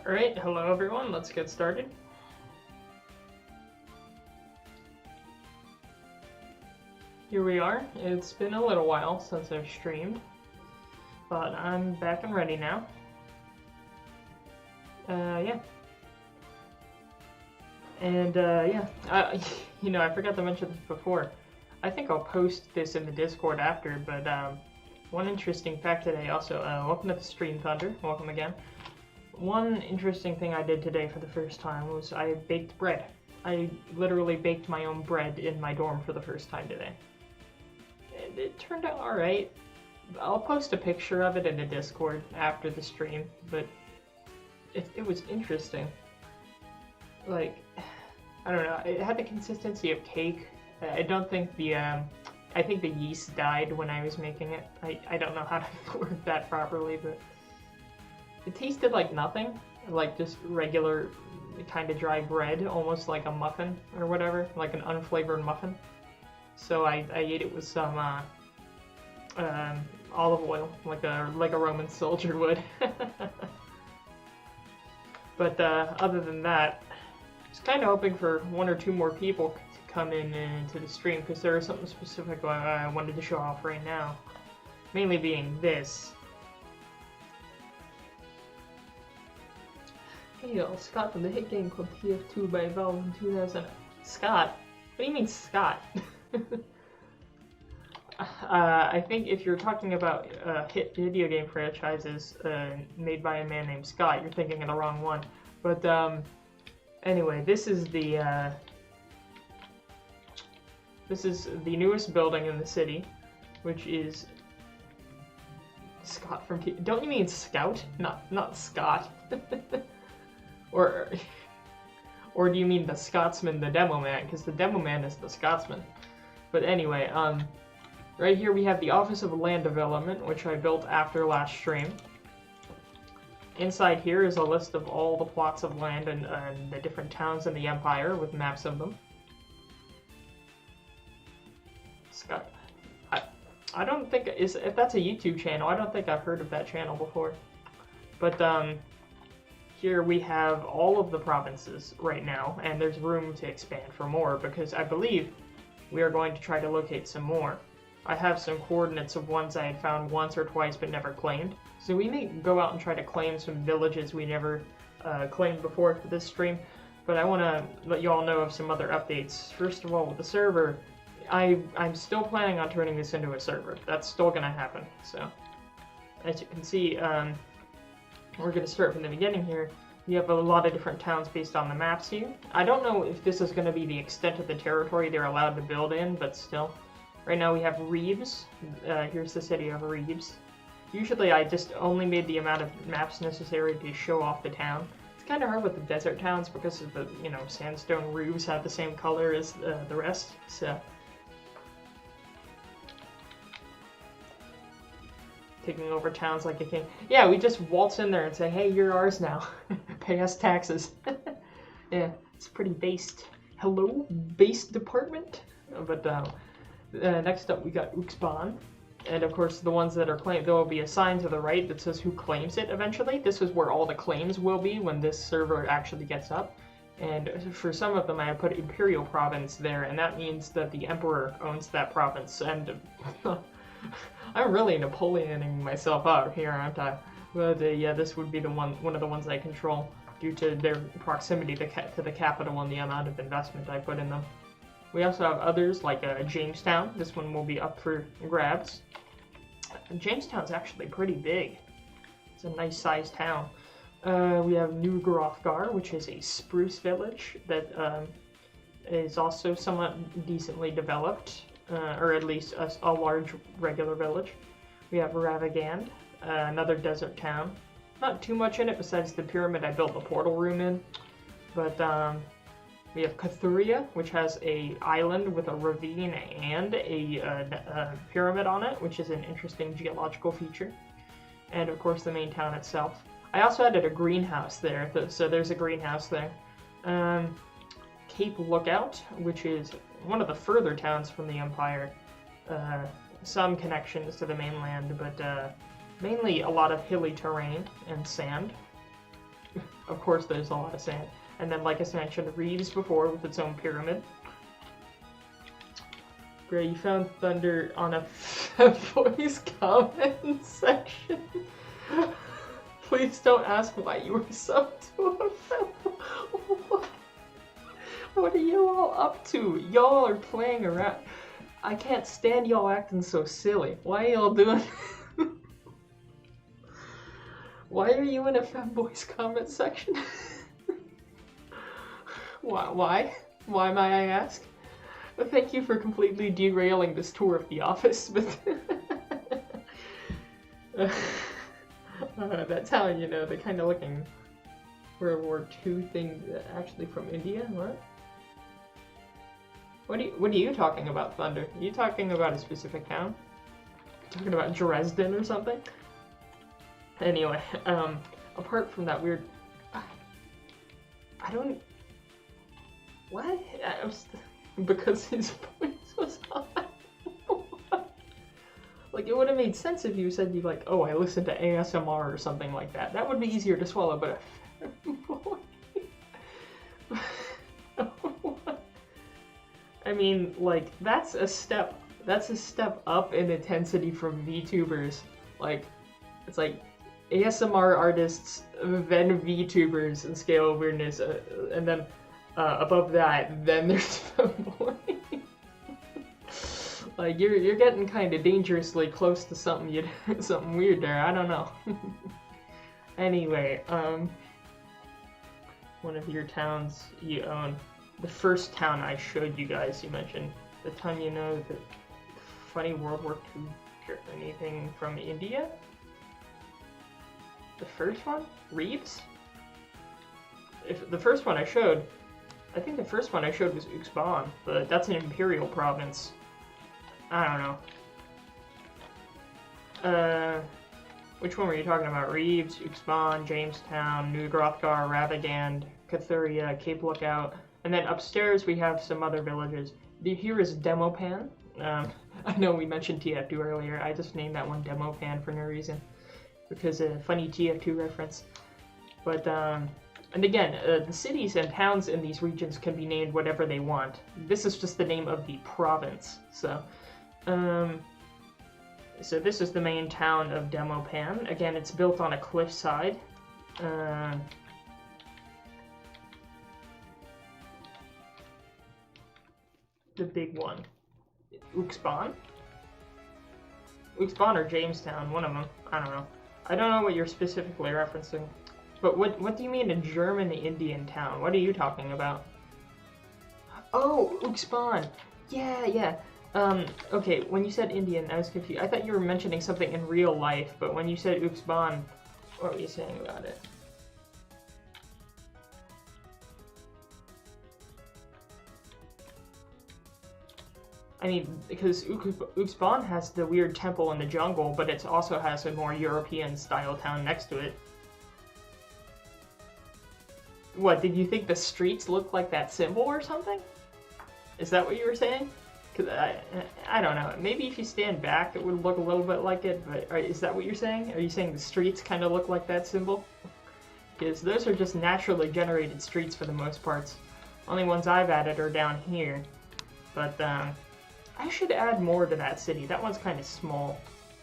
Alright, hello everyone, let's get started. Here we are. It's been a little while since I've streamed, but I'm back and ready now. Yeah. And, yeah. I forgot to mention this before. I think I'll post this in the Discord after, but, one interesting fact today also, welcome to the stream, Thunder. Welcome again. One interesting thing I did today for the first time was I baked bread. I literally baked my own bread in my dorm for the first time today. And it turned out alright. I'll post a picture of it in the Discord after the stream, but it was interesting. Like, I don't know, it had the consistency of cake. I don't think the, I think the yeast died when I was making it. I don't know how to word that properly, but it tasted like nothing, like just regular kind of dry bread, almost like a muffin or whatever, like an unflavored muffin. So I ate it with some olive oil, like a Roman soldier would. But other than that, I was kind of hoping for one or two more people to come in into the stream, because there is something specific I wanted to show off right now. Mainly being this. Hey y'all, Scott from the hit game called TF2 by Valve in 2000. Scott? What do you mean Scott? I think if you're talking about hit video game franchises made by a man named Scott, you're thinking of the wrong one. But anyway, this is the newest building in the city, which is Scott from T. Don't you mean Scout? Not Scott. Or do you mean the Scotsman, the Demo Man? Because the Demo Man is the Scotsman. But anyway, right here we have the Office of Land Development, which I built after last stream. Inside here is a list of all the plots of land and the different towns in the Empire with maps of them. Scott, I don't think if that's a YouTube channel. I don't think I've heard of that channel before. But here we have all of the provinces right now, and there's room to expand for more, because I believe we are going to try to locate some more. I have some coordinates of ones I had found once or twice but never claimed, so we may go out and try to claim some villages we never claimed before for this stream, but I want to let you all know of some other updates. First of all, with the server, I'm still planning on turning this into a server. That's still going to happen, so as you can see, we're going to start from the beginning here. We have a lot of different towns based on the maps here. I don't know if this is going to be the extent of the territory they're allowed to build in, but still. Right now we have Reeves. Here's the city of Reeves. Usually I just only made the amount of maps necessary to show off the town. It's kind of hard with the desert towns because of the, sandstone roofs have the same color as the rest, so. Taking over towns like a king. Yeah, we just waltz in there and say, hey, you're ours now. Pay us taxes. Yeah, it's pretty based. Hello, base department? But next up we got Uxban. And of course the ones that are claimed, there will be a sign to the right that says who claims it eventually. This is where all the claims will be when this server actually gets up. And for some of them I have put Imperial Province there, and that means that the Emperor owns that province. And I'm really Napoleoning myself out here, aren't I? But yeah, this would be the one of the ones I control due to their proximity to the capital and the amount of investment I put in them. We also have others like Jamestown. This one will be up for grabs. Jamestown's actually pretty big. It's a nice sized town. We have New Grothgar, which is a spruce village that is also somewhat decently developed. Or at least a large regular village. We have Ravagand, another desert town. Not too much in it besides the pyramid I built the portal room in. But we have Cathuria, which has an island with a ravine and a pyramid on it, which is an interesting geological feature. And of course the main town itself. I also added a greenhouse there, so there's a greenhouse there. Cape Lookout, which is one of the further towns from the Empire. Some connections to the mainland, but mainly a lot of hilly terrain and sand. of course there's a lot of sand. And then, like I mentioned, Reeves before with its own pyramid. Gray, you found thunder on a voice comment section. Please don't ask why you were subbed to a fellow. What are you all up to? Y'all are playing around. I can't stand y'all acting so silly. Why are y'all doing? Why are you in a femboy's comment section? Why? Why, may I ask? Thank you for completely derailing this tour of the office, but that town, you know, they're kind of looking World War II thing, actually from India. What are you talking about, Thunder? Are you talking about a specific town? Talking about Dresden or something? Anyway, apart from that weird, I don't. What? Because his voice was hot. Like, it would have made sense if you said, like, oh, I listened to ASMR or something like that. That would be easier to swallow, but I mean, like, that's a step up in intensity from VTubers. Like, it's like ASMR artists, then VTubers in scale of weirdness, and then above that, then there's Femboy. Like, you're getting kind of dangerously close to something something weird there. I don't know. Anyway, one of your towns you own. The first town I showed you guys, you mentioned the time, you know, the funny World War II anything from India. The first one, Reeves. If the first one I showed. I think the first one I showed was Uxban, but that's an imperial province. I don't know. Which one were you talking about? Reeves, Uxban, Jamestown, New Grothgar, Ravagand, Cathuria, Cape Lookout, and then upstairs we have some other villages. Here is Demopan. I know we mentioned TF2 earlier. I just named that one Demopan for no reason, because a funny TF2 reference. But and again, the cities and towns in these regions can be named whatever they want. This is just the name of the province. So, so this is the main town of Demopan. Again, it's built on a cliffside. The big one. Uxban? Uxban or Jamestown, one of them. I don't know. I don't know what you're specifically referencing. But what do you mean a German Indian town? What are you talking about? Oh, Uxban. Yeah. Okay, when you said Indian, I was confused. I thought you were mentioning something in real life, but when you said Uxban, what were you saying about it? I mean, because Uxban has the weird temple in the jungle, but it also has a more European-style town next to it. What, did you think the streets looked like that symbol or something? Is that what you were saying? Because I don't know. Maybe if you stand back, it would look a little bit like it, but is that what you're saying? Are you saying the streets kind of look like that symbol? Because those are just naturally generated streets for the most parts. Only ones I've added are down here. But, I should add more to that city. That one's kind of small.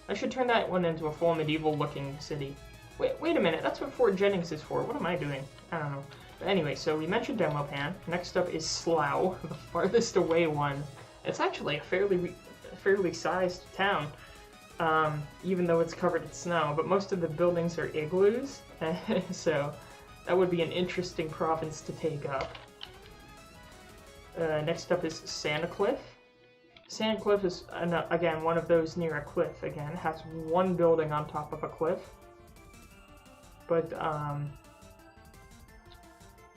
I should turn that one into a full medieval-looking city. Wait a minute. That's what Fort Jennings is for. What am I doing? I don't know. But anyway, so we mentioned Demopan. Next up is Slough, the farthest away one. It's actually a fairly sized town, even though it's covered in snow. But most of the buildings are igloos, so that would be an interesting province to take up. Next up is Sandcliffe. Sandcliffe is, again, one of those near a cliff. Again, it has one building on top of a cliff. But,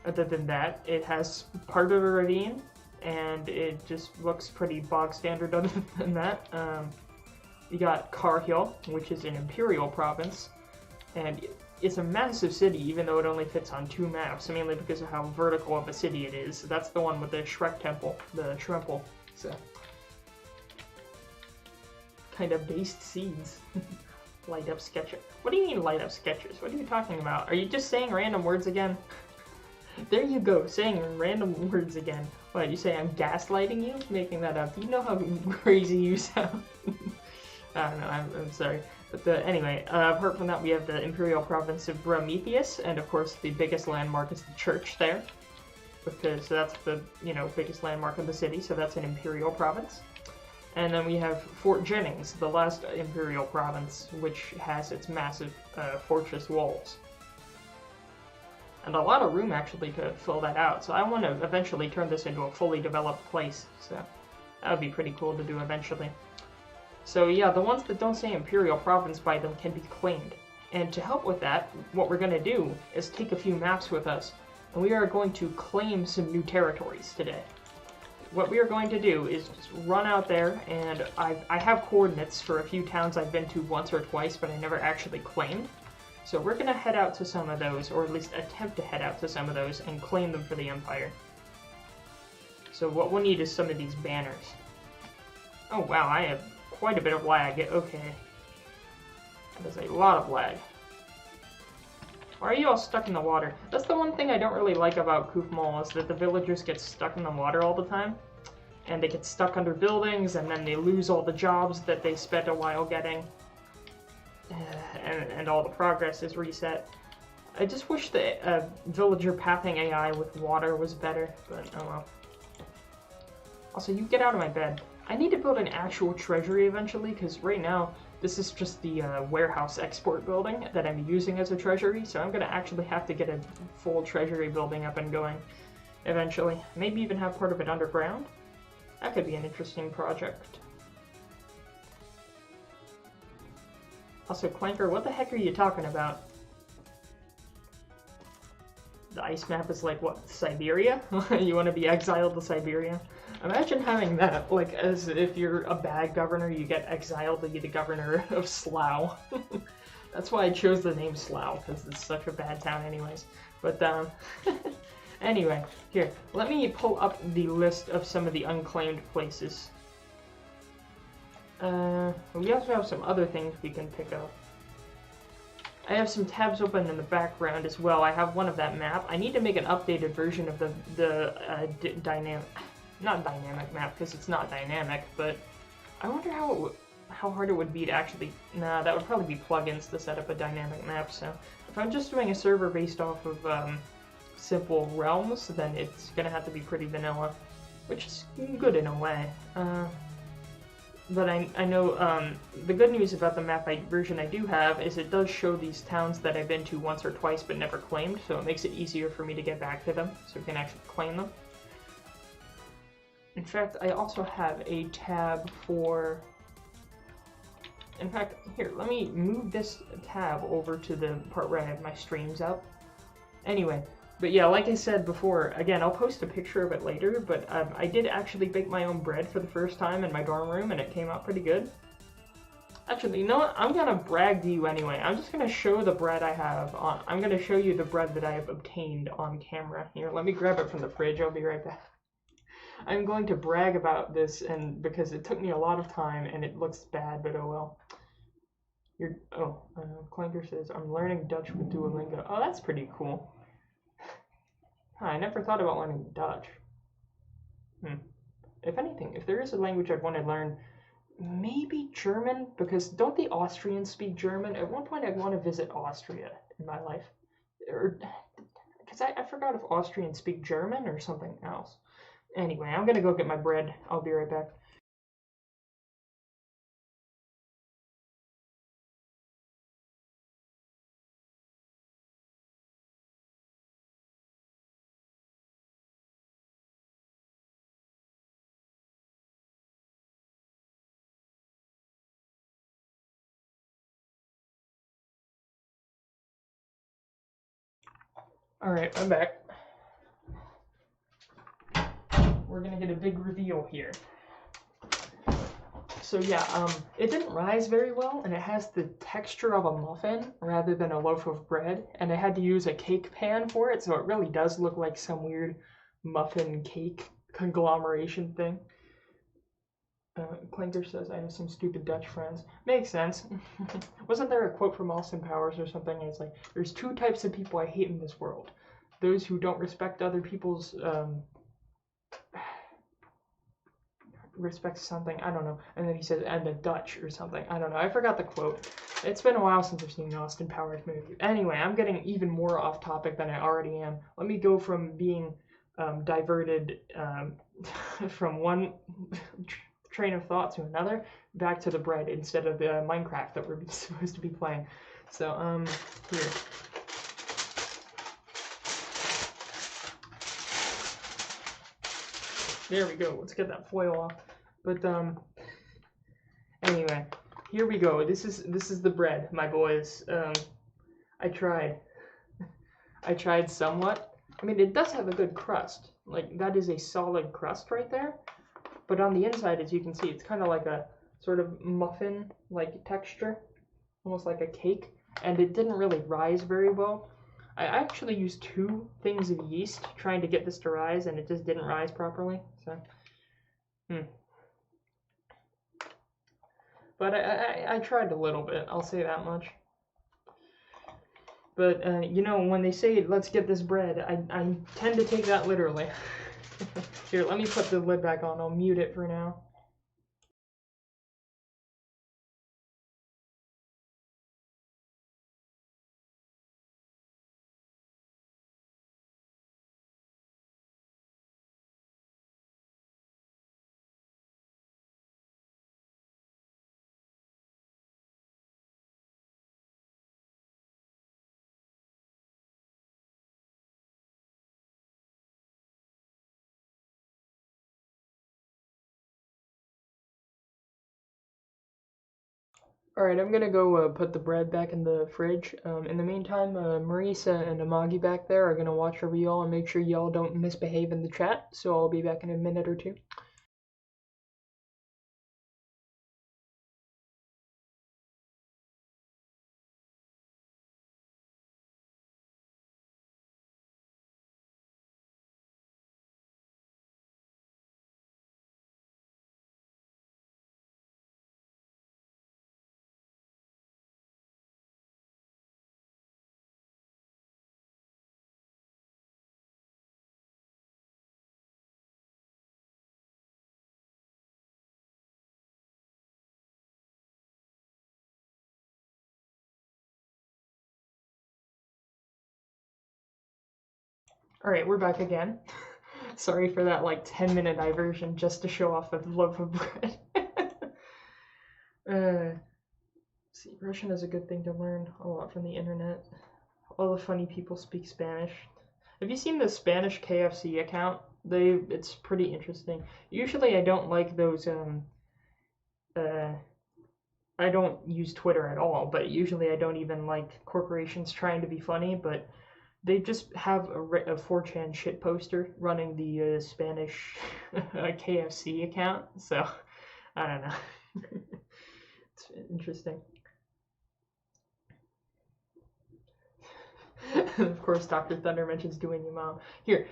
other than that, it has part of a ravine, and it just looks pretty bog standard other than that. You got Carhill, which is an imperial province, and it's a massive city, even though it only fits on 2 maps, mainly because of how vertical of a city it is. That's the one with the Shrek Temple, the Shremple, so... kind of based seeds. Light up sketches. What do you mean light up sketches? What are you talking about? Are you just saying random words again? There you go, saying random words again. What, you say I'm gaslighting you? Making that up. Do you know how crazy you sound? I don't know, I'm sorry. But anyway, apart from that, we have the Imperial Province of Prometheus, and of course the biggest landmark is the church there. Because that's the, biggest landmark of the city, so that's an Imperial Province. And then we have Fort Jennings, the last Imperial Province, which has its massive fortress walls. And a lot of room, actually, to fill that out. So I want to eventually turn this into a fully developed place. So that would be pretty cool to do eventually. So yeah, the ones that don't say Imperial Province by them can be claimed. And to help with that, what we're going to do is take a few maps with us. And we are going to claim some new territories today. What we are going to do is just run out there, and I have coordinates for a few towns I've been to once or twice, but I never actually claimed. So we're going to head out to some of those, or at least attempt to head out to some of those, and claim them for the Empire. So what we'll need is some of these banners. Oh wow, I have quite a bit of lag. Okay. That is a lot of lag. Why are you all stuck in the water? That's the one thing I don't really like about Kufmal, is that the villagers get stuck in the water all the time. And they get stuck under buildings, and then they lose all the jobs that they spent a while getting. And all the progress is reset. I just wish the villager pathing AI with water was better, but oh well. Also, you get out of my bed. I need to build an actual treasury eventually, because right now, this is just the warehouse export building that I'm using as a treasury, so I'm going to actually have to get a full treasury building up and going eventually. Maybe even have part of it underground. That could be an interesting project. Also, Clanker, what the heck are you talking about? The ice map is like, what, Siberia? You want to be exiled to Siberia? Imagine having that, like, as if you're a bad governor, you get exiled to be the governor of Slough. That's why I chose the name Slough, because it's such a bad town anyways. But, anyway, here, let me pull up the list of some of the unclaimed places. We also have some other things we can pick up. I have some tabs open in the background as well. I have one of that map. I need to make an updated version of the dynamic, not dynamic map, because it's not dynamic, but I wonder how hard it would be to actually, nah, that would probably be plugins to set up a dynamic map, so if I'm just doing a server based off of simple realms, then it's gonna have to be pretty vanilla, which is good in a way. But I know the good news about the map version I do have is it does show these towns that I've been to once or twice but never claimed, so it makes it easier for me to get back to them, so we can actually claim them. In fact, I also have a tab for... In fact, here, let me move this tab over to the part where I have my streams up. Anyway, but yeah, like I said before, again, I'll post a picture of it later, but I did actually bake my own bread for the first time in my dorm room, and it came out pretty good. Actually, you know what? I'm gonna brag to you anyway. I'm just gonna show the bread I have on... I'm gonna show you the bread that I have obtained on camera. Here, let me grab it from the fridge. I'll be right back. I'm going to brag about this, and because it took me a lot of time, and it looks bad, but oh well. Clanker says, I'm learning Dutch with Duolingo. Oh, that's pretty cool. I never thought about learning Dutch. If anything, if there is a language I'd want to learn, maybe German, because don't the Austrians speak German? At one point I'd want to visit Austria in my life. Because I forgot if Austrians speak German or something else. Anyway, I'm gonna go get my bread. I'll be right back. Alright, I'm back. We're gonna get a big reveal here. So yeah, it didn't rise very well, and it has the texture of a muffin rather than a loaf of bread, and I had to use a cake pan for it, so it really does look like some weird muffin cake conglomeration thing. Clinker says, I have some stupid Dutch friends. Makes sense. Wasn't there a quote from Austin Powers or something? And it's like, there's two types of people I hate in this world. Those who don't respect other people's, respect something, I don't know. And then he says, and the Dutch or something. I don't know. I forgot the quote. It's been a while since I've seen an Austin Powers movie. Anyway, I'm getting even more off topic than I already am. Let me go from being diverted from one train of thought to another, back to the bread instead of the Minecraft that we're supposed to be playing. So, here. There we go. Let's get that foil off. But anyway, here we go. This is the bread, my boys. I tried somewhat. I mean, it does have a good crust. Like, that is a solid crust right there. But on the inside, as you can see, it's kind of like a sort of muffin-like texture, almost like a cake, and it didn't really rise very well. I actually used 2 things of yeast trying to get this to rise, and it just didn't rise properly. So, But I tried a little bit, I'll say that much. But, you know, when they say, let's get this bread, I tend to take that literally. Here, let me put the lid back on. I'll mute it for now. Alright, I'm gonna go put the bread back in the fridge. In the meantime, Marisa and Amagi back there are gonna watch over y'all and make sure y'all don't misbehave in the chat, so I'll be back in a minute or 2. Alright, we're back again. Sorry for that, like, 10-minute diversion just to show off the loaf of bread. See, Russian is a good thing to learn a lot from the internet. All the funny people speak Spanish. Have you seen the Spanish KFC account? It's pretty interesting. Usually I don't like those, I don't use Twitter at all, but usually I don't even like corporations trying to be funny, but they just have a 4chan shit poster running the Spanish KFC account, so I don't know. It's interesting. Of course, Dr. Thunder mentions doing your mom. Here,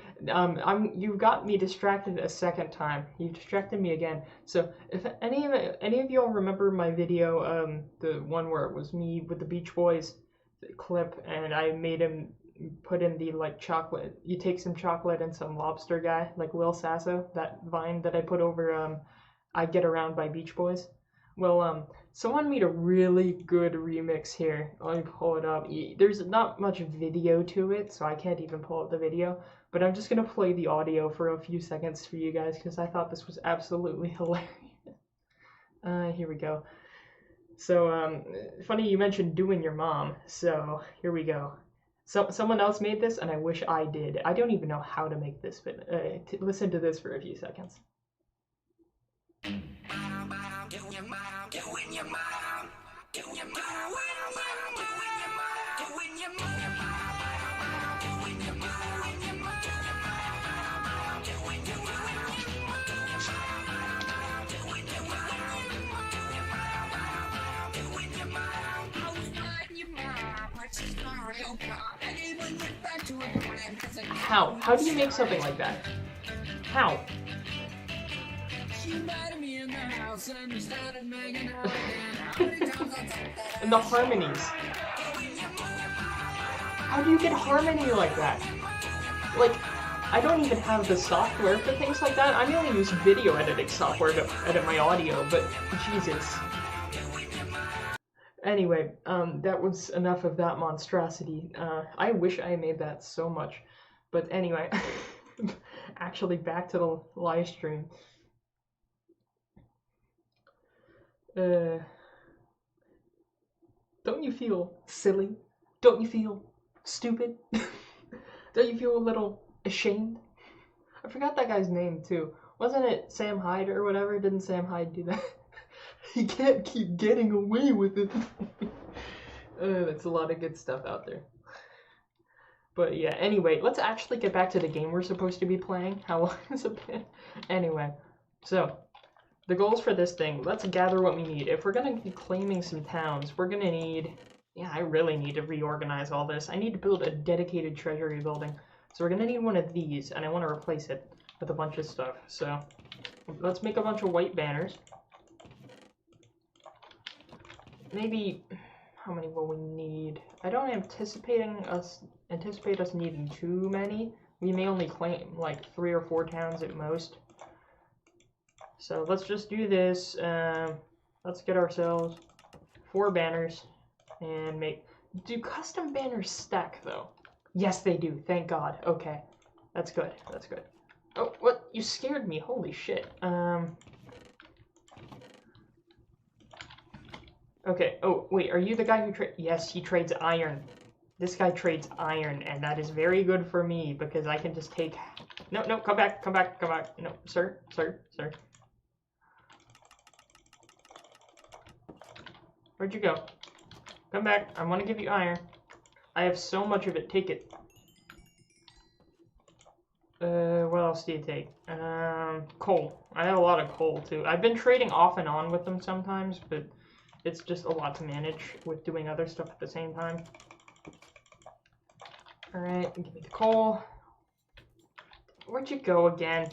you've got me distracted a second time. You've distracted me again. So, if any of y'all remember my video, the one where it was me with the Beach Boys clip, and I made him put in the, like, chocolate, you take some chocolate and some lobster guy, like Will Sasso, that vine that I put over, I Get Around by Beach Boys. Well, someone made a really good remix here. Let me pull it up. There's not much video to it, so I can't even pull up the video, but I'm just gonna play the audio for a few seconds for you guys, because I thought this was absolutely hilarious. Here we go. So, funny you mentioned doing your mom, so here we go. Someone else made this, and I wish I did. I don't even know how to make this, but listen to this for a few seconds. How? How do you make something like that? How? And the harmonies. How do you get harmony like that? Like, I don't even have the software for things like that. I mainly use video editing software to edit my audio, but Jesus. Anyway, that was enough of that monstrosity. I wish I made that so much. But anyway, actually back to the live stream. Don't you feel silly? Don't you feel stupid? Don't you feel a little ashamed? I forgot that guy's name too. Wasn't it Sam Hyde or whatever? Didn't Sam Hyde do that? He can't keep getting away with it. That's a lot of good stuff out there. But yeah, anyway, let's actually get back to the game we're supposed to be playing. How long has it been? Anyway, so the goals for this thing, let's gather what we need. If we're going to be claiming some towns, we're going to need... Yeah, I really need to reorganize all this. I need to build a dedicated treasury building. So we're going to need one of these, and I want to replace it with a bunch of stuff. So let's make a bunch of white banners. Maybe... How many will we need? I don't anticipate us needing too many. We may only claim like 3 or 4 towns at most. So let's just do this. Let's get ourselves 4 banners and make... Do custom banners stack though? Yes, they do. Thank God. Okay. That's good. That's good. Oh, what? You scared me. Holy shit. Okay. Oh, wait. Are you the guy who trades... Yes, he trades iron. This guy trades iron, and that is very good for me because I can just take... No, no, come back, come back, come back. No, sir, sir, sir. Where'd you go? Come back. I want to give you iron. I have so much of it. Take it. What else do you take? Coal. I have a lot of coal, too. I've been trading off and on with them sometimes, but it's just a lot to manage with doing other stuff at the same time. Alright, give me the coal. Where'd you go again?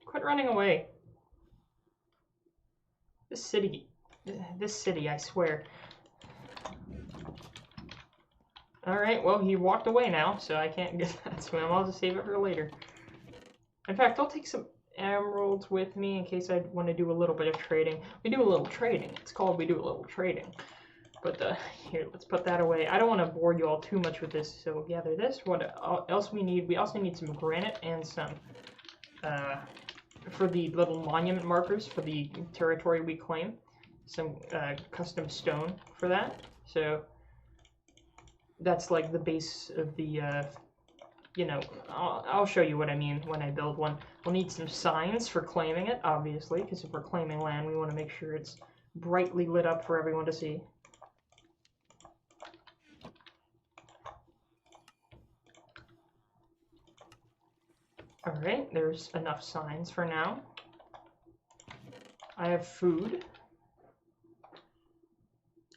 Quit running away. This city, I swear. Alright, well, he walked away now, so I can't get that to him. I'll just save it for later. In fact, I'll take some emeralds with me in case I want to do a little bit of trading. We do a little trading. It's called We Do a Little Trading. But here, let's put that away. I don't want to bore you all too much with this, so we'll gather this. What else we need? We also need some granite and some, for the little monument markers for the territory we claim. Some custom stone for that. So that's like the base of the, you know, I'll show you what I mean when I build one. We'll need some signs for claiming it, obviously, because if we're claiming land, we want to make sure it's brightly lit up for everyone to see. Alright, there's enough signs for now. I have food.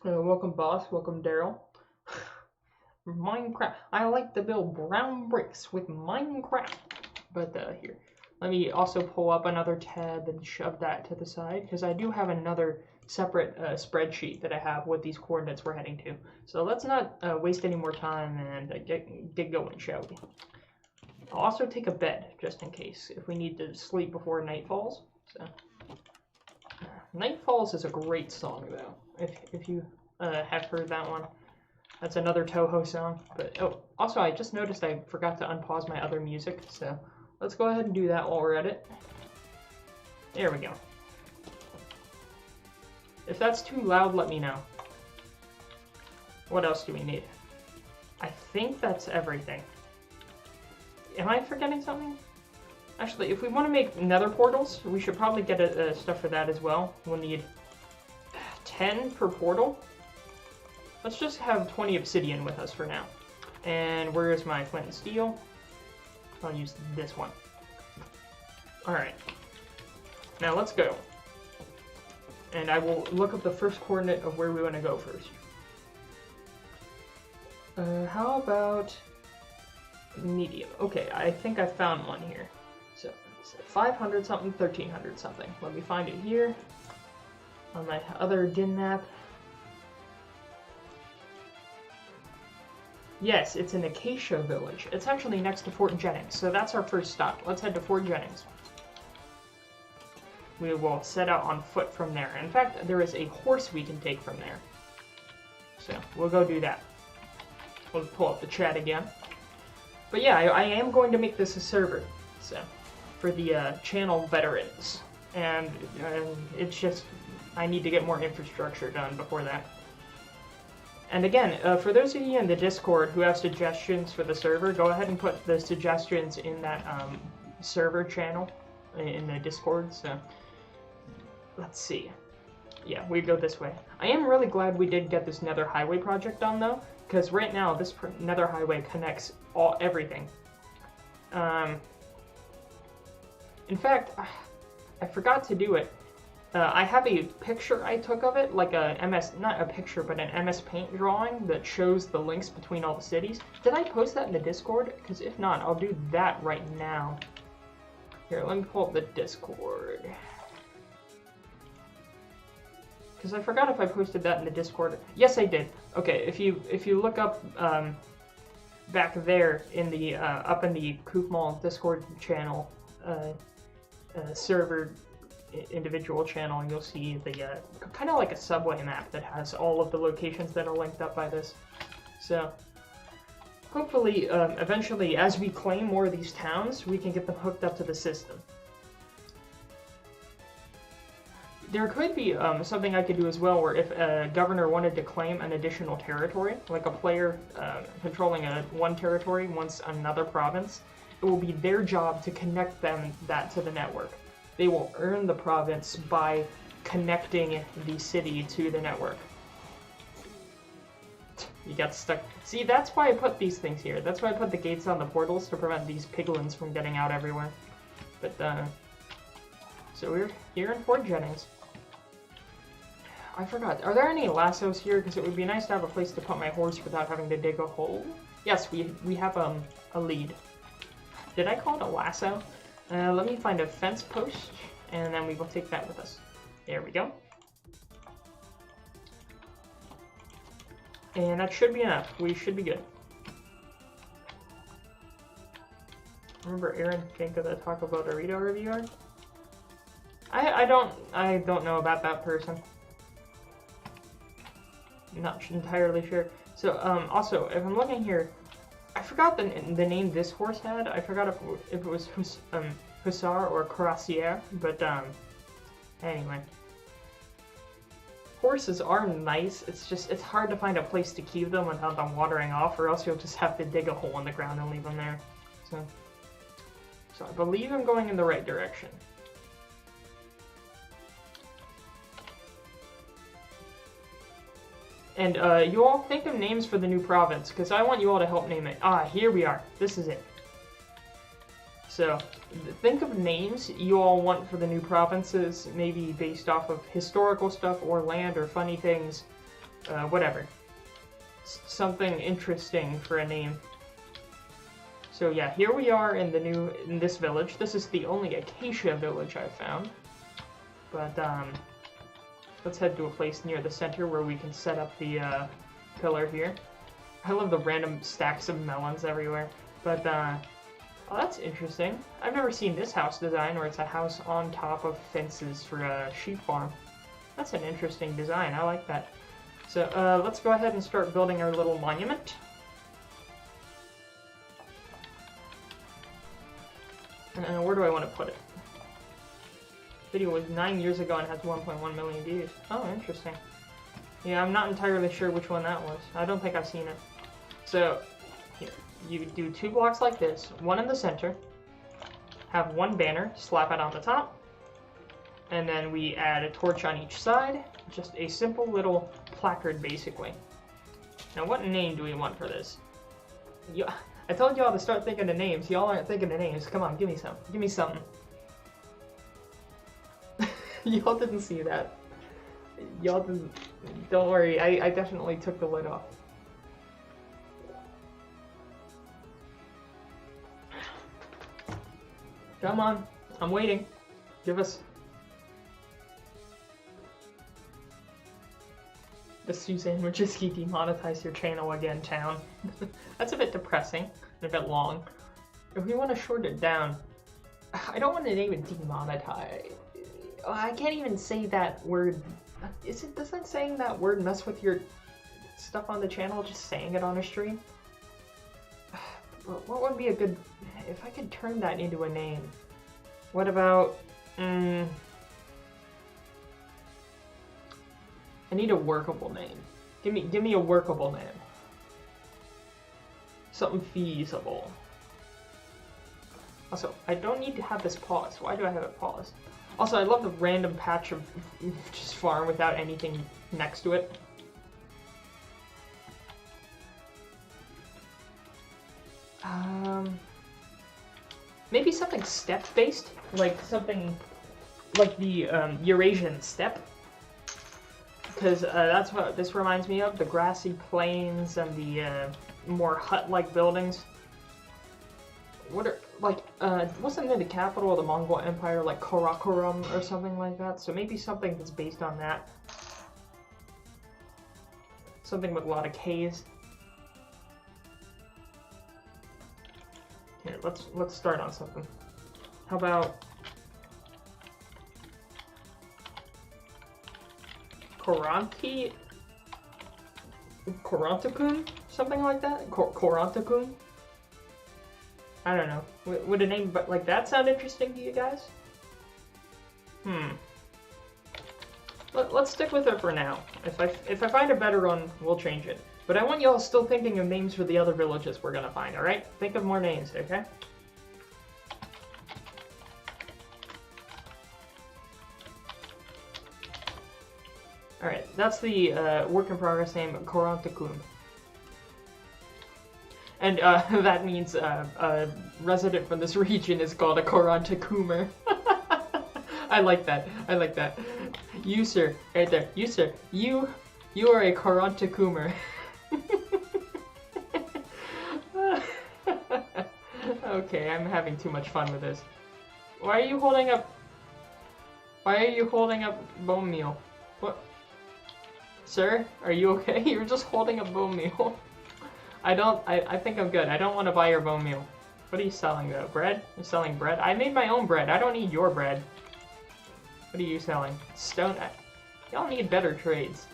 Welcome, boss. Welcome, Daryl. Minecraft. I like to build brown bricks with Minecraft. But here, let me also pull up another tab and shove that to the side, because I do have another separate spreadsheet that I have with these coordinates we're heading to. So let's not waste any more time and get going, shall we? I'll also take a bed, just in case, if we need to sleep before night falls. So, Night Falls is a great song, though, if you have heard that one. That's another Toho song. But oh, also I just noticed I forgot to unpause my other music, so let's go ahead and do that while we're at it. There we go. If that's too loud, let me know. What else do we need? I think that's everything. Am I forgetting something? Actually, if we want to make Nether Portals, we should probably get stuff for that as well. We'll need 10 per portal. Let's just have 20 obsidian with us for now. And where is my flint and steel? I'll use this one. Alright. Now let's go. And I will look up the first coordinate of where we want to go first. How about medium? Okay, I think I found one here. So So 500 something, 1300 something. Let me find it here on my other din map. Yes, it's an Acacia village. It's actually next to Fort Jennings, so that's our first stop. Let's head to Fort Jennings. We will set out on foot from there. In fact, there is a horse we can take from there. So, we'll go do that. We'll pull up the chat again. But yeah, I am going to make this a server, so, for the channel veterans. And it's just, I need to get more infrastructure done before that. And again, for those of you in the Discord who have suggestions for the server, go ahead and put the suggestions in that server channel in the Discord. So, let's see. Yeah, we go this way. I am really glad we did get this Nether Highway project done, though, because right now this Nether Highway connects everything. In fact, I forgot to do it. I have a picture I took of it, like a not a picture, but an MS Paint drawing that shows the links between all the cities. Did I post that in the Discord? Because if not, I'll do that right now. Here, let me pull up the Discord. Because I forgot if I posted that in the Discord. Yes, I did. Okay, if you look up back there in the up in the Kufmal Discord channel server individual channel, and you'll see the kind of like a subway map that has all of the locations that are linked up by this. So hopefully eventually, as we claim more of these towns, we can get them hooked up to the system. There could be something I could do as well, where if a governor wanted to claim an additional territory, like a player controlling one territory wants another province, it will be their job to connect that to the network. They will earn the province by connecting the city to the network. You got stuck. See, that's why I put these things here. That's why I put the gates on the portals, to prevent these piglins from getting out everywhere. But, so we're here in Fort Jennings. I forgot. Are there any lassos here? Because it would be nice to have a place to put my horse without having to dig a hole. Yes, we have a lead. Did I call it a lasso? Let me find a fence post, and then we will take that with us. There we go. And that should be enough. We should be good. Remember Aaron Finka that talk about Dorito reviewer? I don't know about that person. I'm not entirely sure. So also, if I'm looking here, I forgot the name this horse had. I forgot if it was Hussar or Cuirassier, but anyway. Horses are nice, it's hard to find a place to keep them without them watering off, or else you'll just have to dig a hole in the ground and leave them there. So I believe I'm going in the right direction. And you all think of names for the new province, because I want you all to help name it. Ah, here we are. This is it. So, think of names you all want for the new provinces, maybe based off of historical stuff or land or funny things, whatever. Something interesting for a name. So yeah, here we are in this village. This is the only Acacia village I've found. But let's head to a place near the center where we can set up the pillar here. I love the random stacks of melons everywhere. But oh, that's interesting. I've never seen this house design where it's a house on top of fences for a sheep farm. That's an interesting design. I like that. So let's go ahead and start building our little monument. Where do I want to put it? The video was 9 years ago and has 1.1 million views. Oh, interesting. Yeah, I'm not entirely sure which one that was. I don't think I've seen it. So, here. You do 2 blocks like this, one in the center, have one banner, slap it on the top, and then we add a torch on each side, just a simple little placard basically. Now what name do we want for this? I told y'all to start thinking of names, y'all aren't thinking of names, come on, give me some, give me something. Y'all didn't see that. Y'all didn't, don't worry, I definitely took the lid off. Come on, I'm waiting. Give us... The Suzanne Wojcicki demonetized your channel again, town. That's a bit depressing and a bit long. If we want to short it down, I don't want to name it demonetize. I can't even say that word. Doesn't saying that word mess with your stuff on the channel? Just saying it on a stream? What would be a good... If I could turn that into a name. What about... I need a workable name. Give me a workable name. Something feasible. Also, I don't need to have this paused. Why do I have it paused? Also, I love the random patch of just farm without anything next to it. Maybe something steppe-based, like something like the Eurasian steppe. Because that's what this reminds me of, the grassy plains and the more hut-like buildings. What are, like, wasn't it the capital of the Mongol Empire, like Karakorum or something like that? So maybe something that's based on that. Something with a lot of K's. Here, let's start on something. How about Korantakun? Something like that? Korantakun? I don't know. Would a name like that sound interesting to you guys? Let's stick with it for now. If I find a better one, we'll change it. But I want y'all still thinking of names for the other villages we're gonna find, alright? Think of more names, okay? Alright, that's the work in progress name, Korantakun. And that means a resident from this region is called a Korantakumer. I like that. I like that. You, sir, right there. You, sir. You are a Korantakumer. Okay, I'm having too much fun with this. Why are you holding up bone meal? What? Sir, are you okay? You're just holding up bone meal. I think I'm good. I don't want to buy your bone meal. What are you selling though? Bread? You're selling bread? I made my own bread. I don't need your bread. What are you selling? Stone? Y'all need better trades.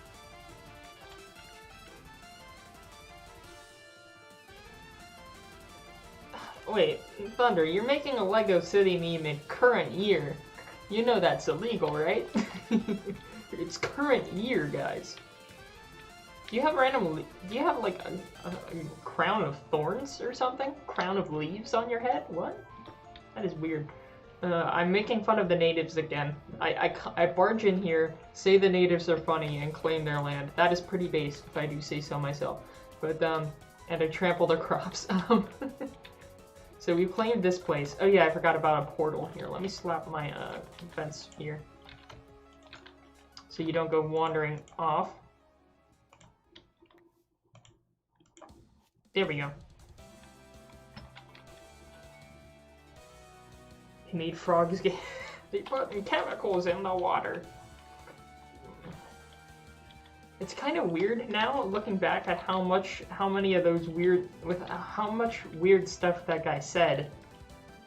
Wait, Thunder, you're making a Lego City meme in current year. You know that's illegal, right? It's current year, guys. Do you have like a crown of thorns or something? Crown of leaves on your head? What? That is weird. I'm making fun of the natives again. I barge in here, say the natives are funny, and claim their land. That is pretty base, if I do say so myself. But, and I trample their crops. So we claimed this place. Oh yeah, I forgot about a portal here. Let me slap my fence here. So you don't go wandering off. There we go. He made frogs get... They put chemicals in the water. It's kind of weird now, looking back at how much weird stuff that guy said.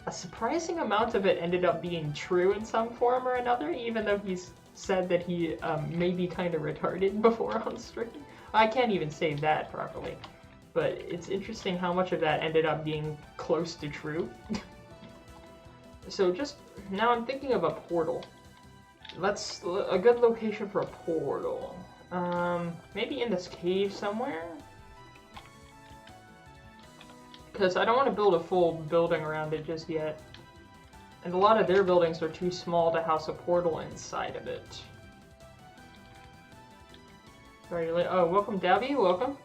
A surprising amount of it ended up being true in some form or another, even though he's said that he may be kind of retarded before on stream. I can't even say that properly. But it's interesting how much of that ended up being close to true. So just, now I'm thinking of a portal. That's a good location for a portal. Maybe in this cave somewhere? Because I don't want to build a full building around it just yet. And a lot of their buildings are too small to house a portal inside of it. Sorry, oh, welcome Davy, welcome.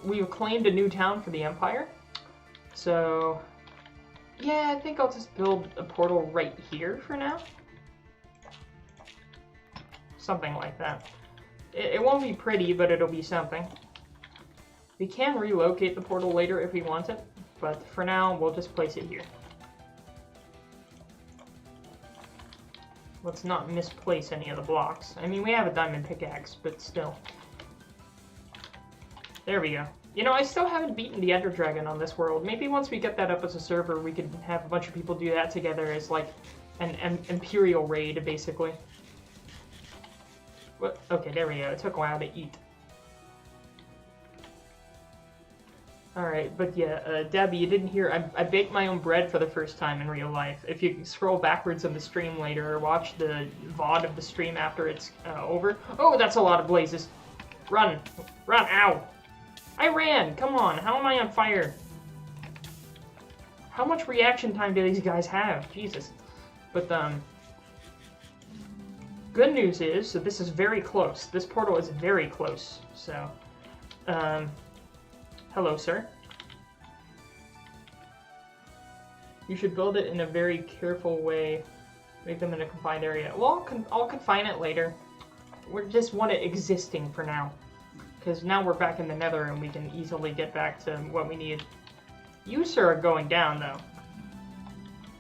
We've claimed a new town for the Empire. So, yeah, I think I'll just build a portal right here for now. Something like that. It won't be pretty, but it'll be something. We can relocate the portal later if we want it, but for now, we'll just place it here. Let's not misplace any of the blocks. I mean, we have a diamond pickaxe, but still. There we go. You know, I still haven't beaten the Ender Dragon on this world. Maybe once we get that up as a server, we could have a bunch of people do that together as, like, an Imperial raid, basically. What? Okay, there we go. It took a while to eat. Alright, but yeah, Debbie, you didn't hear, I baked my own bread for the first time in real life. If you scroll backwards on the stream later, or watch the VOD of the stream after it's over. Oh, that's a lot of blazes. Run! Run! Ow! I ran! Come on, how am I on fire? How much reaction time do these guys have? Jesus. But, good news is, so this is very close. This portal is very close, so, hello, sir. You should build it in a very careful way. Make them in a confined area. Well, I'll confine it later. We just want it existing for now. Because now we're back in the Nether and we can easily get back to what we need. You, sir, are going down, though.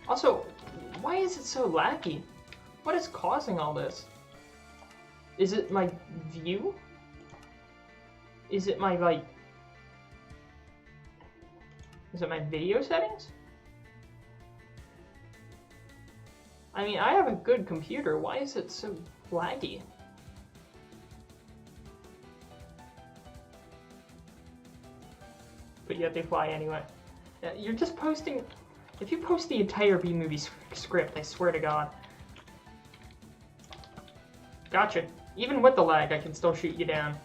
Also, why is it so laggy? What is causing all this? Is it my view? Is it my, like... Is it my video settings? I mean, I have a good computer. Why is it so laggy? But yet they fly anyway. You're just posting... If you post the entire B-movie script, I swear to God. Gotcha. Even with the lag, I can still shoot you down.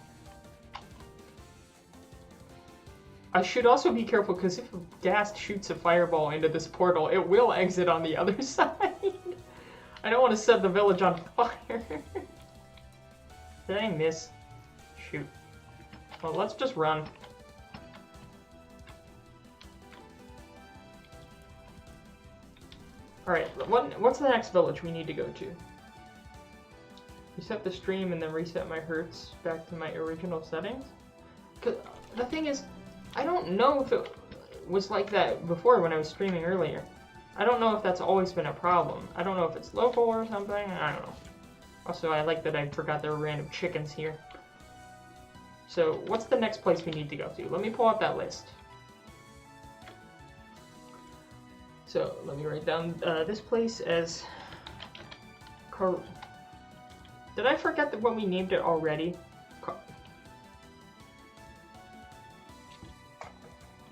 I should also be careful, because if a ghast shoots a fireball into this portal, it will exit on the other side. I don't want to set the village on fire. Did I miss? Shoot. Well, let's just run. Alright, what's the next village we need to go to? Reset the stream and then reset my hertz back to my original settings? Cause the thing is, I don't know if it was like that before when I was streaming earlier. I don't know if that's always been a problem. I don't know if it's local or something, I don't know. Also, I like that I forgot there were random chickens here. So, what's the next place we need to go to? Let me pull up that list. So, let me write down this place as... Did I forget what we named it already?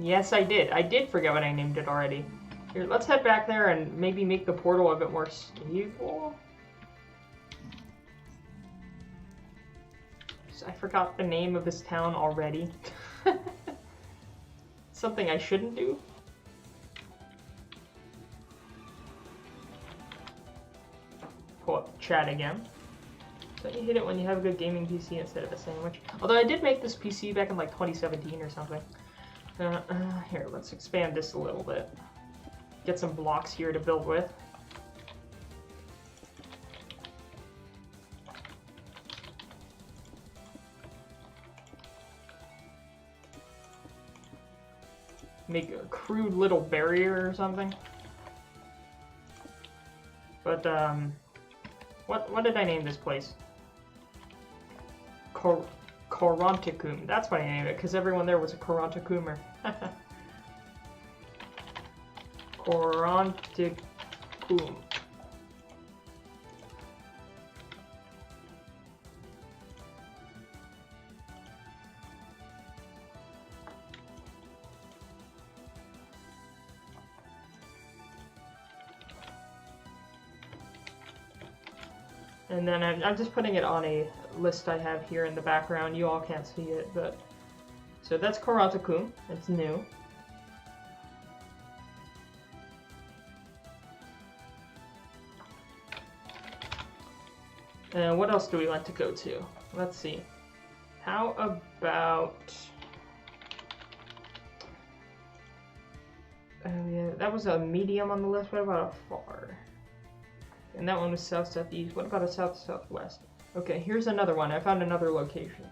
Yes, I did. I did forget what I named it already. Here, let's head back there and maybe make the portal a bit more stable. So I forgot the name of this town already. Something I shouldn't do. Pull up chat again. So you hit it when you have a good gaming PC instead of a sandwich. Although I did make this PC back in like 2017 or something. Here, let's expand this a little bit. Get some blocks here to build with. Make a crude little barrier or something. But, what did I name this place? Coronticum. That's what I named it, because everyone there was a Coronticumer. Coronticum. And then I'm just putting it on a list I have here in the background. You all can't see it, but... So that's Coronticum. It's new. And what else do we want to go to? Let's see. How about... yeah, that was a medium on the list. What about a far? And that one was south-southeast. What about a south-southwest? Okay, here's another one. I found another location.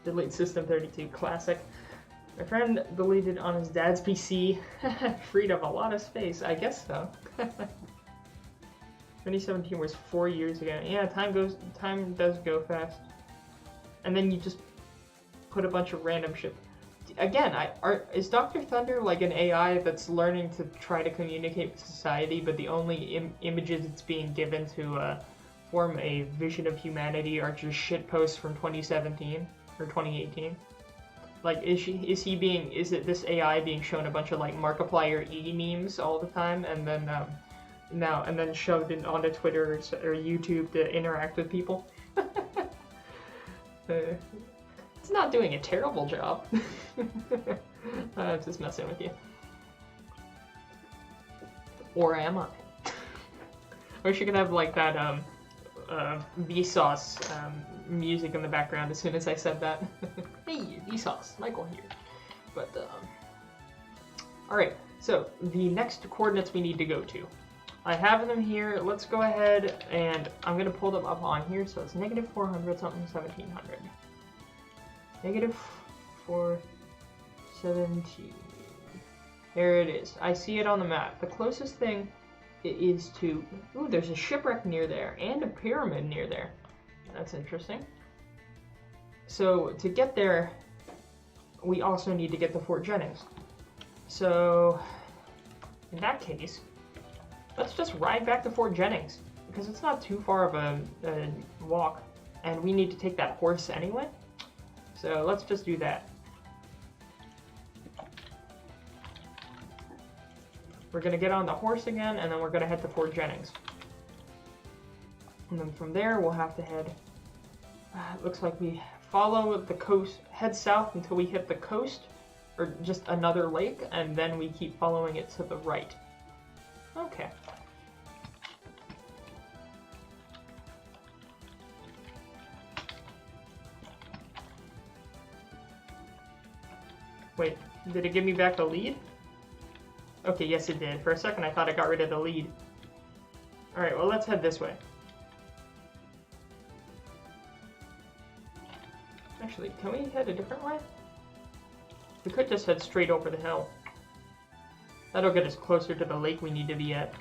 Delete System 32. Classic. My friend deleted on his dad's PC. Freed up a lot of space. I guess so. 2017 was 4 years ago. Yeah, time does go fast. And then you just put a bunch of random shit. Again, is Dr. Thunder like an AI that's learning to try to communicate with society, but the only images it's being given to form a vision of humanity are just shit posts from 2017 or 2018? Like, is this AI being shown a bunch of like Markiplier memes all the time, and then shoved onto Twitter or YouTube to interact with people? It's not doing a terrible job. I'm just messing with you. Or am I? I wish you could have like that Vsauce music in the background as soon as I said that. Hey, Vsauce, Michael here. But alright, so the next coordinates we need to go to. I have them here. Let's go ahead and I'm gonna pull them up on here. So it's -400 something 1700. -417. There it is. I see it on the map. The closest thing is to... Ooh, there's a shipwreck near there and a pyramid near there. That's interesting. So to get there, we also need to get to Fort Jennings. So in that case, let's just ride back to Fort Jennings because it's not too far of a walk, and we need to take that horse anyway. So let's just do that. We're going to get on the horse again, and then we're going to head to Fort Jennings. And then from there, we'll have to head... it looks like we follow the coast, head south until we hit the coast, or just another lake, and then we keep following it to the right. Okay. Wait, did it give me back the lead? Okay, yes it did. For a second I thought I got rid of the lead. Alright, well let's head this way. Actually, can we head a different way? We could just head straight over the hill. That'll get us closer to the lake we need to be at.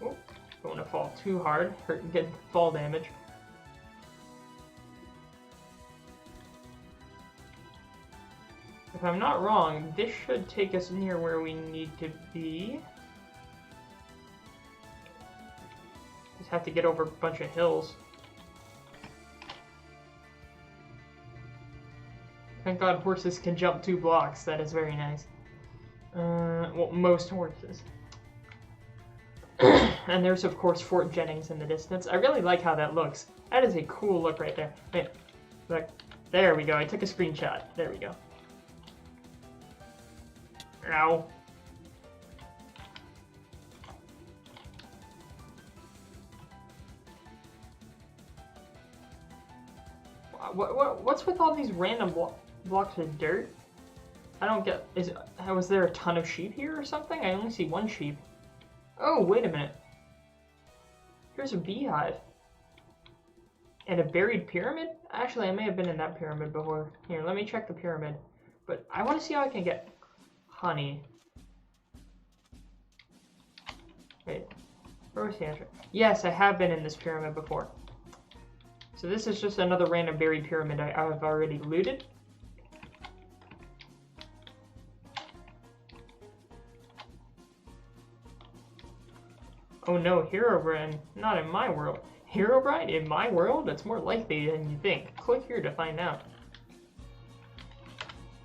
Oh, don't want to fall too hard, get fall damage. If I'm not wrong, this should take us near where we need to be. Just have to get over a bunch of hills. Thank God horses can jump 2 blocks. That is very nice. Well, most horses. And there's, of course, Fort Jennings in the distance. I really like how that looks. That is a cool look right there. Wait, look. There we go. I took a screenshot. There we go. Ow. What's with all these random blocks of dirt? I don't get... Was there a ton of sheep here or something? I only see one sheep. Oh, wait a minute. Here's a beehive. And a buried pyramid? Actually, I may have been in that pyramid before. Here, let me check the pyramid. But I want to see how I can get... honey. Wait, where was the answer? Yes, I have been in this pyramid before. So this is just another random buried pyramid I've already looted. Oh no, Herobrine, not in my world. Herobrine in my world? It's more likely than you think. Click here to find out.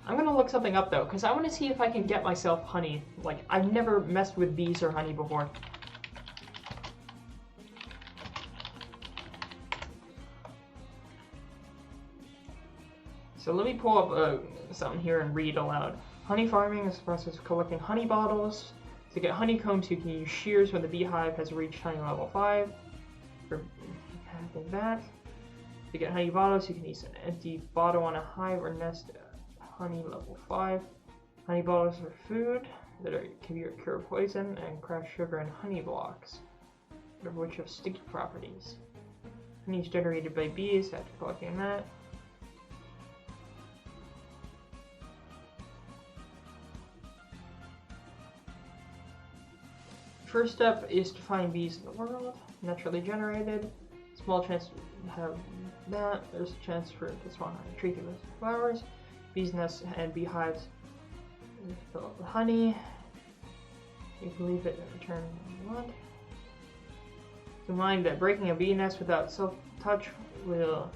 I'm gonna look something up though, because I want to see if I can get myself honey. Like, I've never messed with bees or honey before. So let me pull up something here and read aloud. Honey farming is the process of collecting honey bottles. To get honeycombs, you can use shears when the beehive has reached honey level 5. For having that. To get honey bottles, you can use an empty bottle on a hive or nest. Honey level 5. Honey bottles are food that can cure poison and craft sugar and honey blocks, which have sticky properties. Honey is generated by bees after collecting that. first step is to find bees in the world. Naturally generated. Small chance to have that. There's a chance for it to spawn on a tree with flowers. Bees nests and beehives. Fill up with honey. You can leave it and return what? Keep in mind that breaking a bee nest without self-touch will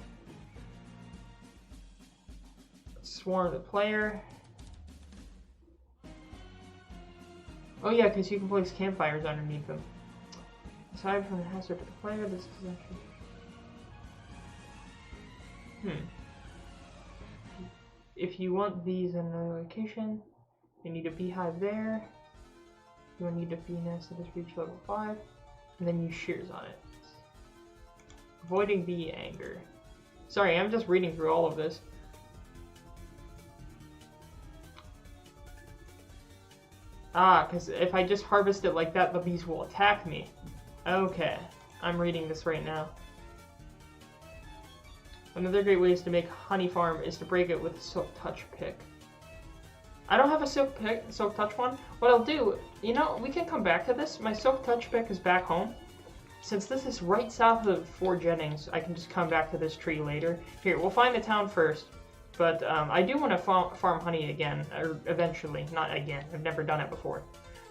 swarm the player. Oh yeah, because you can place campfires underneath them. Aside from the hazard to the player, this is actually... If you want these in another location, you need a beehive there. You will need a bee nest that has reached level 5, and then use shears on it. Avoiding bee anger. Sorry, I'm just reading through all of this. Ah, because if I just harvest it like that, the bees will attack me. Okay, I'm reading this right now. Another great way to make honey farm is to break it with a silk touch pick. I don't have a silk touch one. What I'll do, you know, we can come back to this. My silk touch pick is back home. Since this is right south of Fort Jennings, I can just come back to this tree later. Here, we'll find the town first. But I do want to farm honey again, or eventually. Not again. I've never done it before.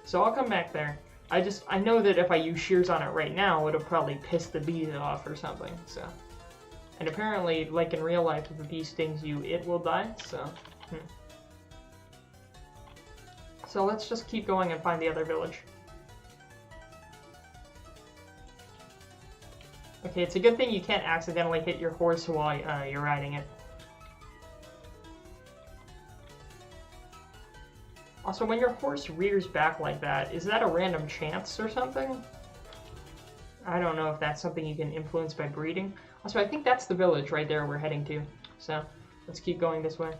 So I'll come back there. I know that if I use shears on it right now, it'll probably piss the bees off or something. So, and apparently, like in real life, if a bee stings you, it will die. So, So let's just keep going and find the other village. Okay, it's a good thing you can't accidentally hit your horse while you're riding it. Also, when your horse rears back like that, is that a random chance or something? I don't know if that's something you can influence by breeding. Also, I think that's the village right there we're heading to. So, let's keep going this way.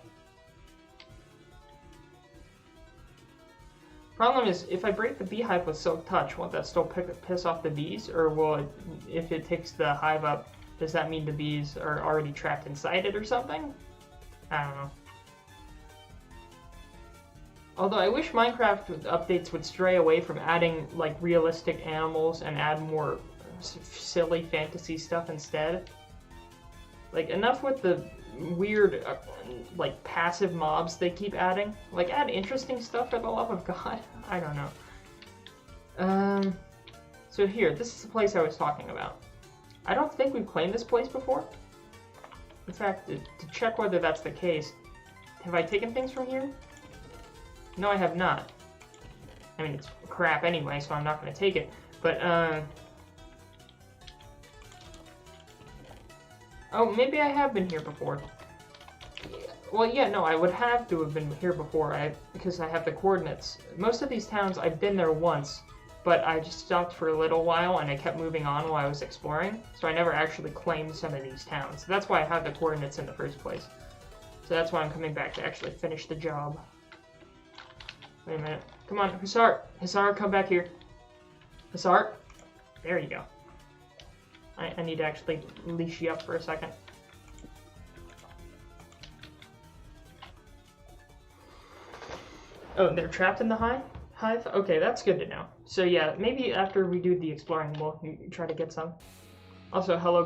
Problem is, if I break the beehive with silk touch, won't that still piss off the bees? Or will it, if it takes the hive up, does that mean the bees are already trapped inside it or something? I don't know. Although I wish Minecraft updates would stray away from adding like realistic animals and add more silly fantasy stuff instead. Like, enough with the weird like passive mobs they keep adding. Like, add interesting stuff for the love of God. I don't know. So here, this is the place I was talking about. I don't think we've claimed this place before. In fact, to check whether that's the case, have I taken things from here? No, I have not. I mean, it's crap anyway, so I'm not going to take it. But, oh, maybe I have been here before. Well, yeah, no, I would have to have been here before, because I have the coordinates. Most of these towns, I've been there once, but I just stopped for a little while, and I kept moving on while I was exploring, so I never actually claimed some of these towns. So that's why I have the coordinates in the first place. So that's why I'm coming back to actually finish the job. Wait a minute. Come on, Hussar! Hussar, come back here. Hussar! There you go. I need to actually leash you up for a second. Oh, they're trapped in the hive? Okay, that's good to know. So yeah, maybe after we do the exploring, we'll try to get some. Also, hello,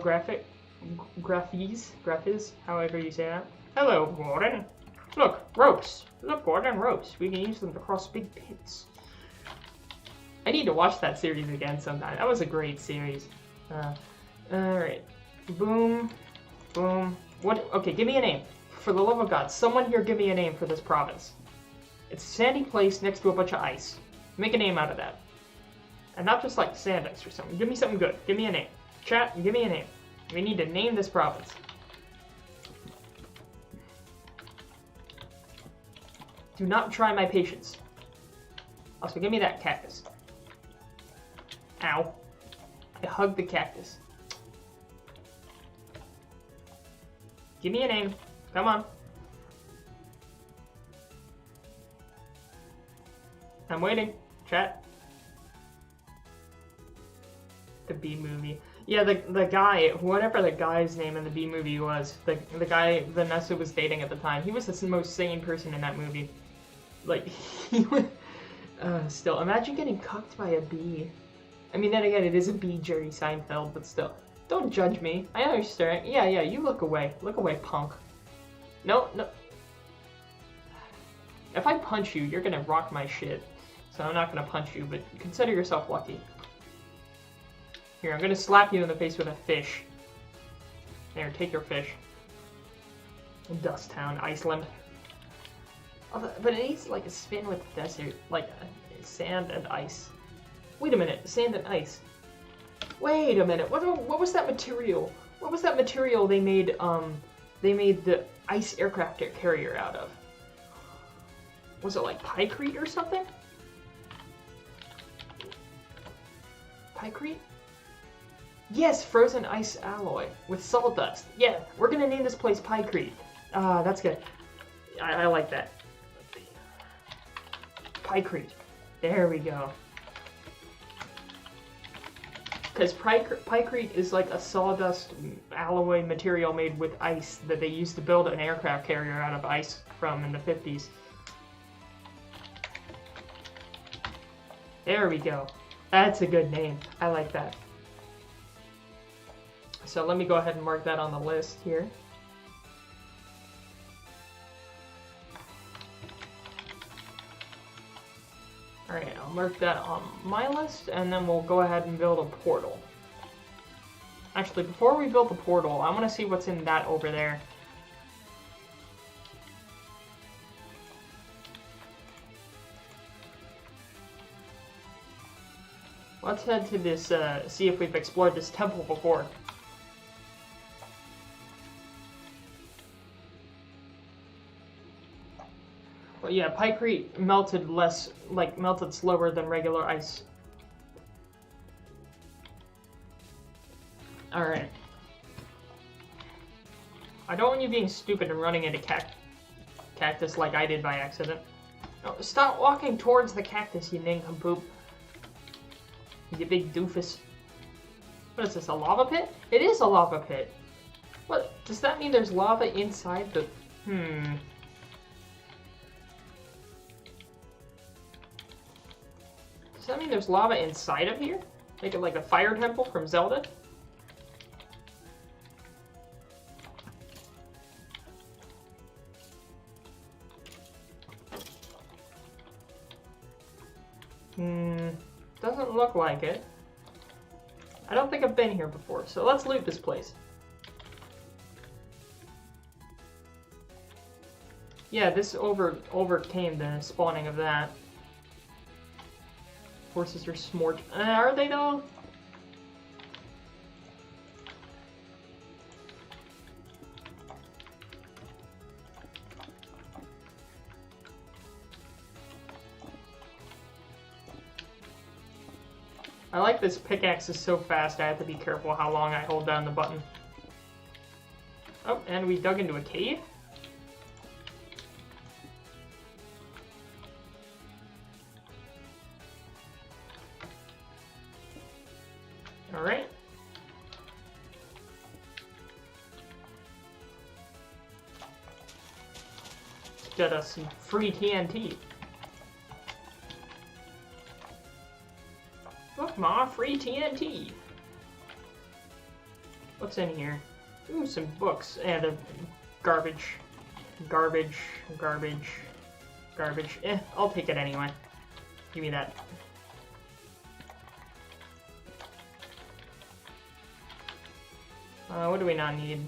Graphies, however you say that. Hello, Gordon. Look, ropes. Look, Gordon, ropes. We can use them to cross big pits. I need to watch that series again sometime. That was a great series. Alright. Boom. Boom. What? Okay, give me a name. For the love of God, someone here give me a name for this province. It's a sandy place next to a bunch of ice. Make a name out of that. And not just like sand ice or something. Give me something good. Give me a name. Chat, give me a name. We need to name this province. Do not try my patience. Also, give me that cactus. Ow. I hugged the cactus. Give me a name. Come on. I'm waiting. Chat. The Bee Movie. Yeah, the guy, whatever the guy's name in the Bee Movie was, the guy Vanessa was dating at the time, he was the most sane person in that movie. Like, he was, Still, imagine getting cucked by a bee. I mean, then again, it is a bee, Jerry Seinfeld, but still. Don't judge me. I know you're staring. Yeah, you look away. Look away, punk. No. If I punch you, you're gonna rock my shit. So I'm not gonna punch you, but consider yourself lucky. Here, I'm gonna slap you in the face with a fish. There, take your fish. Dust Town, Iceland. But it needs like a spin with the desert, like sand and ice. Wait a minute, sand and ice. Wait a minute, what was that material? What was that material they made the ice aircraft carrier out of? Was it like pykrete or something? Pykrete? Yes, frozen ice alloy with salt dust. Yeah, we're gonna name this place Pykrete. That's good. I like that. Pykrete. There we go. Because pykrete is like a sawdust alloy material made with ice that they used to build an aircraft carrier out of ice from in the 50s. There we go. That's a good name. I like that. So let me go ahead and mark that on the list here. Alright, I'll mark that on my list, and then we'll go ahead and build a portal. Actually, before we build the portal, I want to see what's in that over there. Let's head to this, see if we've explored this temple before. Well, yeah, pykrete melted melted slower than regular ice. Alright. I don't want you being stupid and running into cactus like I did by accident. No, stop walking towards the cactus, you nincompoop. You big doofus. What is this, a lava pit? It is a lava pit. What, does that mean there's lava inside the... Does that mean there's lava inside of here? Make it like the fire temple from Zelda? Doesn't look like it. I don't think I've been here before, so let's loot this place. Yeah, this overcame the spawning of that. Horses are smort. Are they though? I like this pickaxe is so fast I have to be careful how long I hold down the button. Oh, and we dug into a cave? Alright. Let's get us some free TNT. Look, Ma, free TNT. What's in here? Ooh, some books and garbage. Garbage. I'll take it anyway. Give me that. What do we not need?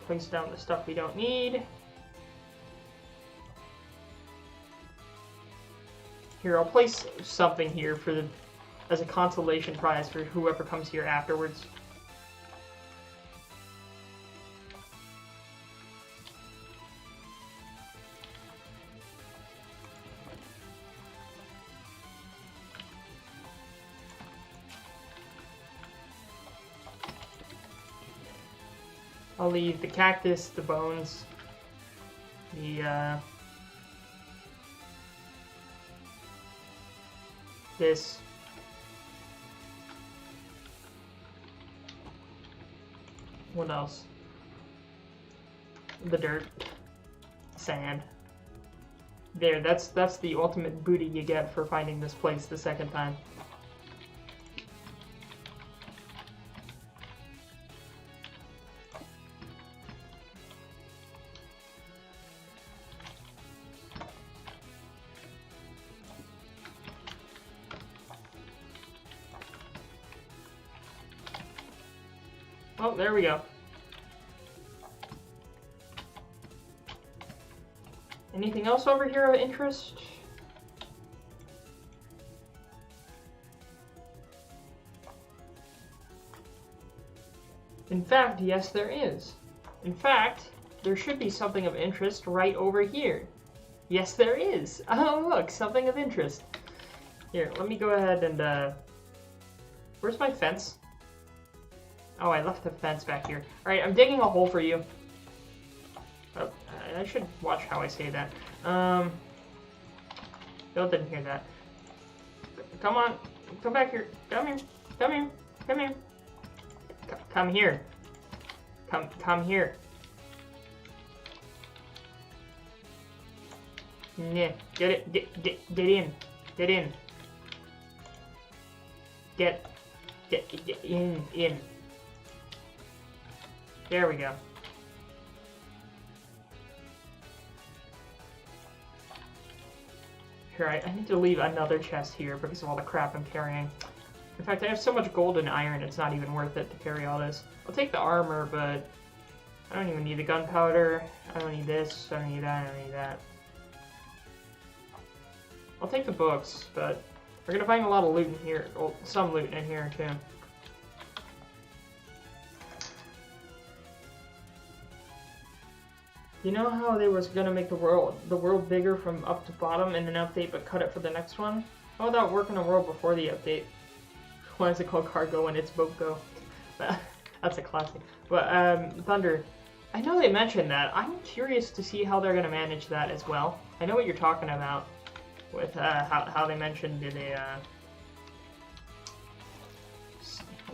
Place down the stuff we don't need. Here, I'll place something here for as a consolation prize for whoever comes here afterwards. I'll leave the cactus, the bones, this. What else? The dirt. Sand. There, that's the ultimate booty you get for finding this place the second time. Oh, there we go. Anything else over here of interest? In fact, yes, there is. In fact, there should be something of interest right over here. Yes, there is. Oh, look, something of interest. Here, let me go ahead and, where's my fence? Oh, I left the fence back here. Alright, I'm digging a hole for you. Oh, I should watch how I say that. Bill didn't hear that. Come on. Come back here. Come here. Come here. Come here. Come here. Come here. Yeah, get it. Get in. Get in. Get in. There we go. Here, I need to leave another chest here because of all the crap I'm carrying. In fact, I have so much gold and iron, it's not even worth it to carry all this. I'll take the armor, but I don't even need the gunpowder. I don't need this. I don't need that. I don't need that. I'll take the books, but we're gonna find a lot of loot in here. Well, some loot in here, too. You know how they was gonna make the world bigger from up to bottom in an update, but cut it for the next one? How about working a world before the update? Why is it called Cargo and it's Boat Go? That's a classic. But Thunder, I know they mentioned that. I'm curious to see how they're gonna manage that as well. I know what you're talking about with how they mentioned the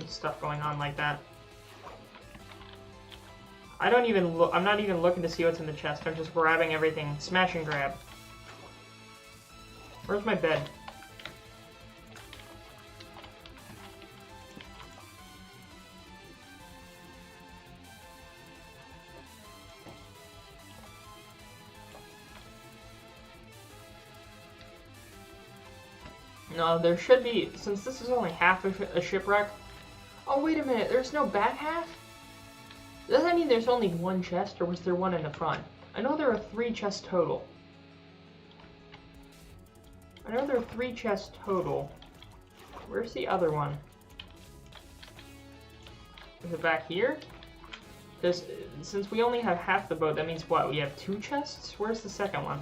stuff going on like that. I'm not even looking to see what's in the chest. I'm just grabbing everything. Smash and grab. Where's my bed? No, there should be, since this is only half a shipwreck. Oh, wait a minute. There's no back half? Does that mean there's only one chest, or was there one in the front? I know there are 3 chests total. I know there are 3 chests total. Where's the other one? Is it back here? Since we only have half the boat, that means what? We have 2 chests? Where's the second one?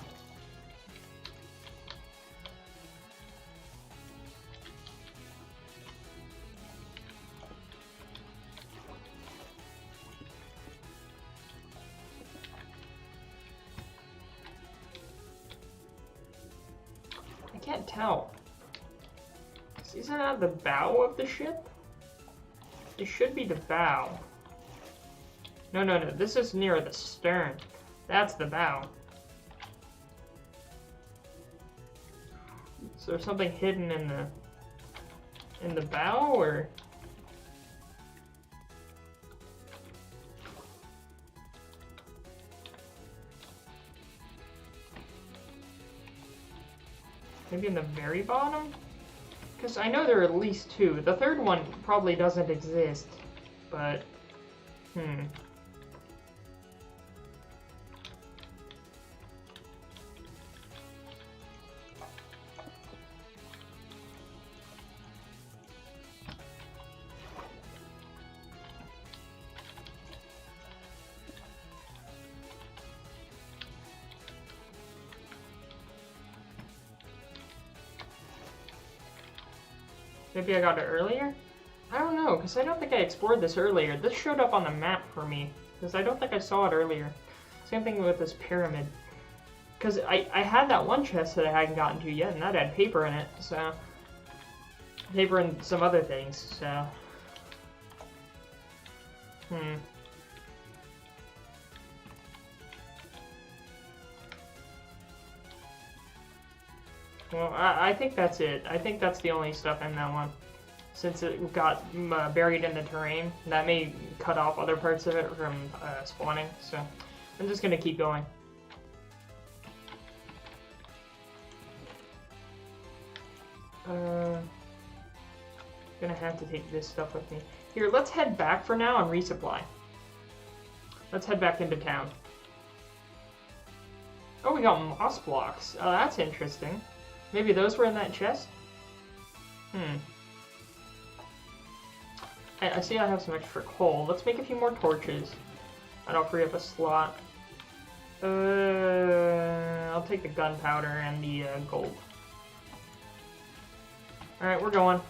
I can't tell. Is that at the bow of the ship? It should be the bow. No, this is near the stern. That's the bow. Is there something hidden in the bow, or? Maybe in the very bottom? Because I know there are at least 2. The third one probably doesn't exist, but... Maybe I got it earlier? I don't know, because I don't think I explored this earlier. This showed up on the map for me, because I don't think I saw it earlier. Same thing with this pyramid. Because I had that one chest that I hadn't gotten to yet, and that had paper in it, so... Paper and some other things, so... Well, I think that's it. I think that's the only stuff in that one. Since it got buried in the terrain, that may cut off other parts of it from spawning. So I'm just going to keep going. Gonna have to take this stuff with me. Here, let's head back for now and resupply. Let's head back into town. Oh, we got moss blocks. Oh, that's interesting. Maybe those were in that chest? I see I have some extra coal. Let's make a few more torches. That'll free up a slot. I'll take the gunpowder and the gold. Alright, we're going.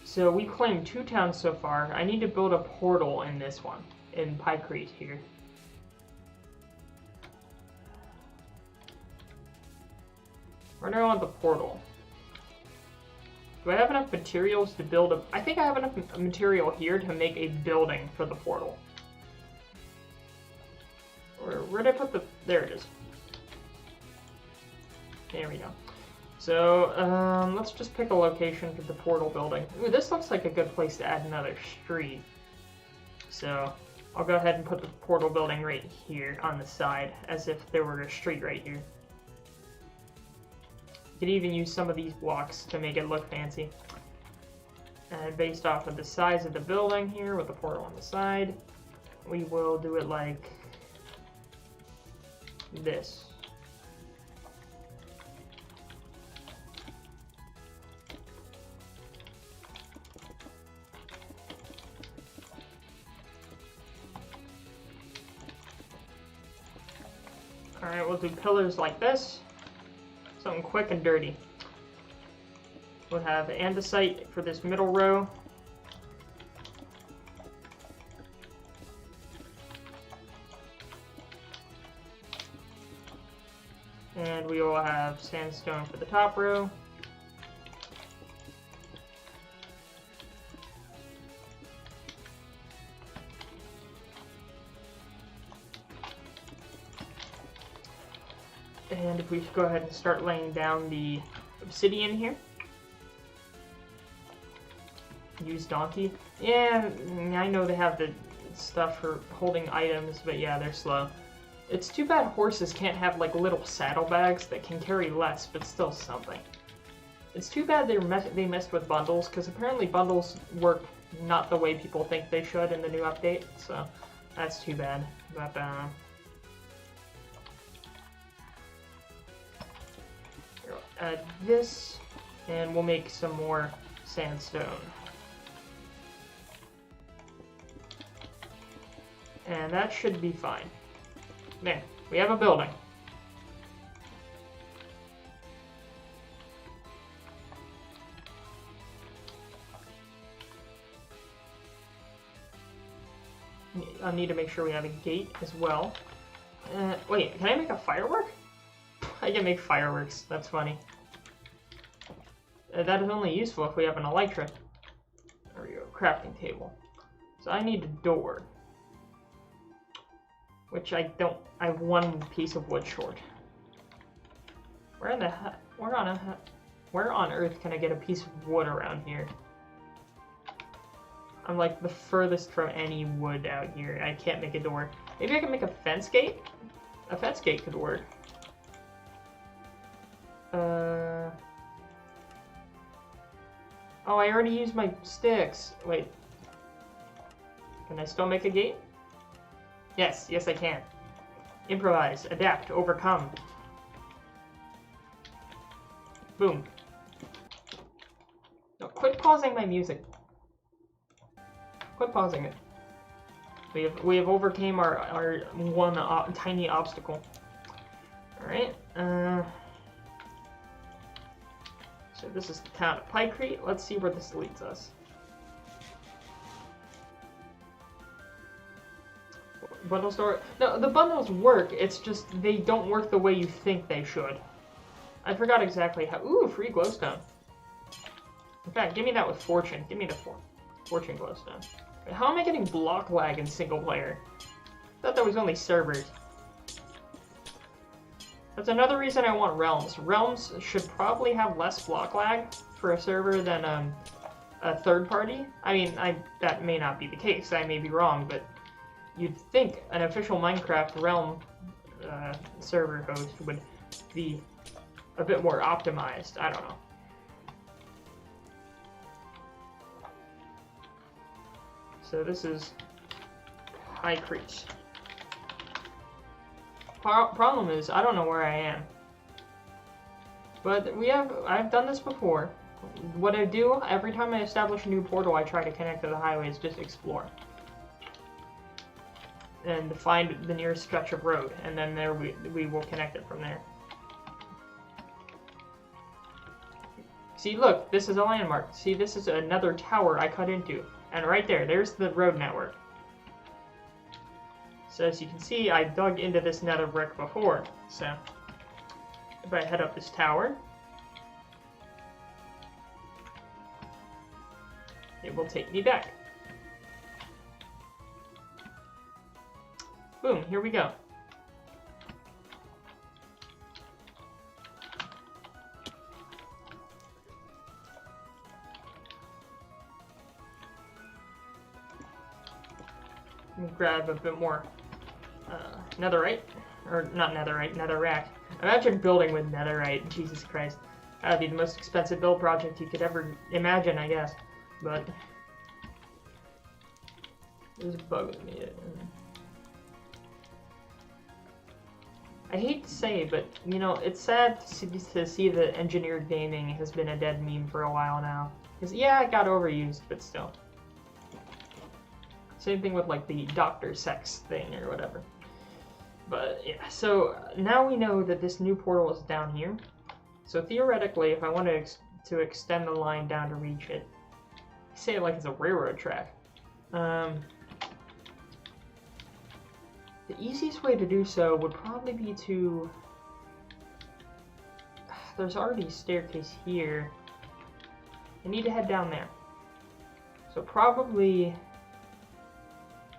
So we claimed 2 towns so far. I need to build a portal in this one, in Pykrete here. Where do I want the portal? Do I have enough materials to build a... I think I have enough material here to make a building for the portal. Where did I put the... There it is. There we go. So, let's just pick a location for the portal building. Ooh, this looks like a good place to add another street. So, I'll go ahead and put the portal building right here on the side, as if there were a street right here. You could even use some of these blocks to make it look fancy. And based off of the size of the building here, with the portal on the side, we will do it like this. Alright, we'll do pillars like this. Something quick and dirty. We'll have andesite for this middle row. And we will have sandstone for the top row. And if we go ahead and start laying down the obsidian here. Use donkey. Yeah, I know they have the stuff for holding items, but yeah, they're slow. It's too bad horses can't have like little saddlebags that can carry less, but still something. It's too bad they messed with bundles, because apparently bundles work not the way people think they should in the new update, so that's too bad. But, add this, and we'll make some more sandstone. And that should be fine. There, we have a building. I'll need to make sure we have a gate as well. Wait, can I make a firework? I can make fireworks. That's funny. That is only useful if we have an elytra. There we go. Crafting table. So I need a door. Which I don't... I have one piece of wood short. Where on earth can I get a piece of wood around here? I'm like the furthest from any wood out here. I can't make a door. Maybe I can make a fence gate? A fence gate could work. Oh, I already used my sticks. Wait. Can I still make a gate? Yes, yes I can. Improvise, adapt, overcome. Boom. No, quit pausing my music. Quit pausing it. We have overcame our one tiny obstacle. Alright, so this is the town of Pykrete. Let's see where this leads us. Bundle store? No, the bundles work, it's just they don't work the way you think they should. I forgot exactly how... Ooh, free glowstone. In fact, give me that with fortune. Give me the fortune glowstone. How am I getting block lag in single player? I thought that was only servers. That's another reason I want realms. Realms should probably have less block lag for a server than a third party. I mean, that may not be the case. I may be wrong, but you'd think an official Minecraft realm server host would be a bit more optimized. I don't know. So this is High Creek. Problem is, I don't know where I am. But I've done this before. What I do, every time I establish a new portal, I try to connect to the highways, just explore. And find the nearest stretch of road, and then there we will connect it from there. See, look, this is a landmark. See, this is another tower I cut into. And right there's the road network. So as you can see, I dug into this nether brick before. So if I head up this tower, it will take me back. Boom, here we go. Let me grab a bit more netherite. Or not netherite, netherrack. Imagine building with netherite, Jesus Christ. That would be the most expensive build project you could ever imagine, I guess. But there's a bug with me. I hate to say, but you know, it's sad to see that engineered gaming has been a dead meme for a while now. Because yeah, it got overused, but still. Same thing with like the doctor sex thing or whatever. But yeah, so now we know that this new portal is down here. So theoretically, if I want to extend the line down to reach it, say it like it's a railroad track. The easiest way to do so would probably be to... There's already a staircase here. I need to head down there. So probably...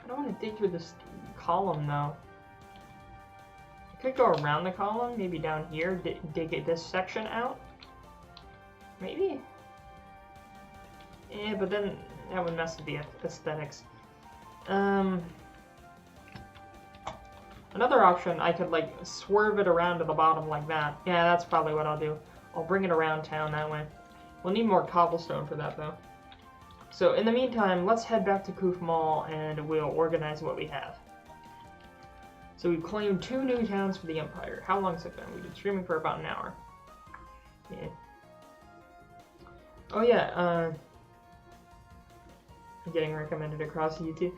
I don't want to dig through this column though. I could go around the column, maybe down here, dig this section out. Maybe? Yeah, but then that would mess with the aesthetics. Another option, I could like swerve it around to the bottom like that. Yeah, that's probably what I'll do. I'll bring it around town that way. We'll need more cobblestone for that though. So in the meantime, let's head back to Kufmal and we'll organize what we have. So we've claimed 2 new towns for the Empire. How long has it been? We've been streaming for about an hour. Yeah. Oh yeah, getting recommended across YouTube.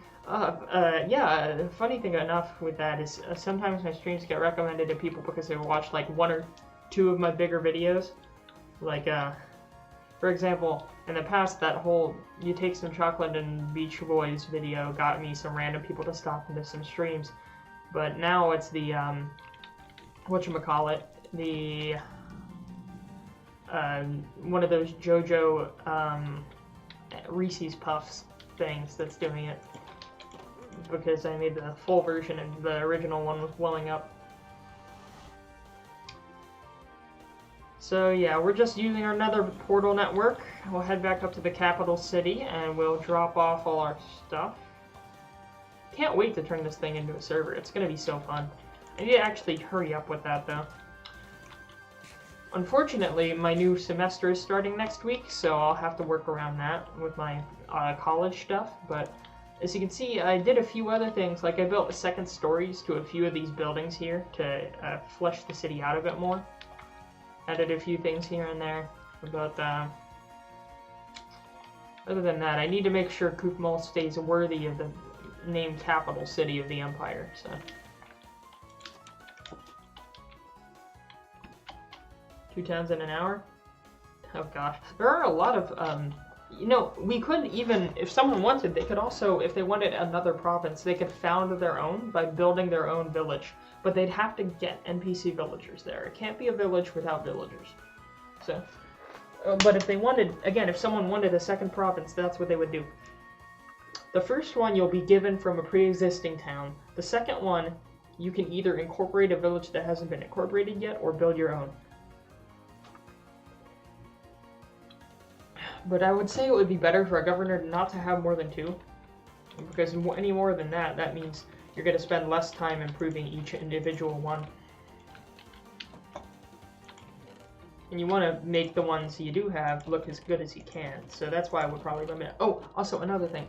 Yeah, funny thing enough with that is sometimes my streams get recommended to people because they watch like 1 or 2 of my bigger videos. Like, for example, in the past, that whole You Take Some Chocolate and Beach Boys video got me some random people to stop into some streams. But now it's the, whatchamacallit, the, one of those JoJo, Reese's Puffs things that's doing it. Because I made the full version and the original one was blowing up. So yeah, we're just using our Nether Portal network. We'll head back up to the capital city and we'll drop off all our stuff. Can't wait to turn this thing into a server. It's gonna be so fun. I need to actually hurry up with that though. Unfortunately, my new semester is starting next week, so I'll have to work around that with my college stuff. But as you can see, I did a few other things. Like I built second stories to a few of these buildings here to flesh the city out a bit more. Added a few things here and there. But other than that, I need to make sure Kufmal stays worthy of the name capital city of the Empire. So 2 towns in an hour? Oh gosh. There are a lot of, you know, we could even, if someone wanted, they could also, if they wanted another province, they could found their own by building their own village. But they'd have to get NPC villagers there. It can't be a village without villagers. So, but if they wanted, again, if someone wanted a second province, that's what they would do. The first one you'll be given from a pre-existing town. The second one, you can either incorporate a village that hasn't been incorporated yet or build your own. But I would say it would be better for a governor not to have more than 2. Because any more than that, that means you're going to spend less time improving each individual one. And you want to make the ones you do have look as good as you can. So that's why I would probably limit it. Oh, also another thing.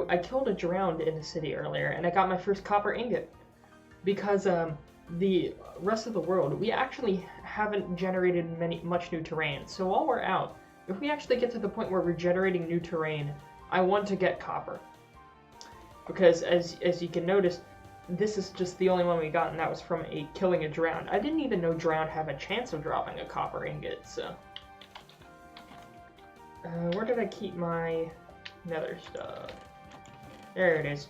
I killed a drowned in the city earlier, and I got my first copper ingot. Because the rest of the world, we actually haven't generated much new terrain. So while we're out, if we actually get to the point where we're generating new terrain, I want to get copper. Because as you can notice, this is just the only one we got, and that was from killing a drowned. I didn't even know drowned have a chance of dropping a copper ingot, so... where did I keep my nether stuff? There it is.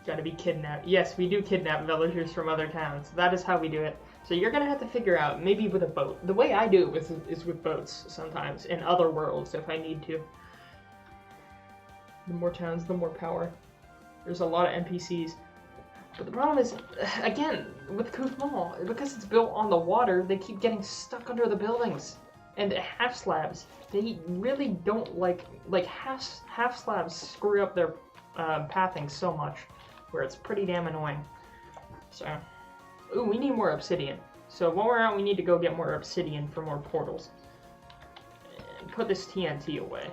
Gotta be kidnapped. Yes, we do kidnap villagers from other towns. That is how we do it. So you're gonna have to figure out, maybe with a boat. The way I do it is with boats sometimes, in other worlds if I need to. The more towns, the more power. There's a lot of NPCs. But the problem is, again, with Kufmal, because it's built on the water, they keep getting stuck under the buildings. And half slabs, they really don't like half slabs screw up their pathing so much, where it's pretty damn annoying. So, ooh, we need more obsidian. So while we're out, we need to go get more obsidian for more portals. And put this TNT away.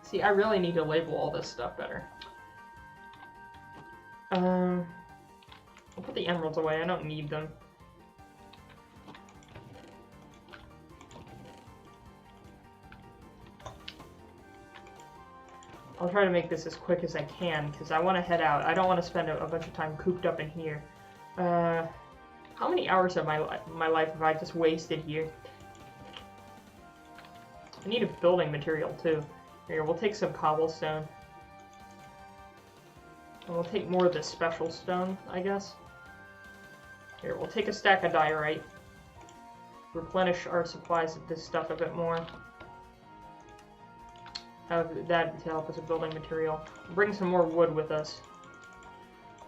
See, I really need to label all this stuff better. I'll put the emeralds away, I don't need them. I'll try to make this as quick as I can, because I want to head out. I don't want to spend a bunch of time cooped up in here. How many hours of my life have I just wasted here? I need a building material, too. Here, we'll take some cobblestone. And we'll take more of this special stone, I guess. Here, we'll take a stack of diorite. Replenish our supplies of this stuff a bit more. Have that to help as a building material. Bring some more wood with us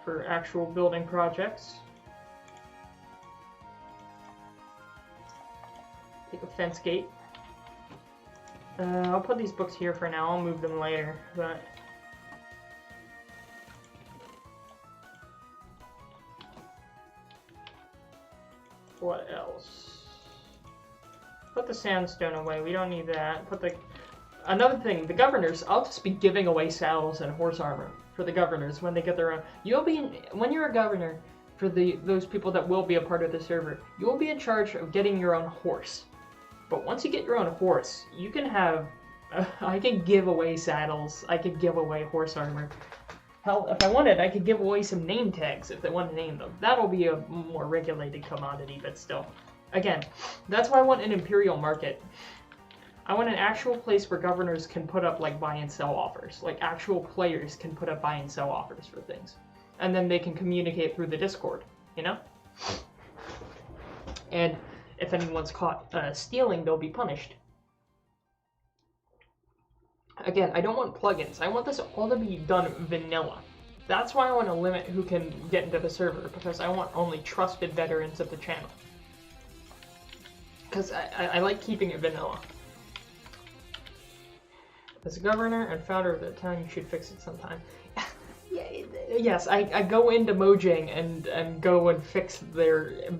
for actual building projects. Take a fence gate. I'll put these books here for now. I'll move them later, but... What else? Put the sandstone away. We don't need that. Put the... Another thing, the governors, I'll just be giving away saddles and horse armor for the governors when they get their own. You'll be, when you're a governor, for those people that will be a part of the server, you'll be in charge of getting your own horse. But once you get your own horse, you can have, I can give away saddles, I could give away horse armor. Hell, if I wanted, I could give away some name tags if they want to name them. That'll be a more regulated commodity, but still. Again, that's why I want an imperial market. I want an actual place where governors can put up, like, buy and sell offers. Like, actual players can put up buy and sell offers for things. And then they can communicate through the Discord, you know? And if anyone's caught stealing, they'll be punished. Again, I don't want plugins. I want this all to be done vanilla. That's why I want to limit who can get into the server, because I want only trusted veterans of the channel. Because I like keeping it vanilla. As governor and founder of the town, you should fix it sometime. Yes, I go into Mojang and go and fix their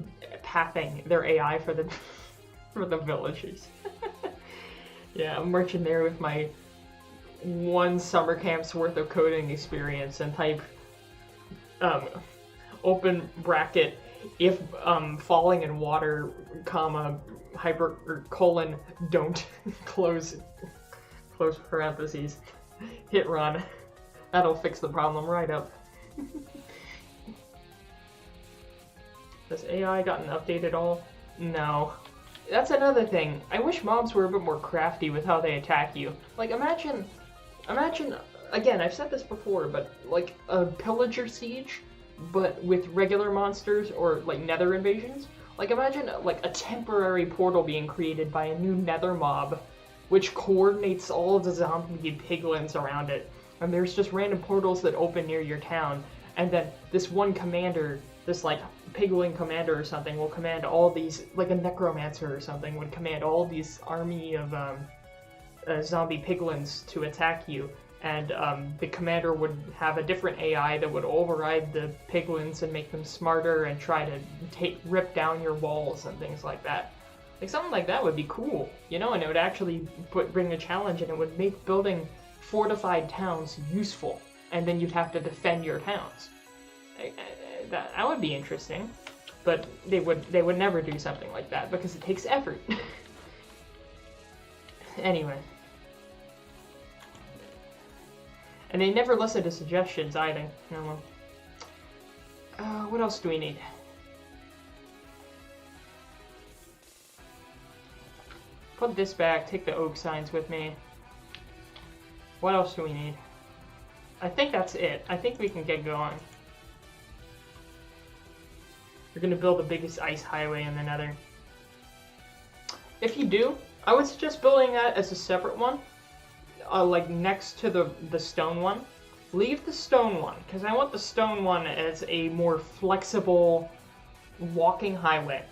pathing, their AI for the villagers. Yeah, I'm marching there with my 1 summer camp's worth of coding experience and type open bracket if falling in water, comma colon don't close parentheses, hit run. That'll fix the problem right up. Has AI gotten updated at all? No. That's another thing. I wish mobs were a bit more crafty with how they attack you. Like, imagine, again, I've said this before, but like a pillager siege, but with regular monsters or like nether invasions. Like, imagine, like, a temporary portal being created by a new nether mob, which coordinates all of the zombie piglins around it. And there's just random portals that open near your town. And then this one commander, this, like, piglin commander or something, will command all these, like a necromancer or something, would command all these army of zombie piglins to attack you. And the commander would have a different AI that would override the piglins and make them smarter and try to rip down your walls and things like that. Like, something like that would be cool, you know, and it would actually bring a challenge, and it would make building fortified towns useful, and then you'd have to defend your towns. That would be interesting, but they would never do something like that because it takes effort. Anyway. And they never listen to suggestions either. No. What else do we need? Put this back, take the oak signs with me. What else do we need? I think that's it. I think we can get going. We're gonna build the biggest ice highway in the Nether. If you do, I would suggest building that as a separate one. Like next to the stone one. Leave the stone one, because I want the stone one as a more flexible walking highway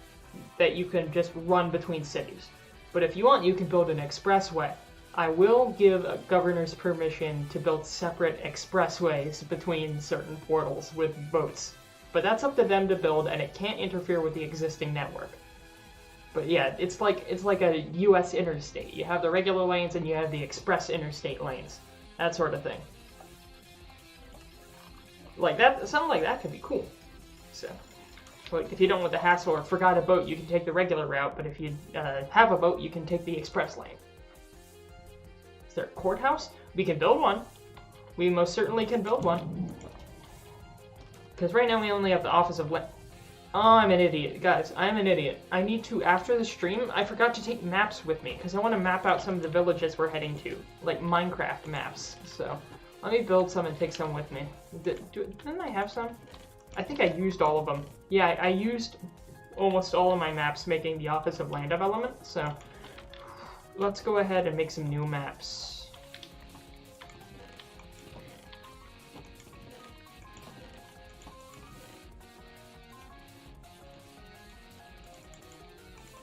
that you can just run between cities. But if you want, you can build an expressway. I will give governors permission to build separate expressways between certain portals with boats. But that's up to them to build, and it can't interfere with the existing network. But yeah, it's like a U.S. interstate. You have the regular lanes and you have the express interstate lanes. That sort of thing. Like that, something like that could be cool. So, like if you don't want the hassle or forgot a boat, you can take the regular route. But if you have a boat, you can take the express lane. Is there a courthouse? We can build one. We most certainly can build one. Because right now we only have the Office of Oh, I'm an idiot. Guys, I'm an idiot. I need to, after the stream, I forgot to take maps with me, because I want to map out some of the villages we're heading to. Like Minecraft maps. So, let me build some and take some with me. Didn't I have some? I think I used all of them. Yeah, I used almost all of my maps making the Office of Land Development, so let's go ahead and make some new maps.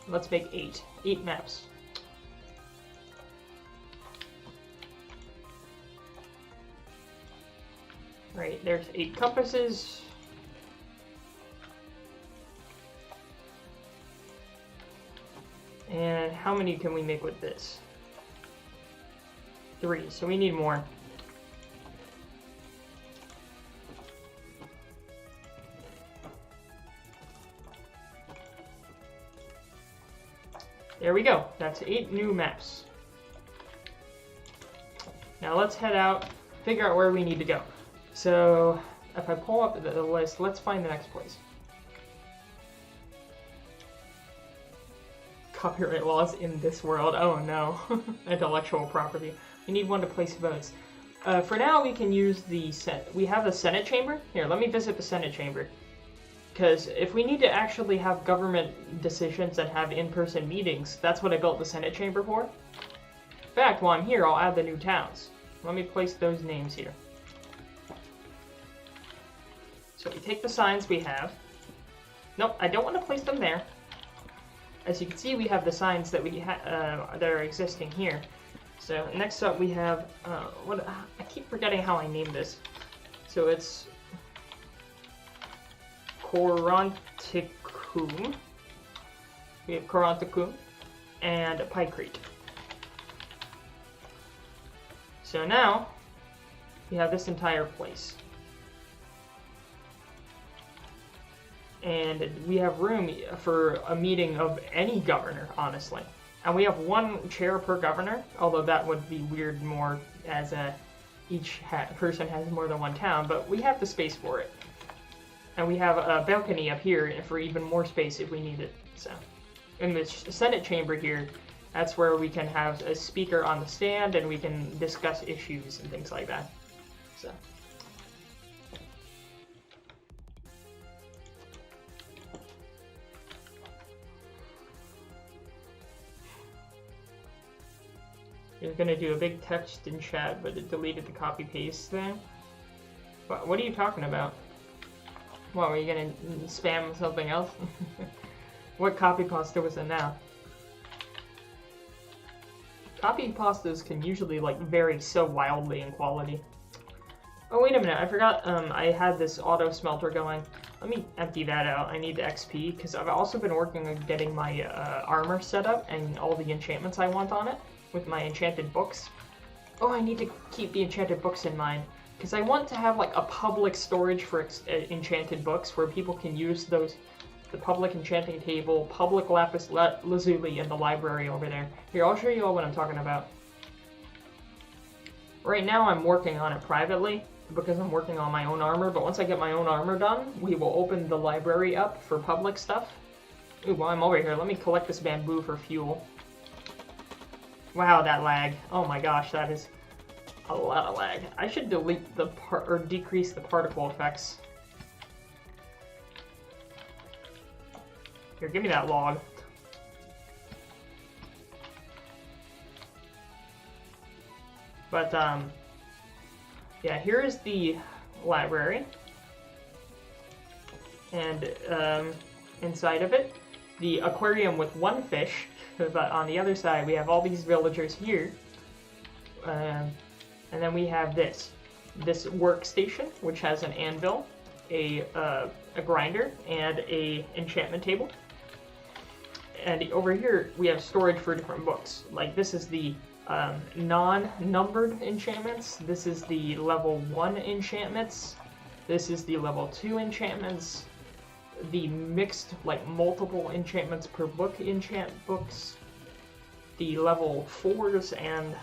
Let's make 8. 8 maps. Right, there's 8 compasses. And how many can we make with this? 3, so we need more. There we go. That's 8 new maps. Now let's head out, figure out where we need to go. So if I pull up the list, let's find the next place. Copyright laws in this world. Oh no. Intellectual property. We need one to place votes. For now, we can use the we have the Senate chamber. Here, let me visit the Senate chamber. Because if we need to actually have government decisions and have in-person meetings, that's what I built the Senate chamber for. In fact, while I'm here, I'll add the new towns. Let me place those names here. So we take the signs we have. Nope, I don't want to place them there. As you can see, we have the signs that that are existing here. So next up, we have I keep forgetting how I named this. So it's Coranticum. We have Coranticum and Pycrete. So now we have this entire place. And we have room for a meeting of any governor, honestly. And we have 1 chair per governor, although that would be weird more as each person has more than 1 town, but we have the space for it. And we have a balcony up here for even more space if we need it. So, in the Senate chamber here, that's where we can have a speaker on the stand and we can discuss issues and things like that. So. You're gonna do a big text in chat, but it deleted the copy paste thing. What are you talking about? What, were you gonna spam something else? What copy pasta was it now? Copy pastas can usually like vary so wildly in quality. Oh wait a minute, I forgot I had this auto smelter going. Let me empty that out. I need the XP because I've also been working on getting my armor set up and all the enchantments I want on it with my enchanted books. Oh, I need to keep the enchanted books in mind because I want to have like a public storage for enchanted books where people can use those, the public enchanting table, public lapis lazuli in the library over there. Here, I'll show you all what I'm talking about. Right now I'm working on it privately because I'm working on my own armor, but once I get my own armor done, we will open the library up for public stuff. Ooh, while I'm over here, let me collect this bamboo for fuel. Wow, that lag. Oh my gosh, that is a lot of lag. I should delete the or decrease the particle effects. Here, give me that log. But, yeah, here is the library. And, inside of it, the aquarium with one fish. But on the other side, we have all these villagers here. And then we have this workstation, which has an anvil, a grinder, and a enchantment table. And over here, we have storage for different books. Like, this is the non-numbered enchantments. This is the level 1 enchantments. This is the level 2 enchantments. The mixed, like, multiple enchantments per book enchant books. The level 4s and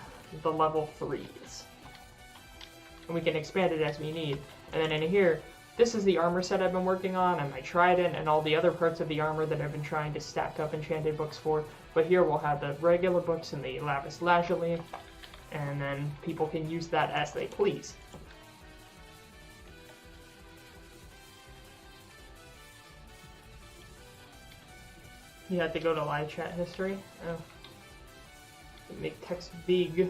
the level 3s. And we can expand it as we need. And then in here, this is the armor set I've been working on, and my trident, and all the other parts of the armor that I've been trying to stack up enchanted books for. But here we'll have the regular books and the lapis lazuli, and then people can use that as they please. You have to go to live chat history. Oh. Make text big.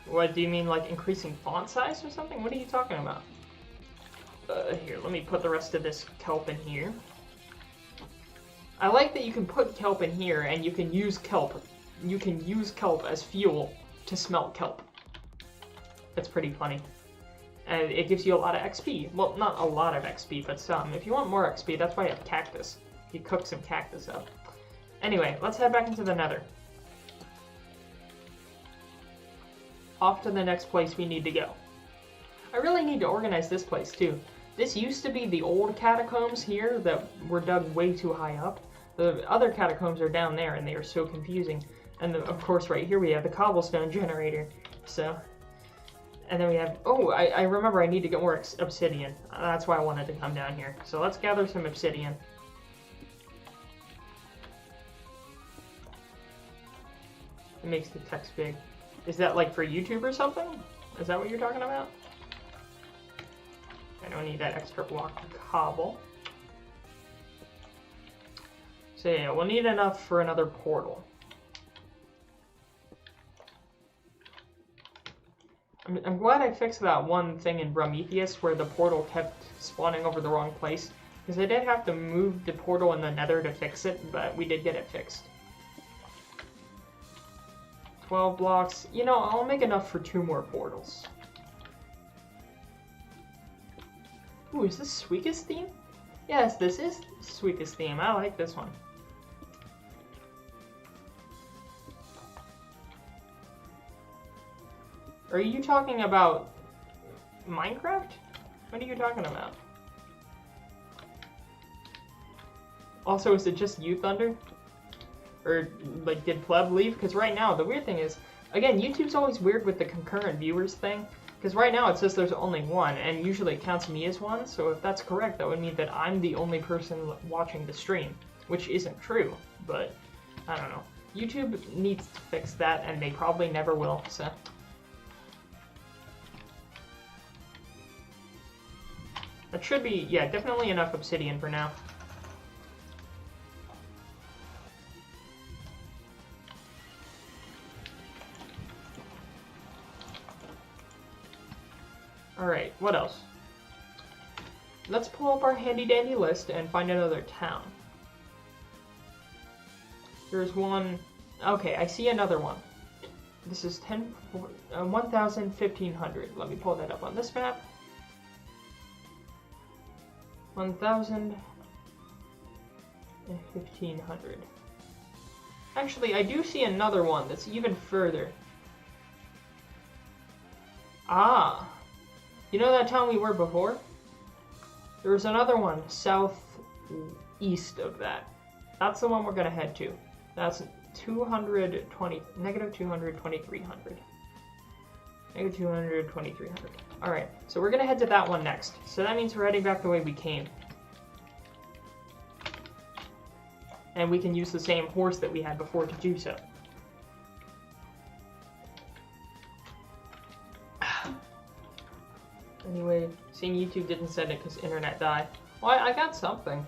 What do you mean, like increasing font size or something? What are you talking about? Here, let me put the rest of this kelp in here. I like that you can put kelp in here and you can use kelp. You can use kelp as fuel to smelt kelp. That's pretty funny. And it gives you a lot of XP. Well, not a lot of XP, but some. If you want more XP, that's why I have cactus. You cook some cactus up. Anyway, let's head back into the Nether. Off to the next place we need to go. I really need to organize this place too. This used to be the old catacombs here that were dug way too high up. The other catacombs are down there and they are so confusing. And of course right here we have the Cobblestone Generator. So, and then we have, oh, I remember I need to get more obsidian. That's why I wanted to come down here. So let's gather some obsidian. It makes the text big. Is that like for YouTube or something? Is that what you're talking about? I don't need that extra block of cobble. So yeah, we'll need enough for another portal. I'm glad I fixed that one thing in Prometheus where the portal kept spawning over the wrong place. Because I did have to move the portal in the Nether to fix it, but we did get it fixed. 12 blocks. You know, I'll make enough for 2 more portals. Ooh, is this Suika's theme? Yes, this is Suika's theme. I like this one. Are you talking about Minecraft? What are you talking about? Also, is it just you, Thunder? Or, like, did Pleb leave? Because right now, the weird thing is, again, YouTube's always weird with the concurrent viewers thing. Because right now it says there's only one, and usually it counts me as one, so if that's correct, that would mean that I'm the only person watching the stream, which isn't true, but I don't know. YouTube needs to fix that, and they probably never will, so. That should be, yeah, definitely enough obsidian for now. Alright, what else? Let's pull up our handy-dandy list and find another town. There's one... Okay, I see another one. This is 1,000, 1,500. Let me pull that up on this map. 1,000 and 1,500. Actually, I do see another one that's even further. Ah! You know that town we were before? There was another one southeast of that. That's the one we're gonna head to. That's -200, 2,300. Negative 200, 2,300. Alright, so we're gonna head to that one next. So that means we're heading back the way we came. And we can use the same horse that we had before to do so. Anyway, seeing YouTube didn't send it because internet died. Well, I got something.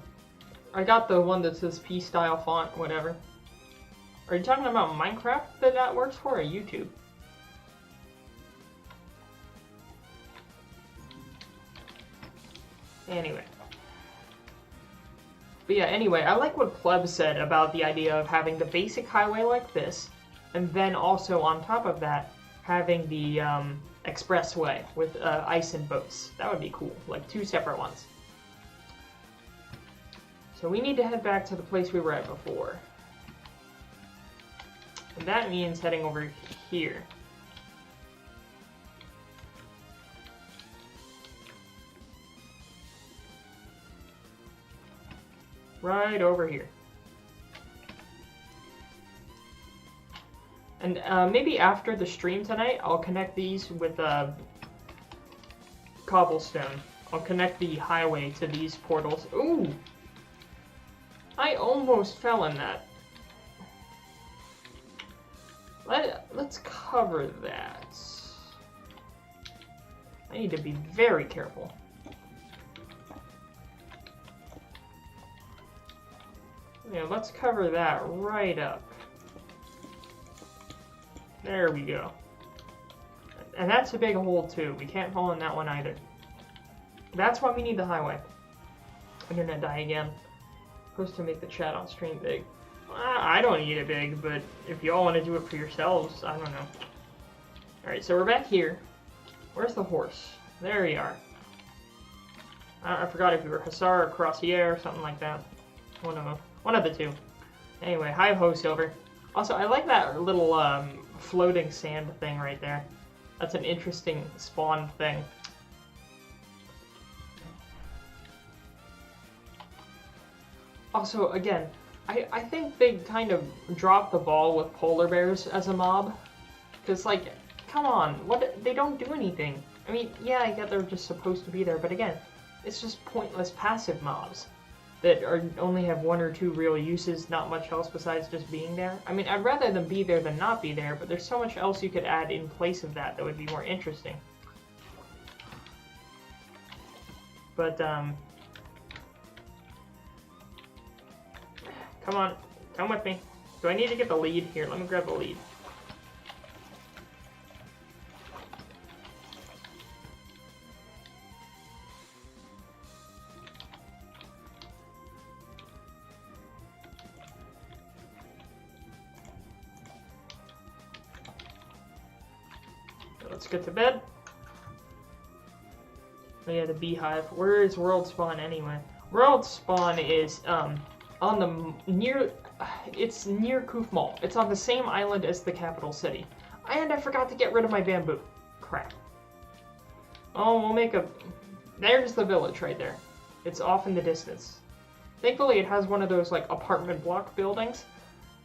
I got the one that says P-style font, whatever. Are you talking about Minecraft that works for, or YouTube? Anyway. But yeah, anyway, I like what Pleb said about the idea of having the basic highway like this, and then also on top of that, having the expressway with ice and boats. That would be cool, like 2 separate ones. So we need to head back to the place we were at before. And that means heading over here. Right over here. And maybe after the stream tonight, I'll connect these with cobblestone. I'll connect the highway to these portals. Ooh! I almost fell in that. Let's cover that. I need to be very careful. Yeah, let's cover that right up. There we go. And that's a big hole too. We can't fall in that one either. That's why we need the highway. I'm gonna die again. Supposed to make the chat on stream big. I don't need it big, but if you all want to do it for yourselves, I don't know. Alright, so we're back here. Where's the horse? There we are. I forgot if we were Hussar or Crossier or something like that. One of them. One of the two. Anyway, hi-ho, Silver. Also, I like that little floating sand thing right there. That's an interesting spawn thing. Also, again, I think they kind of dropped the ball with polar bears as a mob. Because, like, come on, they don't do anything. I mean, yeah, I get they're just supposed to be there, but again, it's just pointless passive mobs that only have 1 or 2 real uses, not much else besides just being there. I mean, I'd rather them be there than not be there, but there's so much else you could add in place of that would be more interesting. But, come on, come with me. Do I need to get the lead? Here, let me grab the lead. Let's get to bed. Oh yeah, the Beehive. Where is World Spawn anyway? World Spawn is on the it's near Kufmal. It's on the same island as the capital city. And I forgot to get rid of my bamboo. Crap. Oh, we'll make a... There's the village right there. It's off in the distance. Thankfully, it has one of those like apartment block buildings.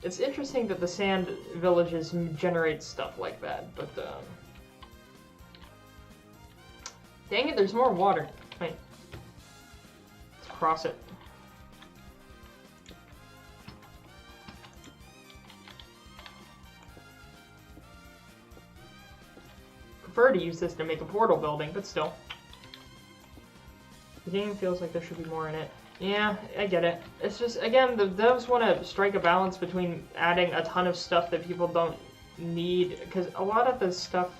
It's interesting that the sand villages generate stuff like that, but dang it, there's more water. Wait. Let's cross it. Prefer to use this to make a portal building, but still. The game feels like there should be more in it. Yeah, I get it. It's just, again, the devs want to strike a balance between adding a ton of stuff that people don't need, because a lot of the stuff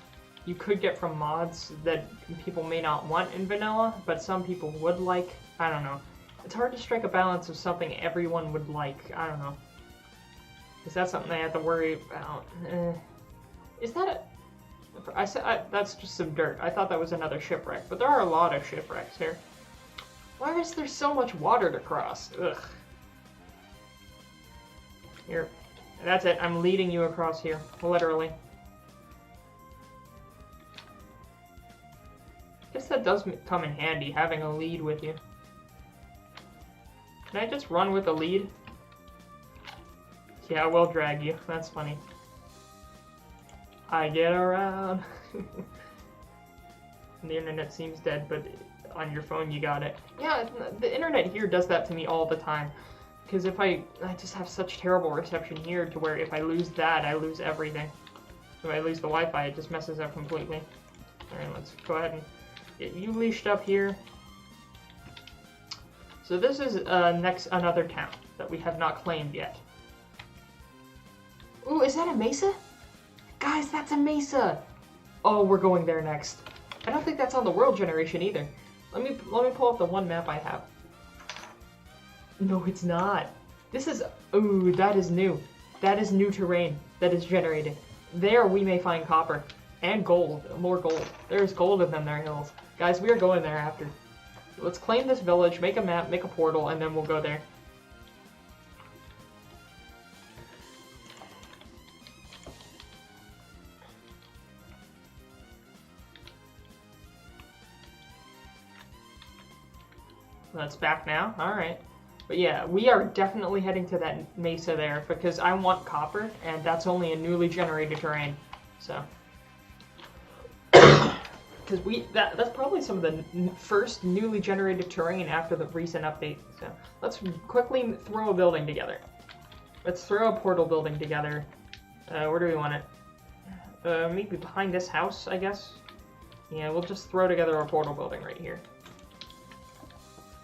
you could get from mods that people may not want in vanilla, but some people would like. I don't know. It's hard to strike a balance of something everyone would like. I don't know. Is that something I have to worry about? Is that a... that's just some dirt. I thought that was another shipwreck, but there are a lot of shipwrecks here. Why is there so much water to cross? Ugh. Here. That's it. I'm leading you across here. Literally. Guess that does come in handy, having a lead with you. Can I just run with the lead? Yeah, I will drag you. That's funny. I get around. The internet seems dead, but on your phone you got it. Yeah, the internet here does that to me all the time. Because if I just have such terrible reception here to where if I lose that, I lose everything. If I lose the Wi-Fi, it just messes up completely. Alright, let's go ahead and get you leashed up here. So this is another town that we have not claimed yet. Ooh, is that a mesa? Guys, that's a mesa! Oh, we're going there next. I don't think that's on the world generation either. Let me pull up the one map I have. No, it's not. This is... Ooh, that is new. That is new terrain that is generated. There we may find copper. And gold. More gold. There's gold in them there hills. Guys, we are going there after. Let's claim this village, make a map, make a portal, and then we'll go there. That's back now. Alright. But yeah, we are definitely heading to that mesa there because I want copper, and that's only a newly generated terrain. So... Because that's probably some of the first newly generated terrain after the recent update. So let's quickly throw a building together. Let's throw a portal building together. Where do we want it? Maybe behind this house, I guess. Yeah, we'll just throw together a portal building right here.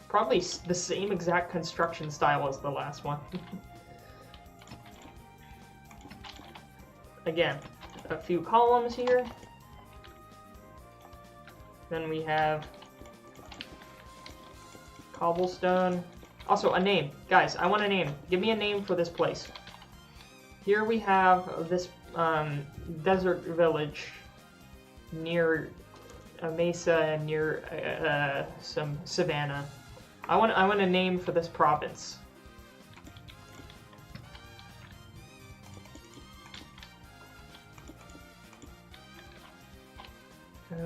Probably the same exact construction style as the last one. Again, a few columns here. Then we have cobblestone. Also, a name. Guys, I want a name. Give me a name for this place. Here we have this desert village near a mesa and near some savanna. I want a name for this province.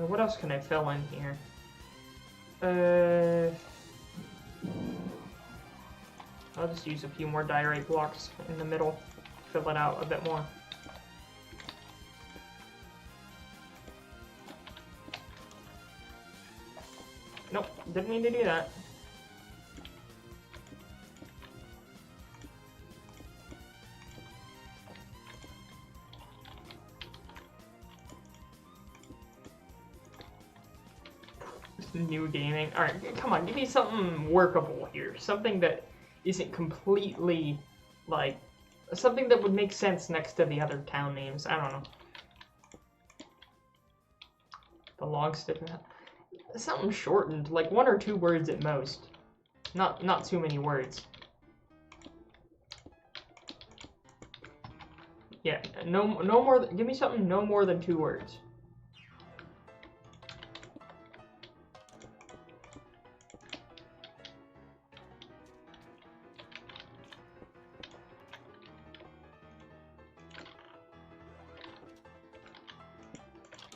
What else can I fill in here? I'll just use a few more diorite blocks in the middle, fill it out a bit more. Nope, didn't mean to do that. New gaming. Alright, come on, give me something workable here. Something that isn't completely, like, something that would make sense next to the other town names. I don't know. The log stick. Something shortened, like 1 or 2 words at most. Not too many words. Yeah, no more. Give me something no more than 2 words.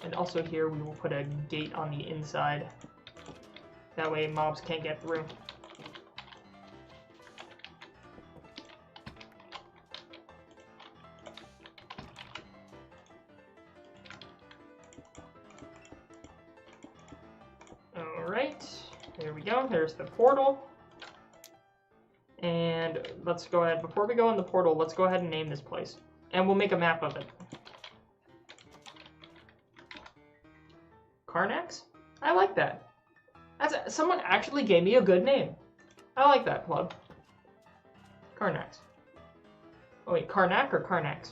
And also here we will put a gate on the inside. That way mobs can't get through. Alright, there we go. There's the portal. And let's go ahead, before we go in the portal, let's go ahead and name this place. And we'll make a map of it. Carnax? I like that. Someone actually gave me a good name. I like that, plug. Carnax. Oh wait, Karnak or Carnax?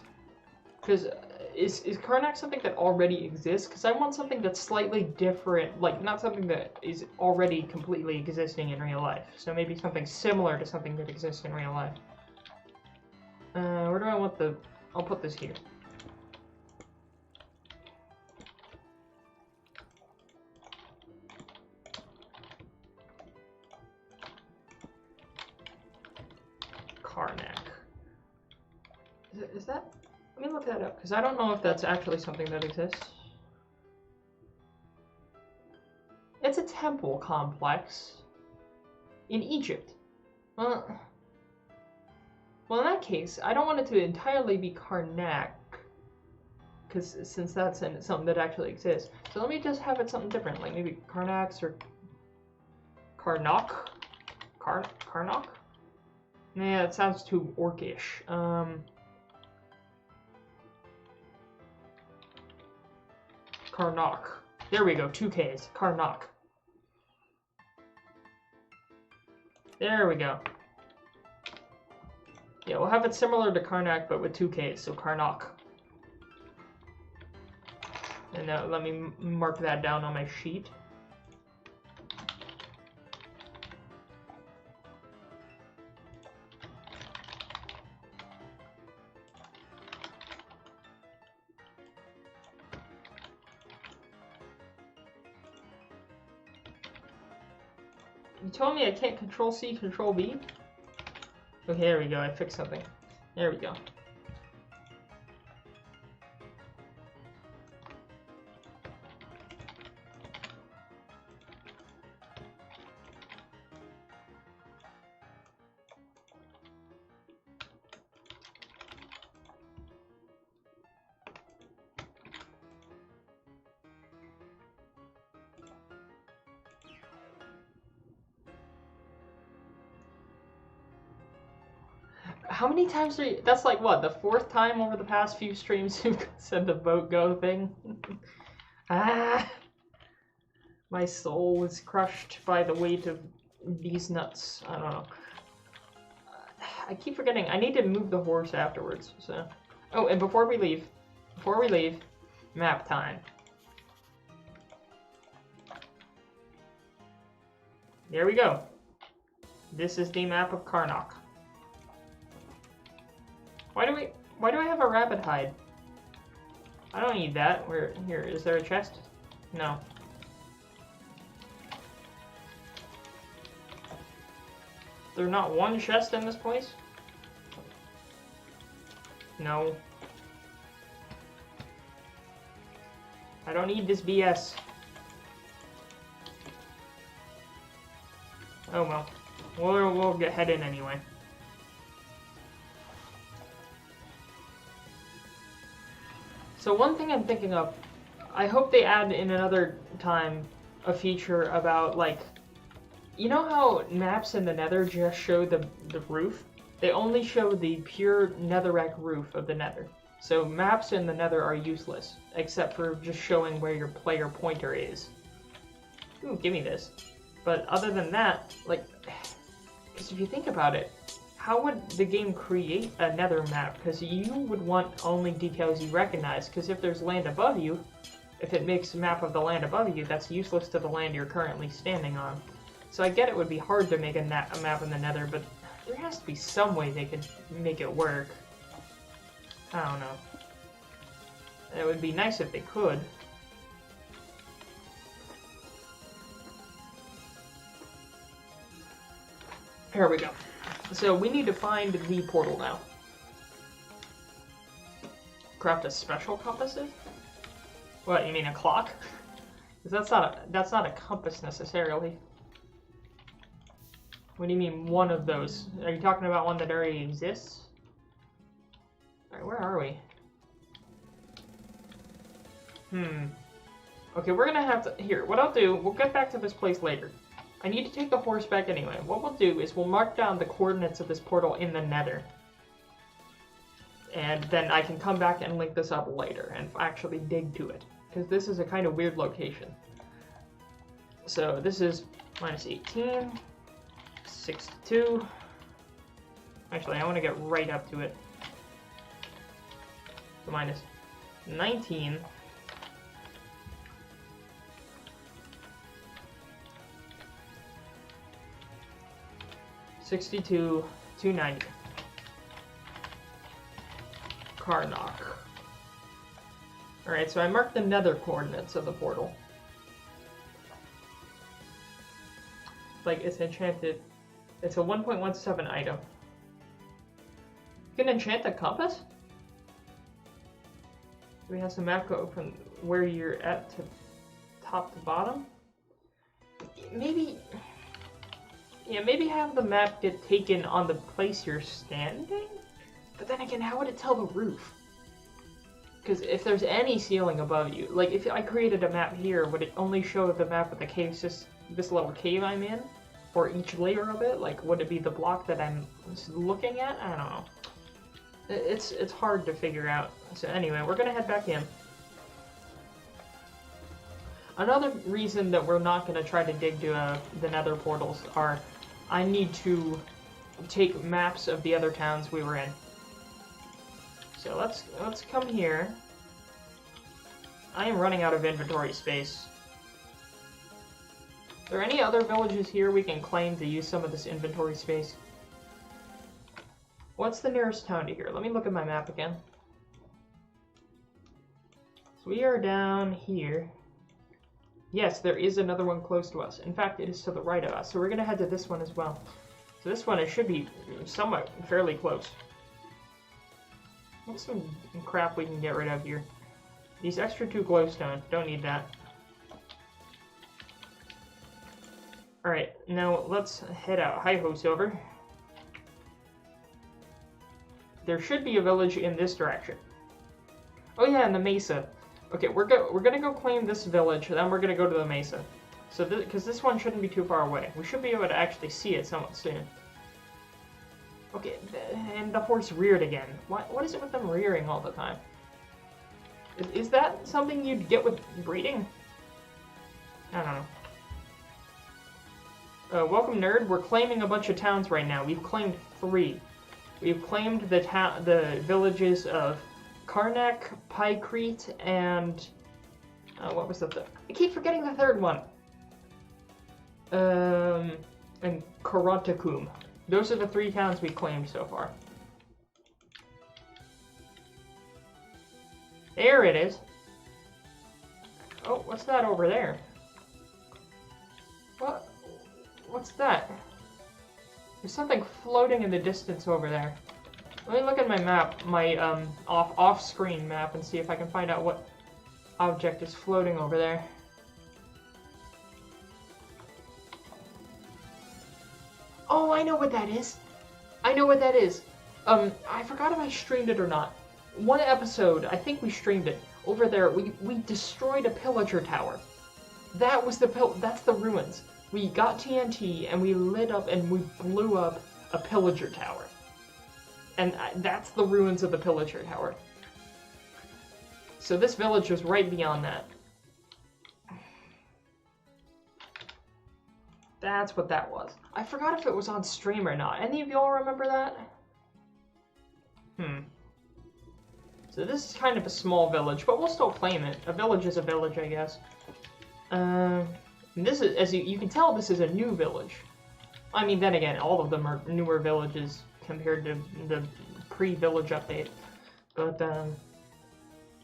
Because is Karnak something that already exists? Because I want something that's slightly different, like not something that is already completely existing in real life. So maybe something similar to something that exists in real life. Where do I want the... I'll put this here. Karnak. Is that... Let me look that up, because I don't know if that's actually something that exists. It's a temple complex in Egypt. Well, in that case, I don't want it to entirely be Karnak, because since that's something that actually exists. So let me just have it something different, like maybe Karnax or Karnak? Karnak? Yeah, it sounds too orcish. Karnak. There we go, 2 Ks. Karnak. There we go. Yeah, we'll have it similar to Karnak, but with 2 Ks, so Karnak. And now let me mark that down on my sheet. You told me I can't Control C, Control V? Okay, there we go, I fixed something. There we go. How many times are you... That's like, what, the 4th time over the past few streams you've said the vote go thing? Ah! My soul was crushed by the weight of these nuts. I don't know. I keep forgetting. I need to move the horse afterwards, so... Oh, and before we leave, map time. There we go. This is the map of Karnak. Why do I have a rabbit hide? I don't need that. Here, is there a chest? No. There's not one chest in this place? No. I don't need this BS. Oh well. We'll head in anyway. So one thing I'm thinking of, I hope they add in another time a feature about, like, you know how maps in the Nether just show the roof? They only show the pure netherrack roof of the Nether. So maps in the Nether are useless, except for just showing where your player pointer is. Ooh, give me this. But other than that, like, because if you think about it, how would the game create a Nether map? Because you would want only details you recognize, because if there's land above you, if it makes a map of the land above you, that's useless to the land you're currently standing on. So I get it would be hard to make a map in the Nether, but there has to be some way they could make it work. I don't know. It would be nice if they could. Here we go. So we need to find the portal now. Craft a special compass? What, you mean a clock? Because that's not a compass necessarily. What do you mean one of those? Are you talking about one that already exists? Alright, where are we? Okay, we're gonna have to... Here, what I'll do, we'll get back to this place later. I need to take the horse back anyway. What we'll do is we'll mark down the coordinates of this portal in the Nether. And then I can come back and link this up later and actually dig to it. Because this is a kind of weird location. So this is minus 18, 62. Actually, I want to get right up to it. So minus 19. $62, $290. Karnak. Alright, so I marked the nether coordinates of the portal. Like, it's enchanted. It's a 1.17 item. You can enchant the compass? Do we have some map go from where you're at to top to bottom? Maybe... Yeah, maybe have the map get taken on the place you're standing? But then again, how would it tell the roof? Because if there's any ceiling above you, like if I created a map here, would it only show the map with the cave, just this little cave I'm in? Or each layer of it? Like, would it be the block that I'm looking at? I don't know. It's hard to figure out. So anyway, we're gonna head back in. Another reason that we're not gonna try to dig to the nether portals are, I need to take maps of the other towns we were in. So let's come here. I am running out of inventory space. Are there any other villages here we can claim to use some of this inventory space? What's the nearest town to here? Let me look at my map again. So we are down here. Yes, there is another one close to us. In fact, it is to the right of us. So we're going to head to this one as well. So this one, it should be somewhat fairly close. What's some crap we can get rid of here? These extra 2 glowstone. Don't need that. Alright, now let's head out. Hi-ho, Silver. There should be a village in this direction. Oh yeah, in the mesa. Okay, we're gonna go claim this village, then we're gonna go to the mesa. So, because this one shouldn't be too far away. We should be able to actually see it somewhat soon. Okay, and the horse reared again. What is it with them rearing all the time? Is that something you'd get with breeding? I don't know. Welcome, nerd. We're claiming a bunch of towns right now. We've claimed 3. We've claimed the villages of Karnak, Pykrete, and what was the third? I keep forgetting the third one. And Karantakum. Those are the 3 towns we claimed so far. There it is. Oh, what's that over there? What's that? There's something floating in the distance over there. Let me look at my map, my off-screen map, and see if I can find out what object is floating over there. Oh, I know what that is. I know what that is. I forgot if I streamed it or not. One episode, I think we streamed it. Over there, we destroyed a pillager tower. That was that's the ruins. We got TNT and we lit up and we blew up a pillager tower. And that's the ruins of the pillager tower. So this village was right beyond that. That's what that was. I forgot if it was on stream or not. Any of y'all remember that? So this is kind of a small village, but we'll still claim it. A village is a village, I guess. This is, as you can tell, this is a new village. I mean, then again, all of them are newer villages compared to the pre-village update. But,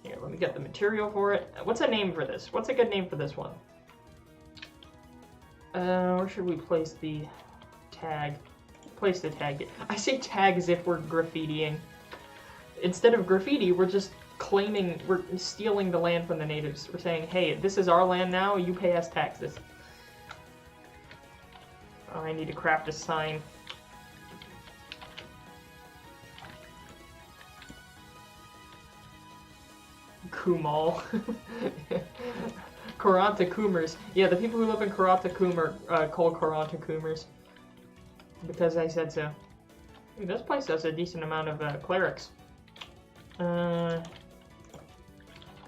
here, let me get the material for it. What's a name for this? What's a good name for this one? Where should we place the tag? Place the tag. I say tag as if we're graffitiing. Instead of graffiti, we're just claiming, we're stealing the land from the natives. We're saying, hey, this is our land now, you pay us taxes. Oh, I need to craft a sign. Kufmal. Karantakumers. Yeah, the people who live in Karantakum are called Karantakumers. Because I said so. Ooh, this place has a decent amount of clerics. I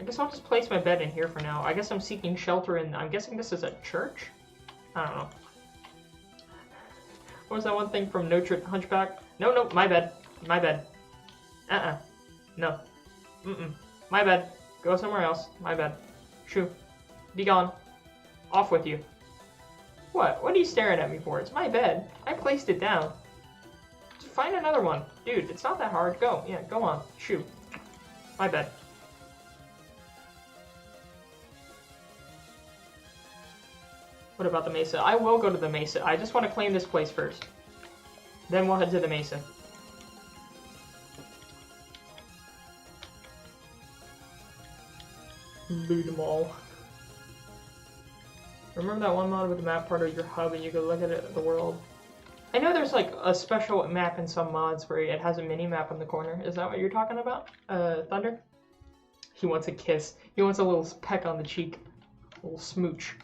guess I'll just place my bed in here for now. I guess I'm seeking shelter in... I'm guessing this is a church? I don't know. What was that one thing from Notre Hunchback? No, my bed. My bed. No. My bed. Go somewhere else. My bad. Shoo. Be gone. Off with you. What? What are you staring at me for? It's my bed. I placed it down. Just find another one. Dude, it's not that hard. Go. Yeah, go on. Shoo. My bed. What about the Mesa? I will go to the Mesa. I just want to claim this place first. Then we'll head to the Mesa. Loot them all. Remember that one mod with the map part of your hub and you could look at the world? I know there's like a special map in some mods where it has a mini map in the corner. Is that what you're talking about? Thunder? He wants a kiss. He wants a little peck on the cheek. A little smooch.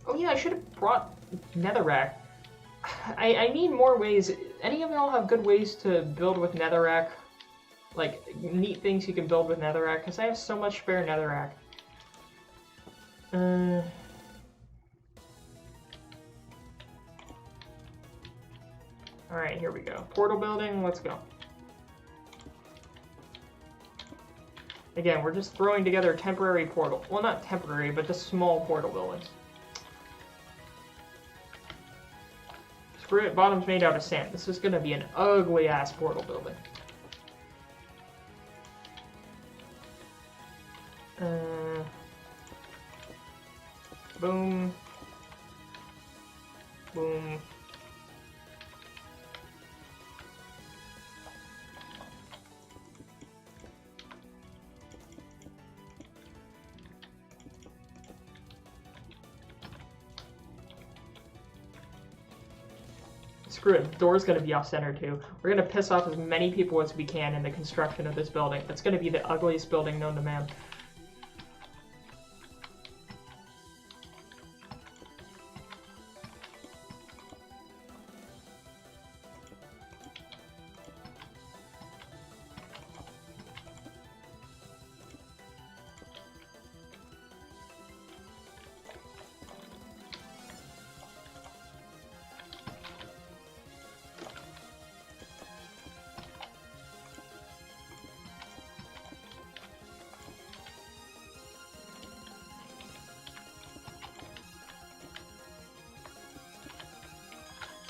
Oh yeah, I should have brought netherrack. I need more ways. Any of y'all have good ways to build with netherrack? Like, neat things you can build with netherrack? Because I have so much spare netherrack. Alright, here we go. Portal building, let's go. Again, we're just throwing together temporary portal. Well, not temporary, but just small portal buildings. Screw it, bottom's made out of sand. This is gonna be an ugly-ass portal building. Boom. Boom. Screw it, the door's gonna be off-center too. We're gonna piss off as many people as we can in the construction of this building. It's gonna be the ugliest building known to man.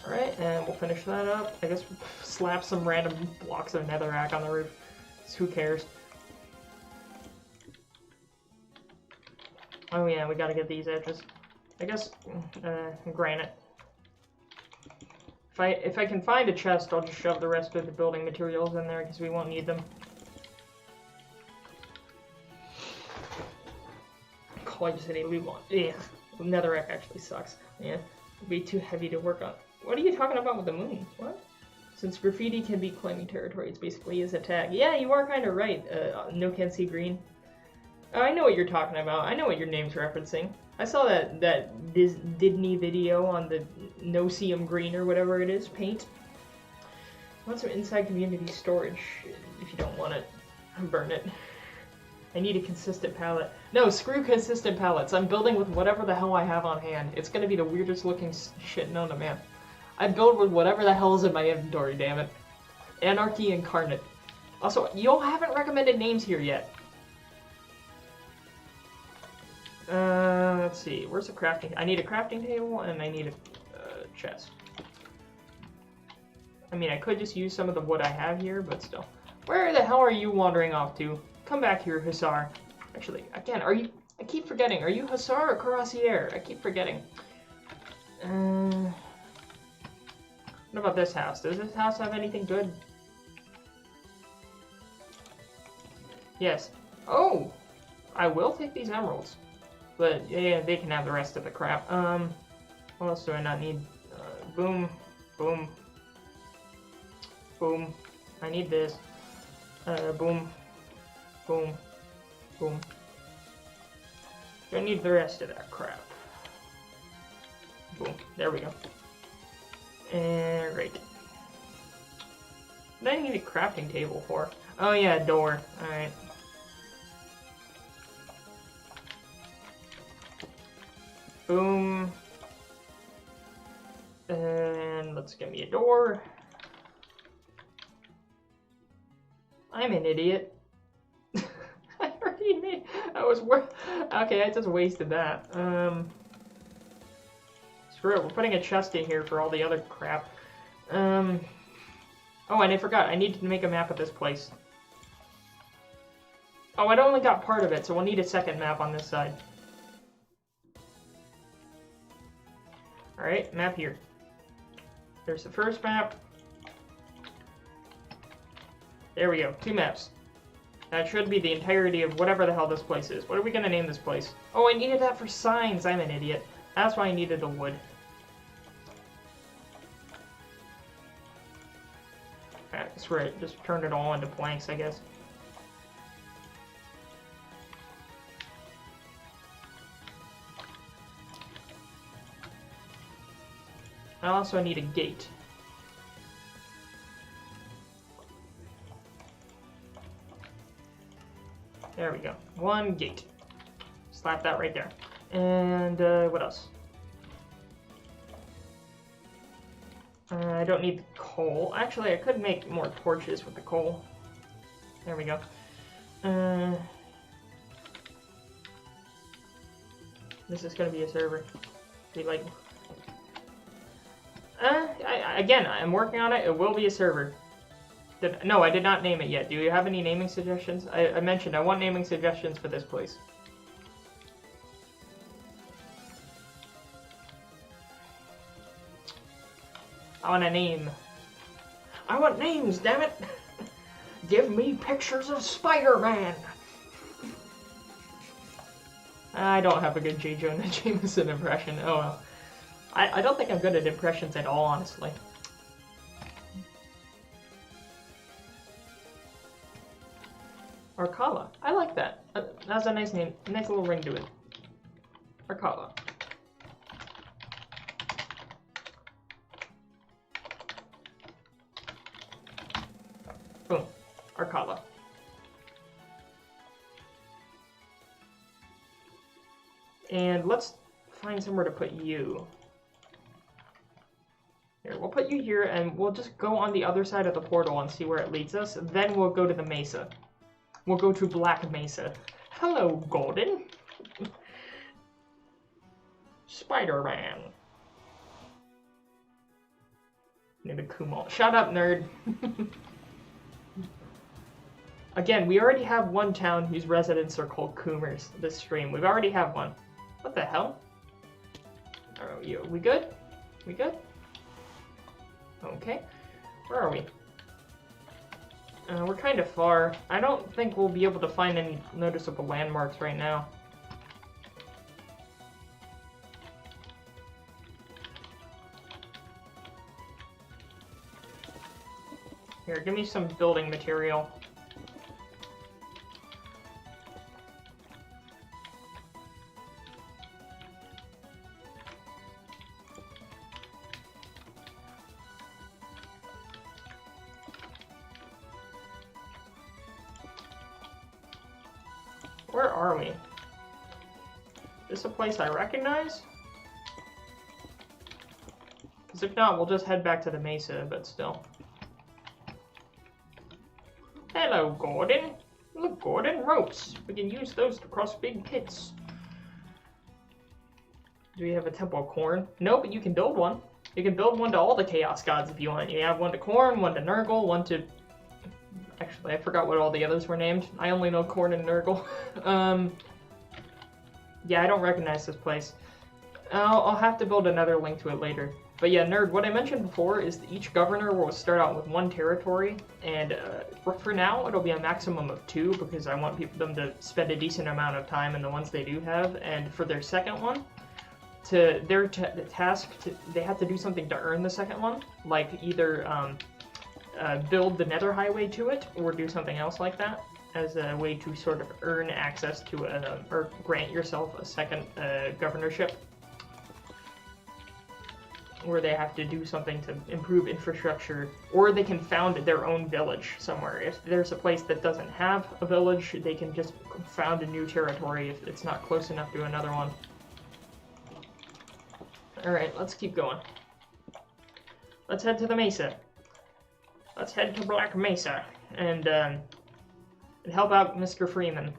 Alright, and we'll finish that up. I guess we'll slap some random blocks of netherrack on the roof. Who cares? Oh yeah, we gotta get these edges. I guess, granite. If I can find a chest, I'll just shove the rest of the building materials in there because we won't need them. Oh, I just hit a loot one. Yeah, netherrack actually sucks. Yeah, it'll be too heavy to work on. What are you talking about with the moon? What? Since graffiti can be claiming territory, it's basically his attack. Yeah, you are kind of right, No Can See Green. Oh, I know what you're talking about. I know what your name's referencing. I saw that Disney video on the No See 'em Green or whatever it is, paint. I want some inside community storage if you don't want it. Burn it. I need a consistent palette. No, screw consistent palettes. I'm building with whatever the hell I have on hand. It's gonna be the weirdest looking shit known to man. I build with whatever the hell is in my inventory, damn it. Anarchy Incarnate. Also, y'all haven't recommended names here yet. Let's see. Where's the crafting? I need a crafting table and I need a chest. I mean, I could just use some of the wood I have here, but still. Where the hell are you wandering off to? Come back here, Hussar. Actually, again, are you... I keep forgetting. Are you Hussar or Cuirassier? I keep forgetting. What about this house? Does this house have anything good? Yes. Oh! I will take these emeralds. But, yeah, they can have the rest of the crap. What else do I not need? Boom. Boom. Boom. I need this. Boom. Boom. Boom. Don't need the rest of that crap. Boom. There we go. And right. What do I need a crafting table for? Oh yeah, a door. Alright. Boom. And let's get me a door. I'm an idiot. I That was worth. Okay, I just wasted that. Screw it. We're putting a chest in here for all the other crap. Oh, and I forgot. I needed to make a map of this place. Oh, I only got part of it, so we'll need a second map on this side. Alright, map here. There's the first map. There we go. 2 maps. That should be the entirety of whatever the hell this place is. What are we going to name this place? Oh, I needed that for signs. I'm an idiot. That's why I needed the wood. That's right. Just turned it all into planks, I guess. I also need a gate. There we go. 1 gate. Slap that right there. And what else? I don't need coal. Actually, I could make more torches with the coal. There we go. This is going to be a server. Be like... again, I'm working on it. It will be a server. No, I did not name it yet. Do you have any naming suggestions? I mentioned I want naming suggestions for this place. I want a name. I want names, damn it! Give me pictures of Spider-Man! I don't have a good J. Jonah Jameson impression. Oh well. I don't think I'm good at impressions at all, honestly. Arcala. I like that. That's a nice name. Nice little ring to it. Arcala. Boom. Arcala. And let's find somewhere to put you. Here, we'll put you here, and we'll just go on the other side of the portal and see where it leads us. Then we'll go to the mesa. We'll go to Black Mesa. Hello, Golden. Spider-Man. Name it Kufmal. Shut up, nerd. Again, we already have one town whose residents are called Coomers this stream. We've already have one. What the hell? Are we good? We good? Okay. Where are we? We're kind of far. I don't think we'll be able to find any noticeable landmarks right now. Here, give me some building material. Where are we? Is this a place I recognize? Because if not, we'll just head back to the mesa, but still. Hello, Gordon. Look, Gordon, ropes. We can use those to cross big pits. Do we have a temple of corn? No, but you can build one. You can build one to all the chaos gods if you want. You have one to Corn, one to Nurgle, one to... Actually, I forgot what all the others were named. I only know Corn and Nurgle. Yeah, I don't recognize this place. I'll have to build another link to it later. But yeah, nerd, what I mentioned before is that each governor will start out with 1 territory, and for now, it'll be a maximum of 2, because I want them to spend a decent amount of time in the ones they do have, and for their second one, their task, they have to do something to earn the second one, like either build the Nether Highway to it, or do something else like that, as a way to sort of earn access to, or grant yourself a second governorship, where they have to do something to improve infrastructure, or they can found their own village somewhere. If there's a place that doesn't have a village, they can just found a new territory if it's not close enough to another one. Alright, let's keep going. Let's head to the mesa. Let's head to Black Mesa and help out Mr. Freeman.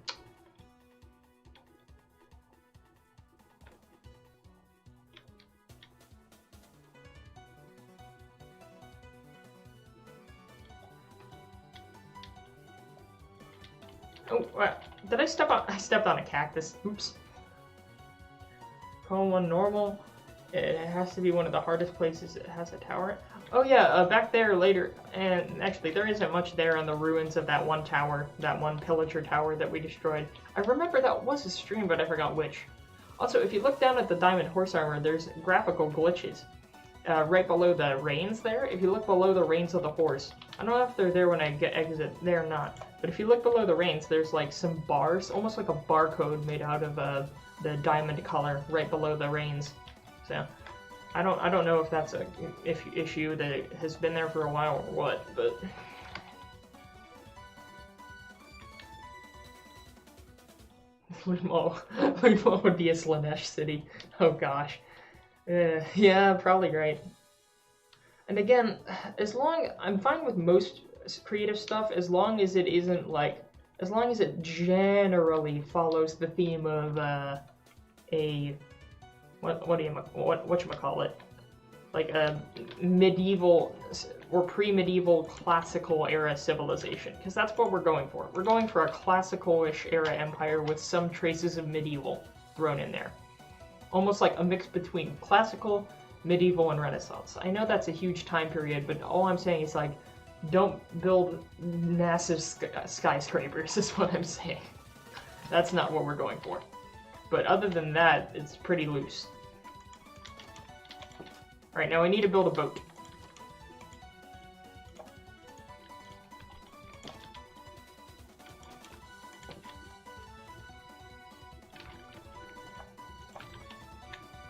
Oh, did I step on? I stepped on a cactus. Oops. Call one normal. It has to be one of the hardest places that has a tower. Oh yeah, back there later, and actually there isn't much there on the ruins of that one tower, that one pillager tower that we destroyed. I remember that was a stream, but I forgot which. Also, if you look down at the diamond horse armor, there's graphical glitches. Right below the reins there, if you look below the reins of the horse, I don't know if they're there when I exit there or not, but if you look below the reins, there's like some bars, almost like a barcode made out of the diamond color right below the reins. So, I don't know if that's a issue that has been there for a while or what, but... Lumo would be a Slanesh city. Oh gosh. Yeah, probably right. And again, I'm fine with most creative stuff as long as it isn't like, as long as it generally follows the theme of whatchamacallit, like a medieval or pre-medieval classical era civilization, because that's what we're going for. We're going for a classical-ish era empire with some traces of medieval thrown in there. Almost like a mix between classical, medieval, and Renaissance. I know that's a huge time period, but all I'm saying is like, don't build massive skyscrapers is what I'm saying. That's not what we're going for. But other than that, it's pretty loose. Alright, now I need to build a boat.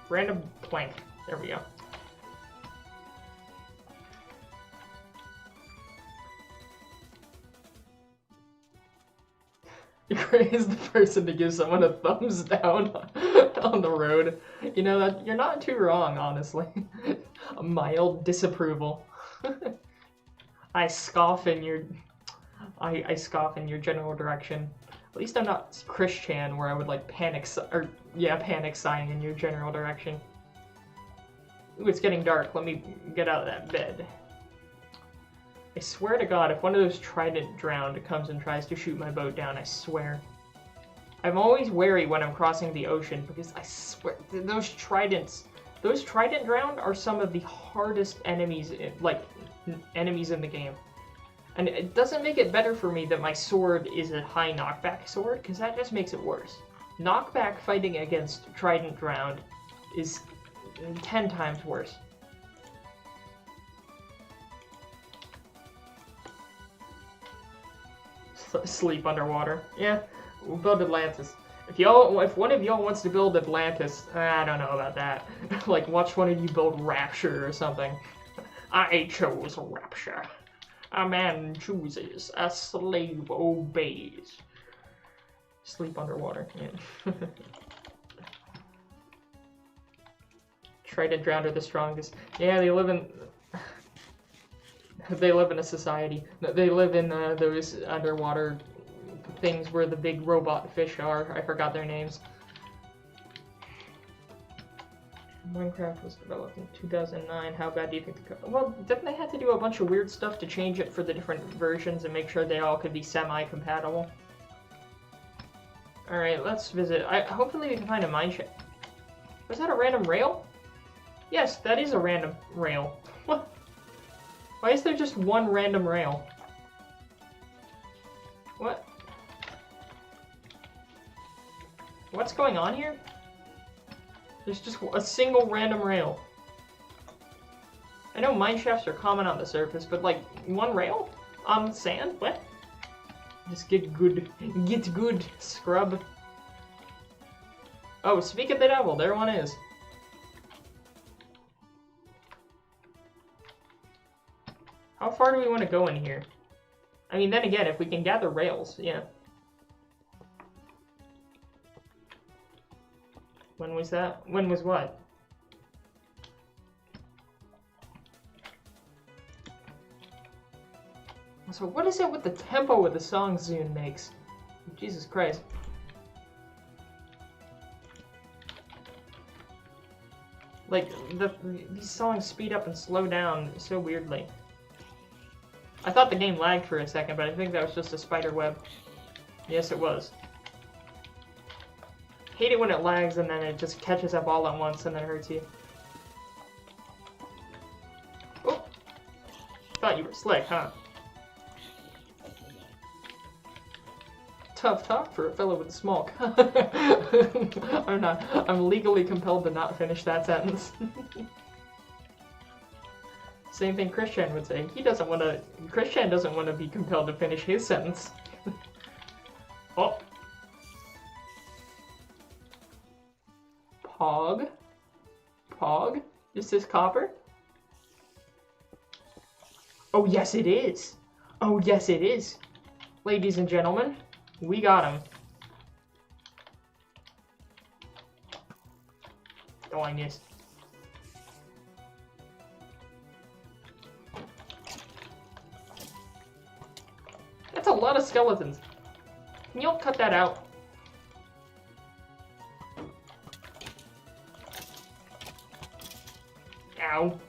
Random plank. There we go. Is the person to give someone a thumbs down on the road. You know, that you're not too wrong, honestly. A mild disapproval. I scoff in your general direction. At least I'm not Chris-chan, where I would like panic sign in your general direction. Ooh, it's getting dark. Let me get out of that bed. I swear to God, if one of those trident drowned comes and tries to shoot my boat down, I swear. I'm always wary when I'm crossing the ocean, because I swear, those trident drowned are some of the hardest enemies, enemies in the game. And it doesn't make it better for me that my sword is a high knockback sword, because that just makes it worse. Knockback fighting against trident drowned is 10 times worse. Sleep underwater. Yeah, we'll build Atlantis. If one of y'all wants to build Atlantis, I don't know about that. Like, watch one of you build Rapture or something. I chose Rapture. A man chooses, a slave obeys. Sleep underwater. Yeah. Trident drowned are the strongest. Yeah, they live in a society. They live in those underwater things where the big robot fish are. I forgot their names. Minecraft was developed in 2009. How bad do you think the code? Well, didn't they have to do a bunch of weird stuff to change it for the different versions and make sure they all could be semi-compatible? Alright, let's visit. Hopefully we can find a mine shaft. Was that a random rail? Yes, that is a random rail. What? Why is there just one random rail? What? What's going on here? There's just a single random rail. I know mine shafts are common on the surface, but like, one rail? On sand? What? Just get good. Get good, scrub. Oh, speak of the devil, there one is. How far do we want to go in here? I mean, then again, if we can gather rails, yeah. When was that? When was what? So what is it with the tempo of the song Zune makes? Jesus Christ. Like, these songs speed up and slow down so weirdly. I thought the game lagged for a second, but I think that was just a spider web. Yes, it was. Hate it when it lags and then it just catches up all at once and then hurts you. Oh! Thought you were slick, huh? Tough talk for a fellow with a small cock. I'm legally compelled to not finish that sentence. Same thing Christian would say. Christian doesn't want to be compelled to finish his sentence. Oh. Pog? Pog? Is this copper? Oh, yes it is! Oh, yes it is! Ladies and gentlemen, we got him. Oh, I missed. That's a lot of skeletons. Can you all cut that out? Ow.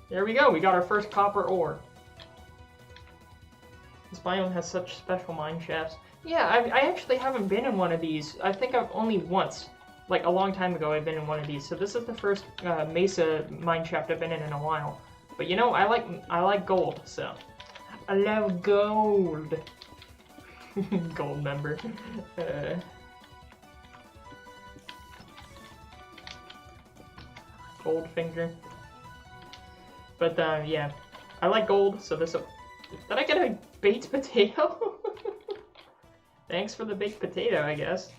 There we go, we got our first copper ore. This biome has such special mine shafts. Yeah, I actually haven't been in one of these. I think I've only once, like a long time ago, I've been in one of these. So this is the first mesa mine shaft I've been in a while. But you know, I like gold, so I love gold. Gold member. Goldfinger. But yeah, I like gold, so this. Did I get a baked potato? Thanks for the baked potato, I guess.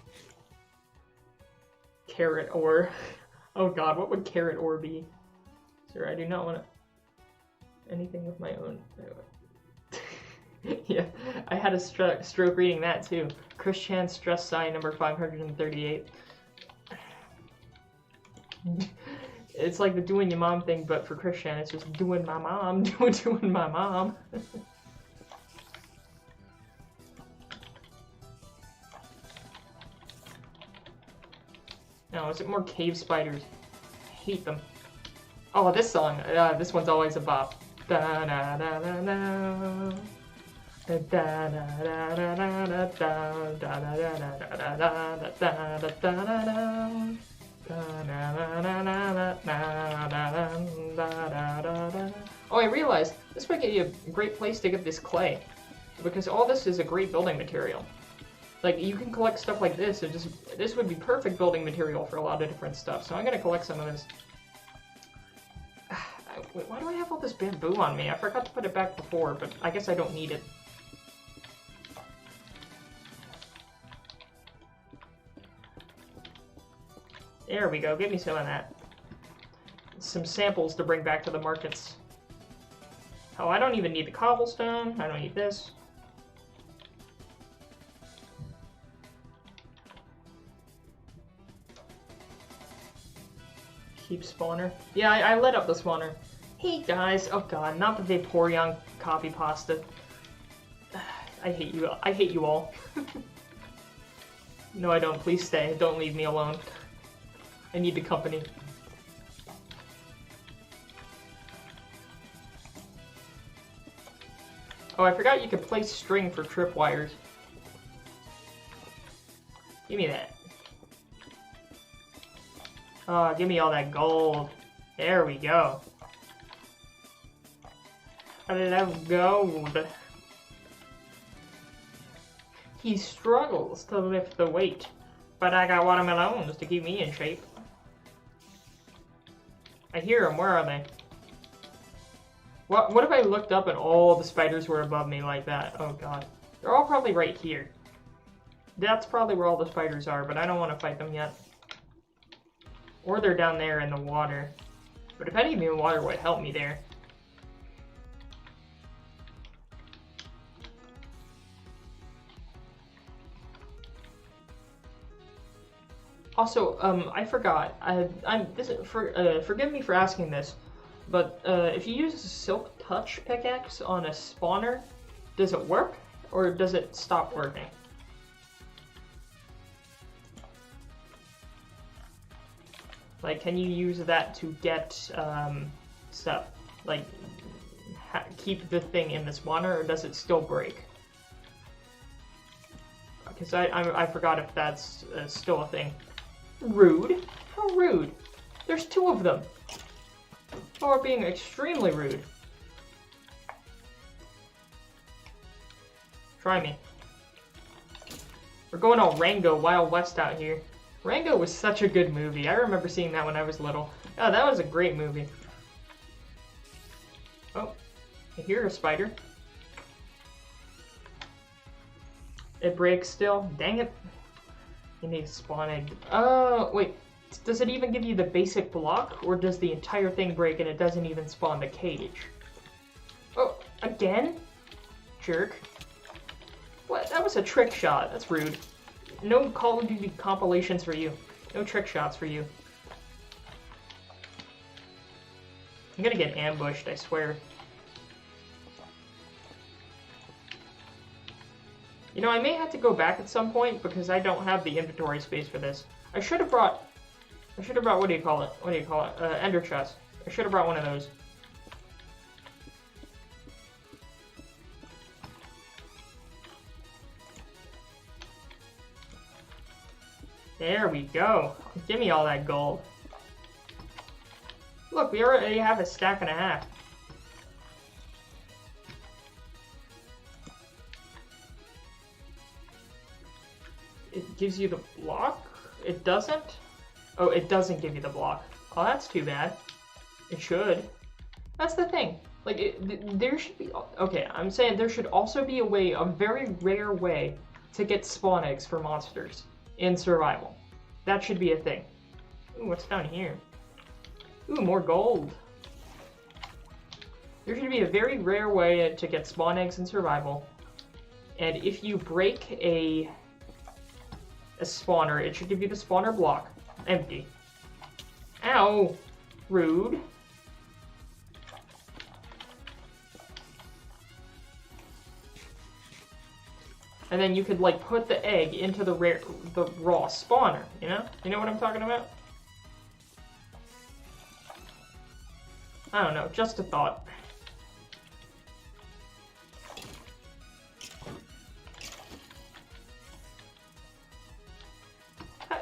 Carrot ore. Oh god, what would carrot ore be? Sir, I do not want to... anything with my own... Yeah, I had a stroke reading that too. Christian stress sign number 538. It's like the doing your mom thing, but for Christian, it's just doing my mom, doing my mom. No, is it more cave spiders? I hate them. Oh, this song. This one's always a bop. Da da da da da. Da da da da da da da da da da da da da. Oh, I realized this might get you a great place to get this clay, because all this is a great building material. Like, you can collect stuff like this, and this would be perfect building material for a lot of different stuff, so I'm gonna collect some of this. Why do I have all this bamboo on me? I forgot to put it back before, but I guess I don't need it. There we go, give me some of that. Some samples to bring back to the markets. Oh, I don't even need the cobblestone, I don't need this. Keep spawner. Yeah, I lit up the spawner. Hey guys, oh god, not the Vaporeon copy pasta. I hate you all. No I don't, please stay, don't leave me alone. I need the company. Oh, I forgot you could place string for tripwires. Give me that. Oh, give me all that gold. There we go. I love gold. He struggles to lift the weight, but I got watermelons to keep me in shape. I hear them. Where are they? What if I looked up and all the spiders were above me like that? Oh god. They're all probably right here. That's probably where all the spiders are, but I don't want to fight them yet. Or they're down there in the water. But if any of you in the water would help me there. Also, I forgot. Forgive me for asking this, but if you use a Silk Touch pickaxe on a spawner, does it work or does it stop working? Like, can you use that to get stuff? Like, keep the thing in the spawner, or does it still break? because I forgot if that's still a thing. Rude? How rude? There's 2 of them. Oh, we're being extremely rude. Try me. We're going all Rango Wild West out here. Rango was such a good movie. I remember seeing that when I was little. Oh, that was a great movie. Oh, I hear a spider. It breaks still. Dang it. You need to spawn egg. Oh, wait. Does it even give you the basic block? Or does the entire thing break and it doesn't even spawn the cage? Oh, again? Jerk. What? That was a trick shot. That's rude. No Call of Duty compilations for you. No trick shots for you. I'm gonna get ambushed, I swear. You know, I may have to go back at some point because I don't have the inventory space for this. I should have brought, what do you call it? Ender chest. I should have brought one of those. There we go. Give me all that gold. Look, we already have a stack and a half. It gives you the block? It doesn't? Oh, it doesn't give you the block. Oh, that's too bad. It should. That's the thing. Like, there should be... Okay, I'm saying there should also be a way, a very rare way, to get spawn eggs for monsters in survival. That should be a thing. Ooh, what's down here? Ooh, more gold. There should be a very rare way to get spawn eggs in survival. And if you break a spawner, it should give you the spawner block. Empty. Ow! Rude. And then you could, like, put the egg into the raw spawner, you know? You know what I'm talking about? I don't know, just a thought.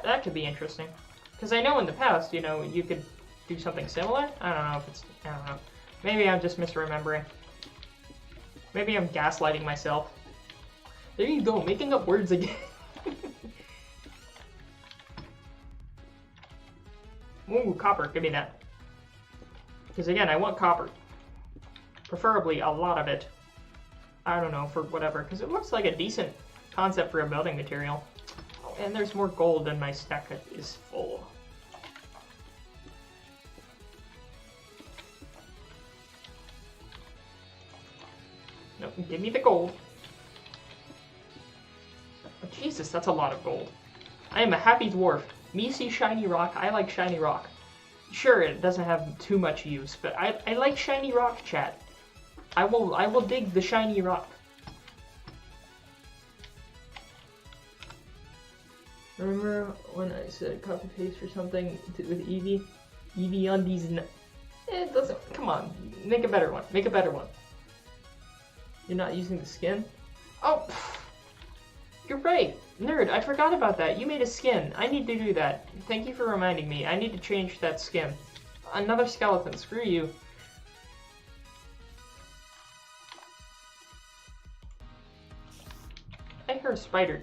That could be interesting. Because I know in the past, you know, you could do something similar. I don't know if it's... I don't know. Maybe I'm just misremembering. Maybe I'm gaslighting myself. There you go, making up words again. Ooh, copper, give me that. Because again, I want copper. Preferably a lot of it. I don't know, for whatever, because it looks like a decent concept for a building material. Oh, and there's more gold than my stack is full. Nope, give me the gold. Oh, Jesus, that's a lot of gold. I am a happy dwarf. Me see shiny rock, I like shiny rock. Sure, it doesn't have too much use, but I like shiny rock, chat. I will dig the shiny rock. Remember when I said copy paste or something with Eevee? Eevee on these... It doesn't... Come on, make a better one. Make a better one. You're not using the skin? Oh! You're right! Nerd, I forgot about that. You made a skin. I need to do that. Thank you for reminding me. I need to change that skin. Another skeleton. Screw you. I heard a spider.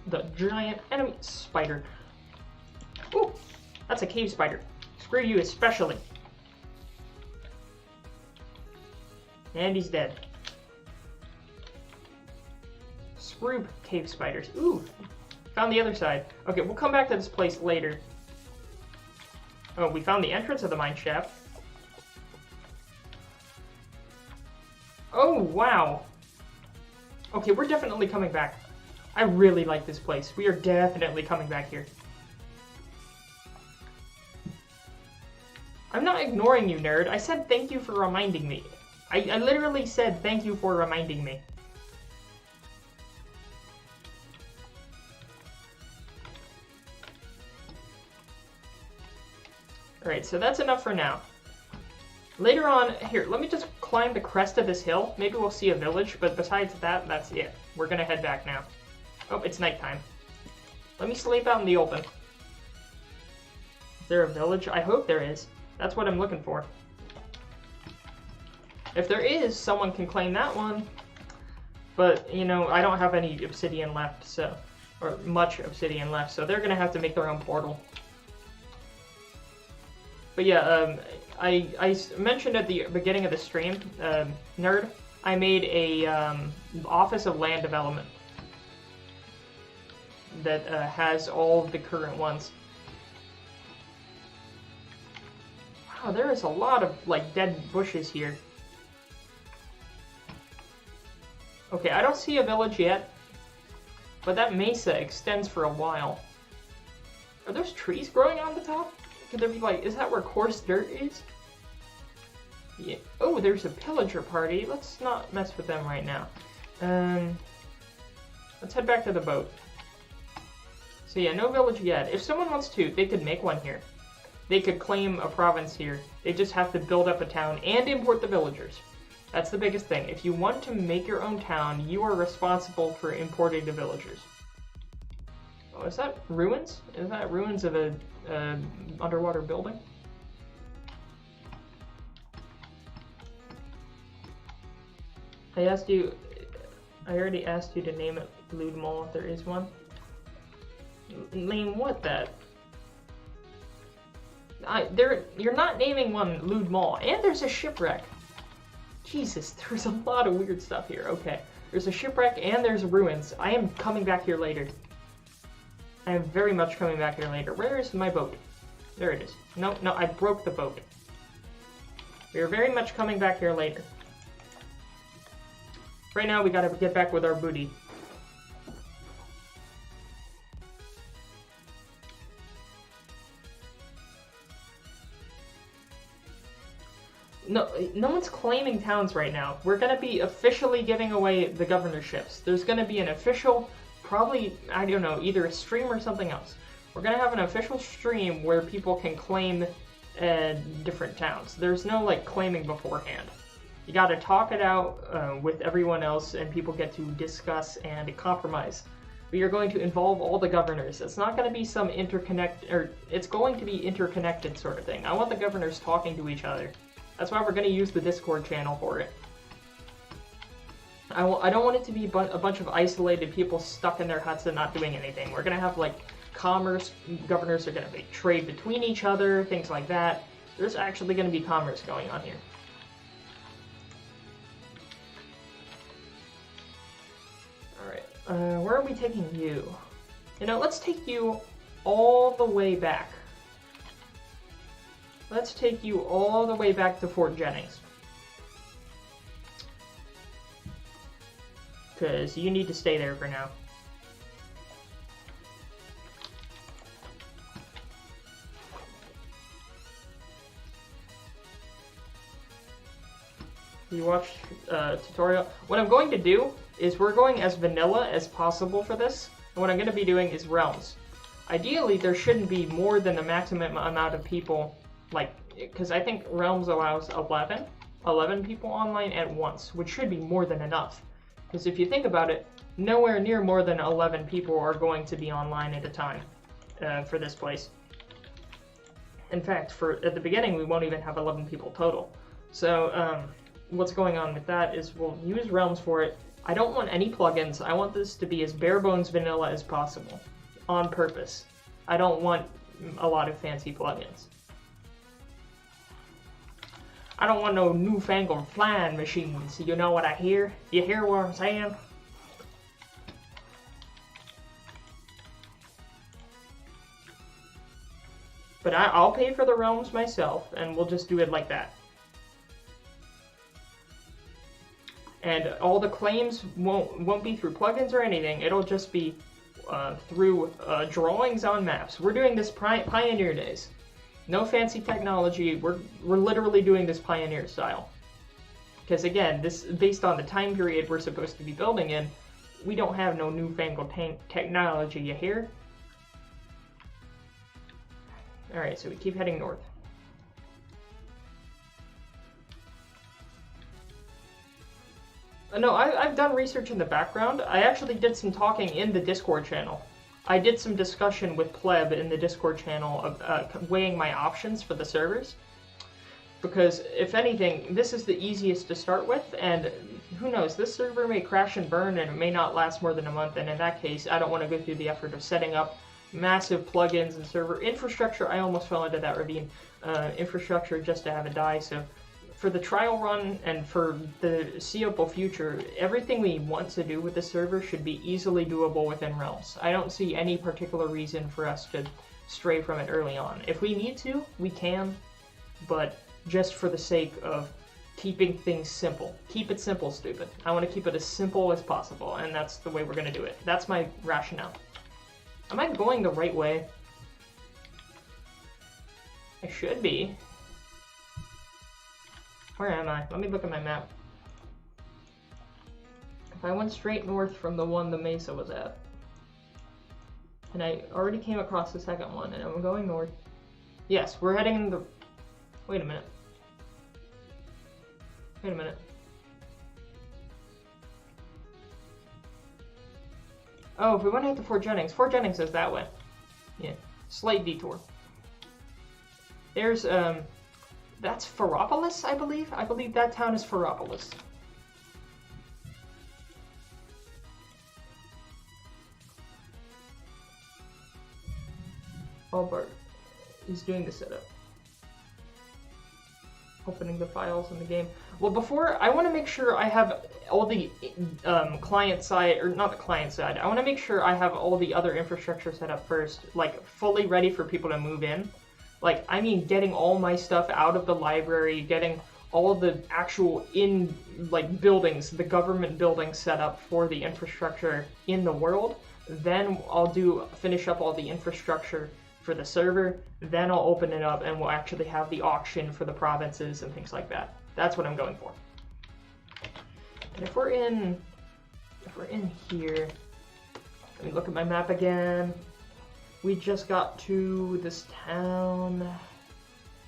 The giant enemy spider. Ooh! That's a cave spider. Screw you especially. And he's dead. Screw cave spiders. Ooh! Found the other side. Okay, we'll come back to this place later. Oh, we found the entrance of the mine shaft. Oh, wow! Okay, we're definitely coming back. I really like this place. We are definitely coming back here. I'm not ignoring you, nerd. I said thank you for reminding me. I literally said thank you for reminding me. Alright, so that's enough for now. Later on, here, let me just climb the crest of this hill. Maybe we'll see a village, but besides that, that's it. We're gonna head back now. Oh, it's nighttime. Let me sleep out in the open. Is there a village? I hope there is. That's what I'm looking for. If there is, someone can claim that one. But, you know, I don't have any obsidian left, so... Or much obsidian left, so they're gonna have to make their own portal. But yeah, I mentioned at the beginning of the stream, Nerd, I made a Office of Land Development that has all of the current ones. Wow, there is a lot of, like, dead bushes here. Okay, I don't see a village yet, but that mesa extends for a while. Are those trees growing on the top? Could there be, like, is that where coarse dirt is? Yeah. Oh, there's a pillager party. Let's not mess with them right now. Let's head back to the boat. So yeah, no village yet. If someone wants to, they could make one here. They could claim a province here. They just have to build up a town and import the villagers. That's the biggest thing. If you want to make your own town, you are responsible for importing the villagers. Oh, is that ruins? Is that ruins of a underwater building? I already asked you to name it Lewd Mall if there is one. Name what that? You're not naming one Lewd Mall, and there's a shipwreck. Jesus, there's a lot of weird stuff here. Okay, there's a shipwreck and there's ruins. I am coming back here later. I am very much coming back here later. Where is my boat? There it is. No, I broke the boat. We are very much coming back here later. Right now, we gotta get back with our booty. No one's claiming towns right now. We're gonna be officially giving away the governorships. There's gonna be an official, probably, I don't know, either a stream or something else. We're gonna have an official stream where people can claim different towns. There's no, like, claiming beforehand. You gotta talk it out with everyone else, and people get to discuss and compromise. We are going to involve all the governors. It's not gonna be some it's going to be interconnected sort of thing. I want the governors talking to each other. That's why we're going to use the Discord channel for it. I don't want it to be a bunch of isolated people stuck in their huts and not doing anything. We're going to have, like, commerce. Governors are going to make trade between each other, things like that. There's actually going to be commerce going on here. Alright, where are we taking you? You know, let's take you all the way back. Let's take you all the way back to Fort Jennings. Because you need to stay there for now. You watched tutorial. What I'm going to do is we're going as vanilla as possible for this. And what I'm going to be doing is realms. Ideally, there shouldn't be more than the maximum amount of people. Like, because I think Realms allows 11 people online at once, which should be more than enough. Because if you think about it, nowhere near more than 11 people are going to be online at a time for this place. In fact, at the beginning, we won't even have 11 people total. So what's going on with that is we'll use Realms for it. I don't want any plugins. I want this to be as bare bones vanilla as possible, on purpose. I don't want a lot of fancy plugins. I don't want no newfangled flying machines. You know what I hear? You hear what I'm saying? But I'll pay for the realms myself, and we'll just do it like that. And all the claims won't be through plugins or anything. It'll just be through drawings on maps. We're doing this Pioneer days. No fancy technology. We're literally doing this Pioneer style. Because again, this based on the time period we're supposed to be building in, we don't have no newfangled technology. You hear? All right, so we keep heading north. No, I've done research in the background. I actually did some talking in the Discord channel. I did some discussion with Pleb in the Discord channel of weighing my options for the servers. Because, if anything, this is the easiest to start with, and who knows, this server may crash and burn and it may not last more than a month, and in that case, I don't want to go through the effort of setting up massive plugins and server infrastructure. I almost fell into that ravine. Infrastructure just to have it die, so for the trial run and for the seeable future, everything we want to do with the server should be easily doable within Realms. I don't see any particular reason for us to stray from it early on. If we need to, we can, but just for the sake of keeping things simple. Keep it simple, stupid. I want to keep it as simple as possible, and that's the way we're going to do it. That's my rationale. Am I going the right way? I should be. Where am I? Let me look at my map. If I went straight north from the one the mesa was at, and I already came across the second one, and I'm going north. Yes, we're heading in the... Wait a minute. Wait a minute. Oh, if we want to hit the Fort Jennings is that way. Yeah, slight detour. There's, that's Ferropolis, I believe? I believe that town is Ferropolis. Albert is doing the setup. Opening the files in the game. Well, before, I want to make sure I have all the client side, or not the client side, I want to make sure I have all the other infrastructure set up first, like, fully ready for people to move in. Like, I mean, getting all my stuff out of the library, getting all the actual buildings, the government buildings set up for the infrastructure in the world. Then I'll finish up all the infrastructure for the server, then I'll open it up and we'll actually have the auction for the provinces and things like that. That's what I'm going for. And if we're in here, let me look at my map again. We just got to this town,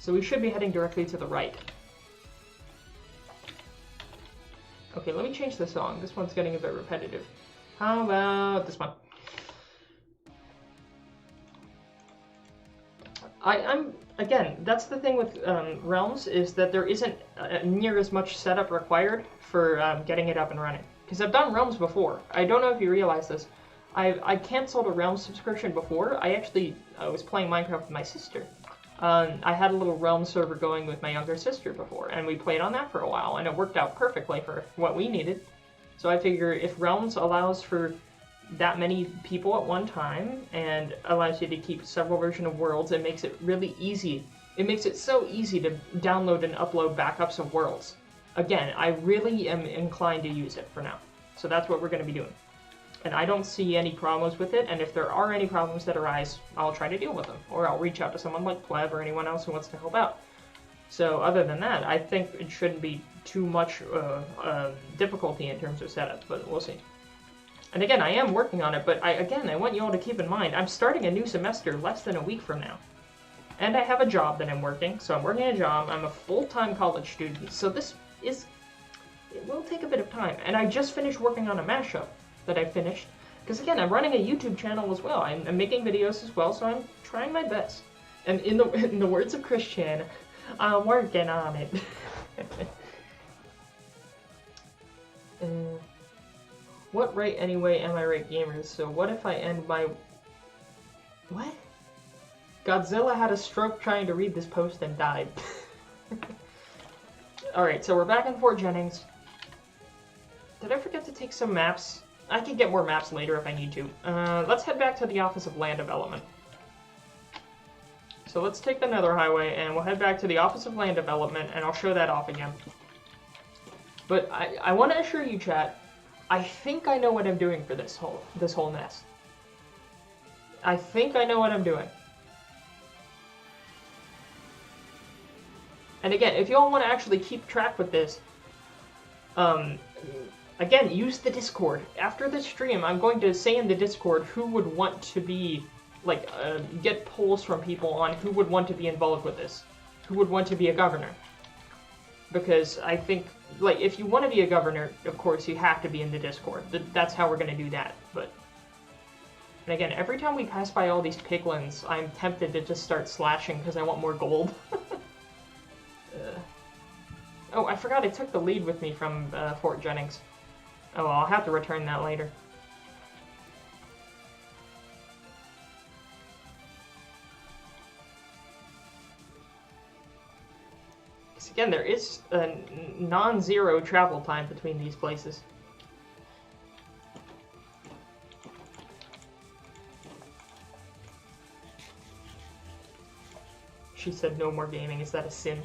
so we should be heading directly to the right. Okay, let me change the song. This one's getting a bit repetitive. How about this one? Again, that's the thing with Realms, is that there isn't near as much setup required for getting it up and running. Because I've done Realms before. I don't know if you realize this. I canceled a Realms subscription before. I was playing Minecraft with my sister. I had a little Realms server going with my younger sister before, and we played on that for a while, and it worked out perfectly for what we needed. So I figure if Realms allows for that many people at one time and allows you to keep several versions of worlds, it makes it really easy. It makes it so easy to download and upload backups of worlds. Again, I really am inclined to use it for now. So that's what we're going to be doing. And I don't see any problems with it, and if there are any problems that arise, I'll try to deal with them. Or I'll reach out to someone like Pleb or anyone else who wants to help out. So other than that, I think it shouldn't be too much difficulty in terms of setup, but we'll see. And again, I am working on it, but I want you all to keep in mind, I'm starting a new semester less than a week from now. And I have a job that I'm working, so I'm working a job, I'm a full-time college student, so it will take a bit of time. And I just finished working on a mashup that I finished, because again, I'm running a YouTube channel as well, I'm making videos as well, so I'm trying my best. And in the words of Christian, I'm working on it. What right anyway am I right gamers? So what if I end my... What? Godzilla had a stroke trying to read this post and died. Alright, so we're back in Fort Jennings. Did I forget to take some maps? I can get more maps later if I need to. Let's head back to the Office of Land Development. So let's take the Nether Highway and we'll head back to the Office of Land Development and I'll show that off again. But I want to assure you, chat, I think I know what I'm doing for this whole mess. I think I know what I'm doing. And again, if y'all want to actually keep track with this, again, use the Discord. After this stream, I'm going to say in the Discord who would want to be, like, get polls from people on who would want to be involved with this. Who would want to be a governor. Because I think like, if you want to be a governor, of course, you have to be in the Discord. That's how we're going to do that, but... And again, every time we pass by all these piglins, I'm tempted to just start slashing because I want more gold. Oh, I forgot I took the lead with me from Fort Jennings. Oh, well, I'll have to return that later. Because again, there is a non-zero travel time between these places. She said no more gaming. Is that a sin?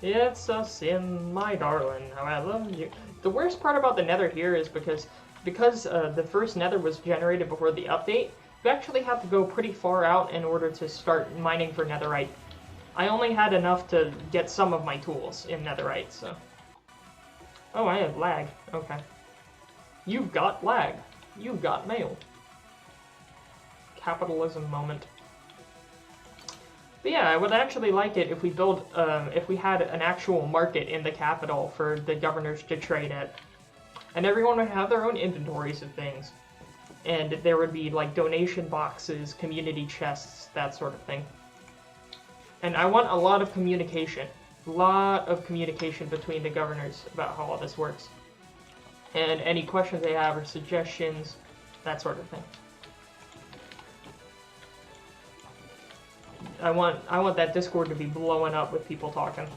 It's a sin, my darling. How I love you. The worst part about the Nether here is because the first Nether was generated before the update, you actually have to go pretty far out in order to start mining for Netherite. I only had enough to get some of my tools in Netherite, so... Oh, I have lag. Okay. You've got lag. You've got mail. Capitalism moment. But yeah, I would actually like it if we if we had an actual market in the capital for the governors to trade at. And everyone would have their own inventories of things. And there would be, like, donation boxes, community chests, that sort of thing. And I want a lot of communication. A lot of communication between the governors about how all this works. And any questions they have or suggestions, that sort of thing. I want that Discord to be blowing up with people talking.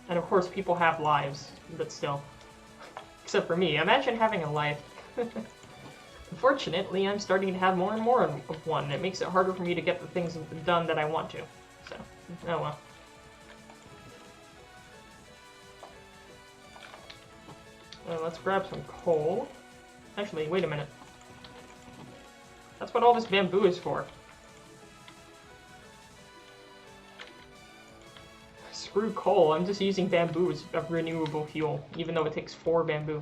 And of course, people have lives, but still. Except for me. Imagine having a life. Unfortunately, I'm starting to have more and more of one. It makes it harder for me to get the things done that I want to. So, oh well. Let's grab some coal. Actually, wait a minute. That's what all this bamboo is for. Screw coal, I'm just using bamboo as a renewable fuel, even though it takes 4 bamboo.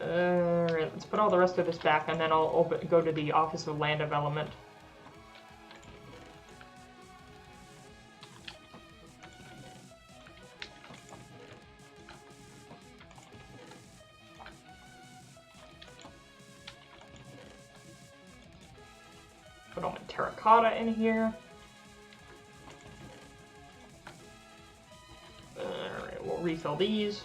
Alright, let's put all the rest of this back, and then I'll go to the Office of Land Development. Put all my terracotta in here. Alright, we'll refill these.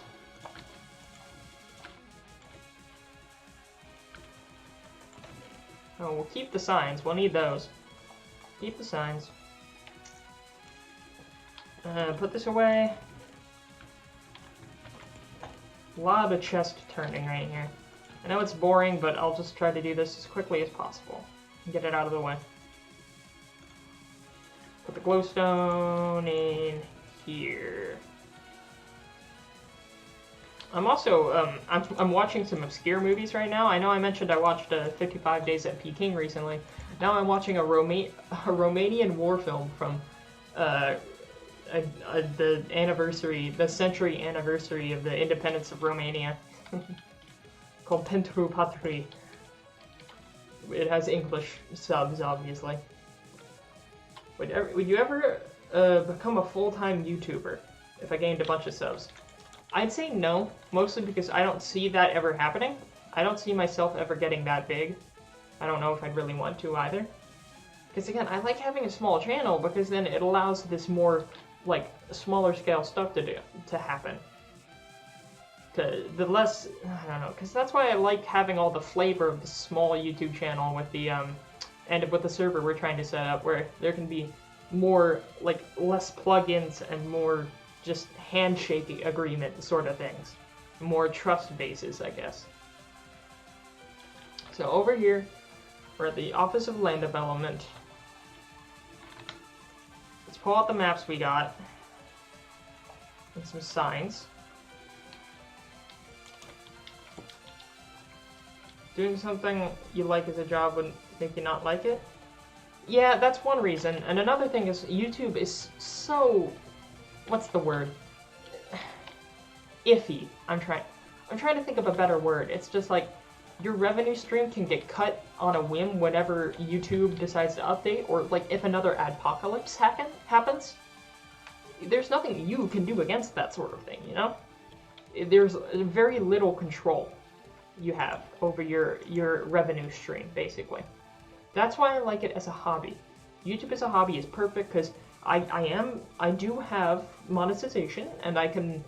Oh, we'll keep the signs. We'll need those. Keep the signs. Put this away. A lot of chest turning right here. I know it's boring, but I'll just try to do this as quickly as possible. Get it out of the way. Put the glowstone in here. I'm also, I'm watching some obscure movies right now. I know I mentioned I watched 55 Days at Peking recently. Now I'm watching a Romanian war film from the century anniversary of the independence of Romania. Called Pentru Patrie. It has English subs, obviously. Would you ever become a full-time YouTuber if I gained a bunch of subs? I'd say no, mostly because I don't see that ever happening. I don't see myself ever getting that big. I don't know if I'd really want to either. Because again, I like having a small channel because then it allows this more, like, smaller scale stuff to happen. The less, I don't know, because that's why I like having all the flavor of the small YouTube channel with the, and with the server we're trying to set up, where there can be more, like, less plugins and more just handshake agreement sort of things. More trust bases, I guess. So over here, we're at the Office of Land Development. Let's pull out the maps we got. And some signs. Doing something you like as a job would make you not like it? Yeah, that's one reason. And another thing is YouTube is so... what's the word? Iffy. I'm trying to think of a better word. It's just like... your revenue stream can get cut on a whim whenever YouTube decides to update, or like if another adpocalypse happens. There's nothing you can do against that sort of thing, you know? There's very little control you have over your revenue stream, basically. That's why I like it as a hobby. YouTube as a hobby is perfect because I do have monetization, and I can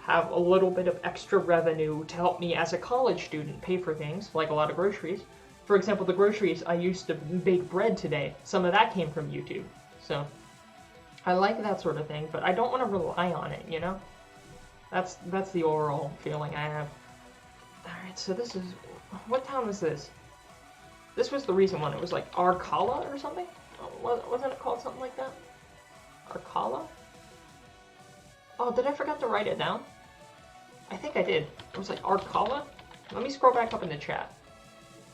have a little bit of extra revenue to help me as a college student pay for things, like a lot of groceries. For example, the groceries I used to bake bread today, some of that came from YouTube. So I like that sort of thing, but I don't want to rely on it, you know? That's the overall feeling I have. Alright, so this is... What town was this? This was the recent one. It was like Arcala or something? Wasn't it called something like that? Arcala? Oh, did I forget to write it down? I think I did. It was like Arcala? Let me scroll back up in the chat.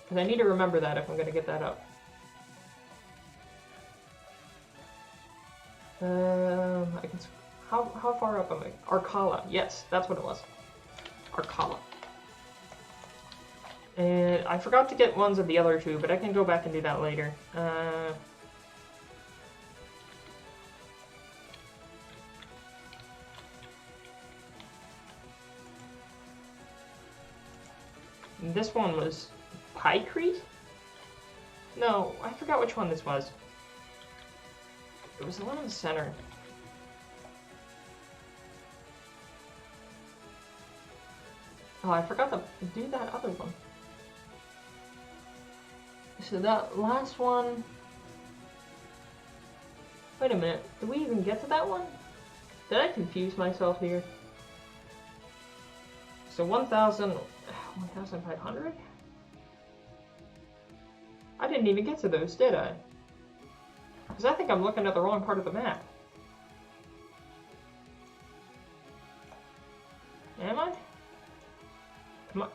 Because I need to remember that if I'm going to get that up. I can... How far up am I? Arcala. Yes, that's what it was. Arcala. And I forgot to get ones of the other two, but I can go back and do that later. This one was Pycrete? No, I forgot which one this was. It was the one in the center. Oh, I forgot to do that other one. So that last one... Wait a minute, did we even get to that one? Did I confuse myself here? So 1,500? I didn't even get to those, did I? Because I think I'm looking at the wrong part of the map. Am I?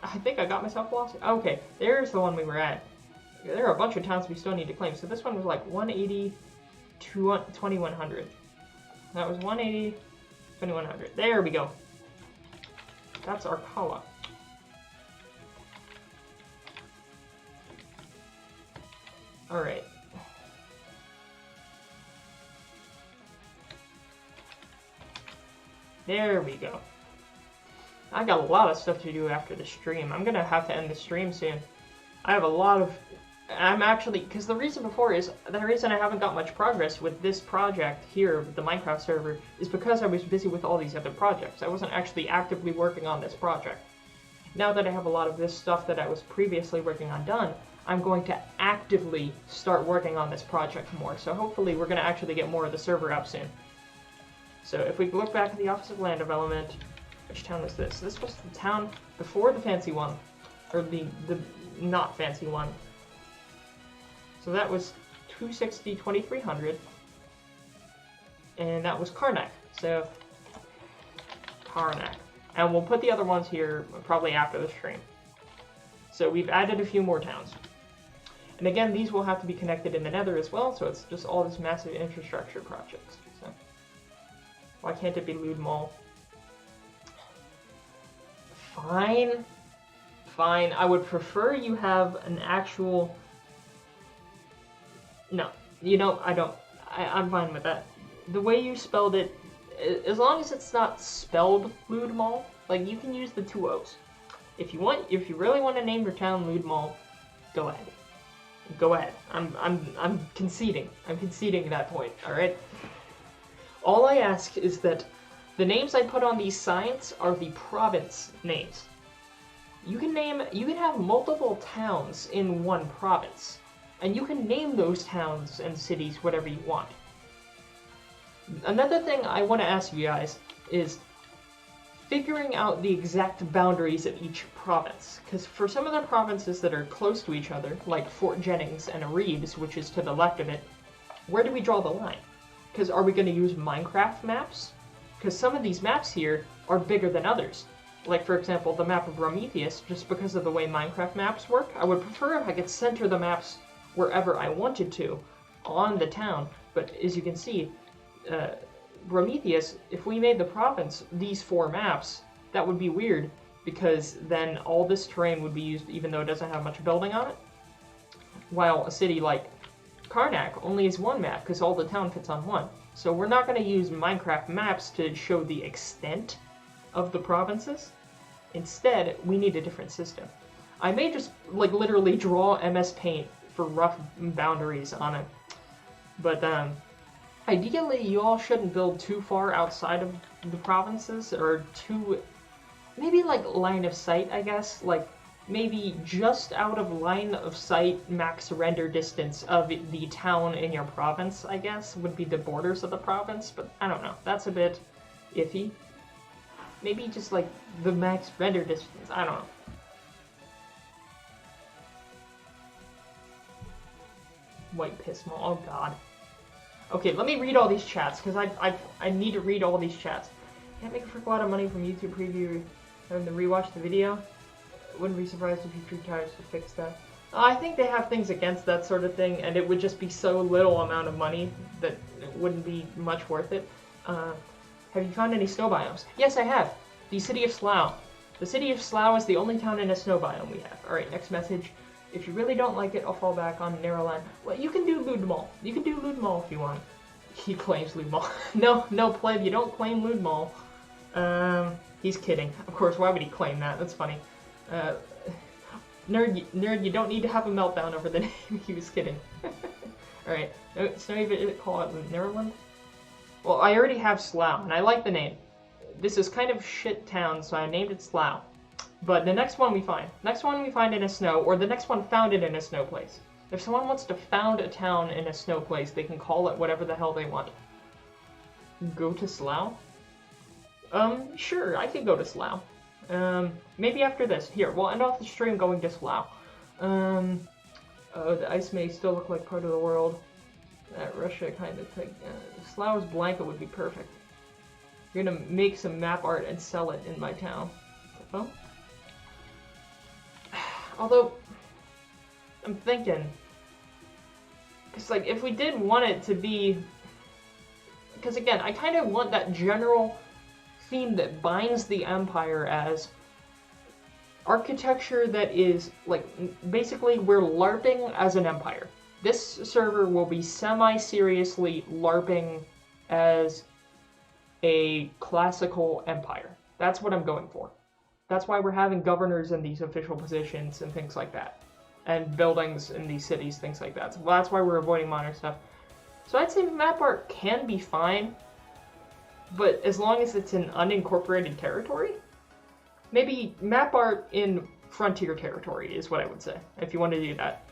I think I got myself lost. Okay, there's the one we were at. There are a bunch of towns we still need to claim. So this one was like 180 to 2100. That was 180, 2100. There we go. That's Arcala. Alright. There we go. I got a lot of stuff to do after the stream. I'm gonna have to end the stream soon. I have a lot of... I'm actually... Because the reason before is... The reason I haven't got much progress with this project here, the Minecraft server, is because I was busy with all these other projects. I wasn't actually actively working on this project. Now that I have a lot of this stuff that I was previously working on done, I'm going to actively start working on this project more. So hopefully we're going to actually get more of the server up soon. So if we look back at the Office of Land Development... Which town was this? This was the town before the fancy one. Or the not fancy one. So that was 260, 2300. And that was Karnak. So, Karnak. And we'll put the other ones here probably after the stream. So we've added a few more towns. And again, these will have to be connected in the Nether as well, so it's just all this massive infrastructure projects. So, why can't it be Loot Mall? Fine. Fine. I would prefer you have an actual... No. You know, I don't... I'm fine with that. The way you spelled it, as long as it's not spelled Loot Mall, like, you can use the two O's. If you really want to name your town Loot Mall, go ahead. Go ahead. I'm conceding. I'm conceding that point, alright? All I ask is that the names I put on these signs are the province names. You can have multiple towns in one province, and you can name those towns and cities whatever you want. Another thing I want to ask you guys is figuring out the exact boundaries of each province. Because for some of the provinces that are close to each other, like Fort Jennings and Reeves, which is to the left of it, where do we draw the line? Because are we going to use Minecraft maps? Because some of these maps here are bigger than others. Like, for example, the map of Prometheus, just because of the way Minecraft maps work, I would prefer if I could center the maps wherever I wanted to on the town. But as you can see, Prometheus, if we made the province these 4 maps, that would be weird. because then all this terrain would be used even though it doesn't have much building on it. While a city like Karnak only has one map because all the town fits on one. So we're not going to use Minecraft maps to show the extent of the provinces. Instead, we need a different system. I may just like literally draw MS Paint for rough boundaries on it. But ideally, you all shouldn't build too far outside of the provinces, or too, maybe like line of sight, I guess. Like maybe just out of line of sight max render distance of the town in your province, I guess, would be the borders of the province, but I don't know. That's a bit iffy. Maybe just like the max render distance, I don't know. White piss mall, oh god. Okay, let me read all these chats, because I need to read all these chats. Can't make a frick lot of money from YouTube preview having to rewatch the video. Wouldn't be surprised if YouTube tries to fix that. I think they have things against that sort of thing, and it would just be so little amount of money that it wouldn't be much worth it. Have you found any snow biomes? Yes, I have. The city of Slough. The city of Slough is the only town in a snow biome we have. Alright, next message. If you really don't like it, I'll fall back on Narrowland. Well, you can do Ludmal. You can do Ludmal if you want. He claims Ludmal. No, pleb, you don't claim Ludmal. He's kidding. Of course, why would he claim that? That's funny. Nerd, you don't need to have a meltdown over the name. He was kidding. Alright, it's not even call it Narrowland? Well, I already have Slough, and I like the name. This is kind of shit town, so I named it Slough. But the next one we find in a snow, or the next one founded in a snow place. If someone wants to found a town in a snow place, they can call it whatever the hell they want. Go to Slough? Sure, I could go to Slough. Maybe after this. Here, we'll end off the stream going to Slough. Oh, the ice may still look like part of the world. That Russia kind of thing. Slough's blanket would be perfect. You're gonna make some map art and sell it in my town. Oh? Although, I'm thinking, because like if we did want it to be, because again, I kind of want that general theme that binds the Empire as architecture that is like basically we're LARPing as an Empire. This server will be semi-seriously LARPing as a classical Empire. That's what I'm going for. That's why we're having governors in these official positions and things like that. And buildings in these cities, things like that. So that's why we're avoiding modern stuff. So I'd say map art can be fine, but as long as it's in unincorporated territory, maybe map art in frontier territory is what I would say, if you want to do that.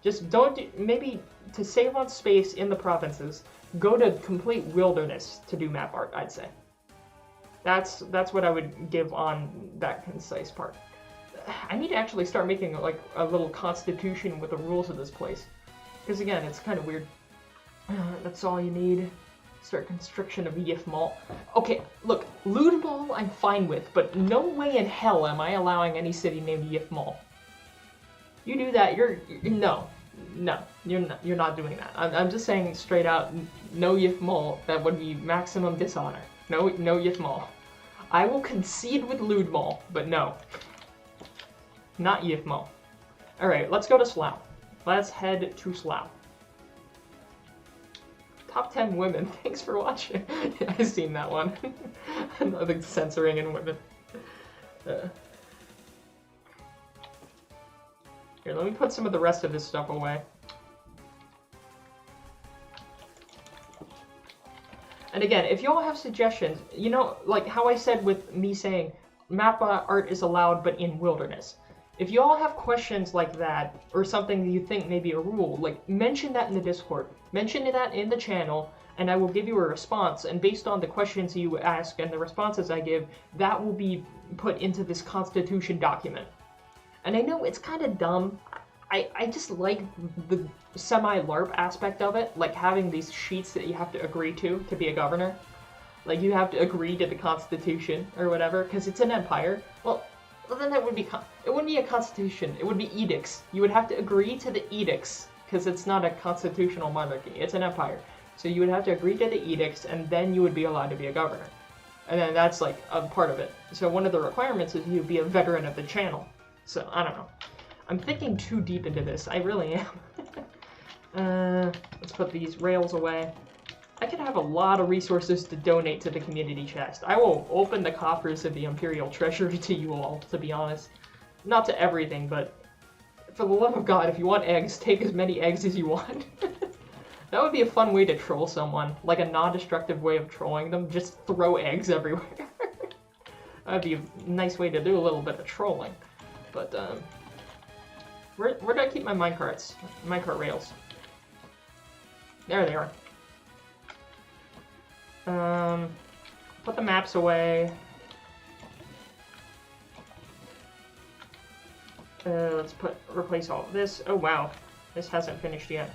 Just don't do, maybe to save on space in the provinces, go to complete wilderness to do map art, I'd say. That's what I would give on that concise part. I need to actually start making like a little constitution with the rules of this place. Because again, it's kind of weird. That's all you need. Start construction of Yif Mall. Okay, look, Loot Mall I'm fine with, but no way in hell am I allowing any city named Yif Mall. You do that, no, you're not doing that. I'm just saying straight out, no Yif Mall. That would be maximum dishonor. No Yif Mall. I will concede with Loot Mall, but no. Not Yif Mall. Alright, let's go to Slough. Let's head to Slough. Top 10 women. Thanks for watching. Yeah, I've seen that one. Another censoring in women. Here, let me put some of the rest of this stuff away. And again, if y'all have suggestions, you know, like how I said with me saying map art is allowed but in wilderness. If y'all have questions like that, or something you think may be a rule, like mention that in the Discord. Mention that in the channel, and I will give you a response, and based on the questions you ask and the responses I give, that will be put into this constitution document. And I know it's kind of dumb. I just like the semi-LARP aspect of it, like having these sheets that you have to agree to be a governor. Like you have to agree to the constitution or whatever, because it's an empire. Well, then that would be, it wouldn't be a constitution, it would be edicts. You would have to agree to the edicts, because it's not a constitutional monarchy, it's an empire. So you would have to agree to the edicts, and then you would be allowed to be a governor. And then that's like a part of it. So one of the requirements is you be a veteran of the channel. So, I don't know. I'm thinking too deep into this. I really am. Let's put these rails away. I could have a lot of resources to donate to the community chest. I will open the coffers of the Imperial Treasury to you all, to be honest. Not to everything, but for the love of God, if you want eggs, take as many eggs as you want. That would be a fun way to troll someone. Like a non-destructive way of trolling them. Just throw eggs everywhere. That'd be a nice way to do a little bit of trolling. But, where do I keep my minecarts? Minecart rails. There they are. Put the maps away. Let's replace all of this. Oh wow, this hasn't finished yet.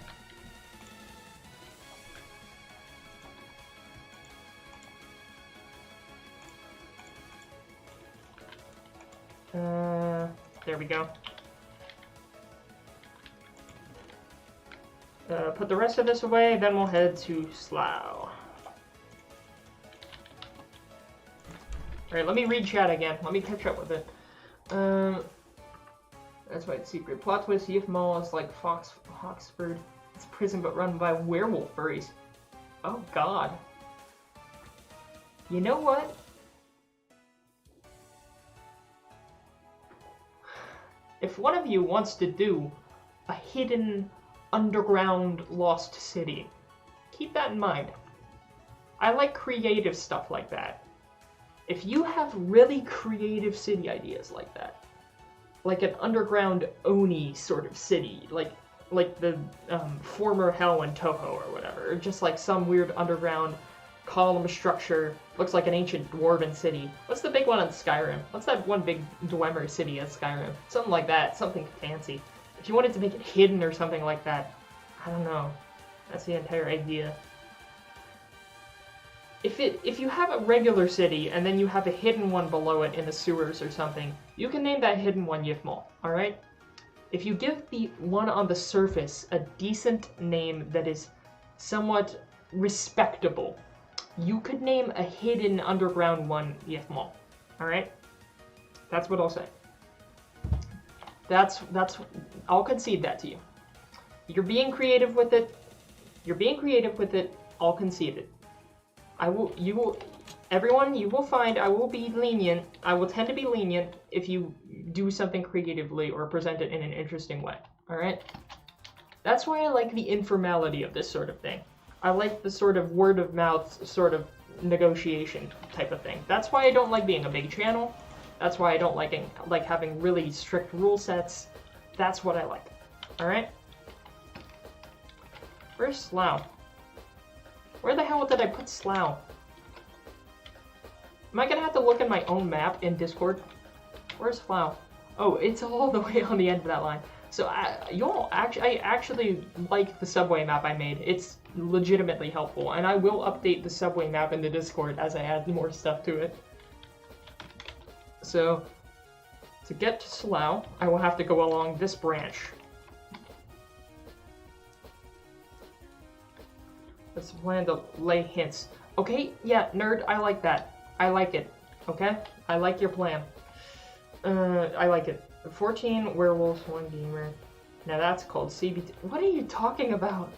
There we go. Put the rest of this away, then we'll head to Slough. Alright, let me read chat again. Let me catch up with it. That's right, secret. Plot twist, Kufmal is like Hawksford. It's a prison but run by werewolf furries. Oh god. You know what? If one of you wants to do a hidden underground lost city, keep that in mind. I like creative stuff like that. If you have really creative city ideas like that, like an underground Oni sort of city, like the former Hell in Toho or whatever, or just like some weird underground column structure, looks like an ancient dwarven city. What's the big one in Skyrim? What's that one big Dwemer city in Skyrim? Something like that, something fancy. If you wanted to make it hidden or something like that, I don't know. That's the entire idea. If you have a regular city and then you have a hidden one below it in the sewers or something, you can name that hidden one Kufmal, alright? If you give the one on the surface a decent name that is somewhat respectable, you could name a hidden underground one Kufmal, alright? That's what I'll say. I'll concede that to you. You're being creative with it. I'll concede it. Everyone, you will find I will be lenient. I will tend to be lenient if you do something creatively or present it in an interesting way. Alright? That's why I like the informality of this sort of thing. I like the sort of word of mouth sort of negotiation type of thing. That's why I don't like being a big channel. That's why I don't like having really strict rule sets. That's what I like. Alright? Where's Slough? Where the hell did I put Slough? Am I gonna have to look at my own map in Discord? Where's Slough? Oh, it's all the way on the end of that line. So I actually like the subway map I made. It's legitimately helpful, and I will update the subway map in the Discord as I add more stuff to it. So, to get to Slough, I will have to go along this branch. Let's plan to lay hints. Okay, yeah, nerd, I like that. I like it. Okay? I like your plan. I like it. 14 werewolves, 1 gamer. Now that's called CBT. What are you talking about?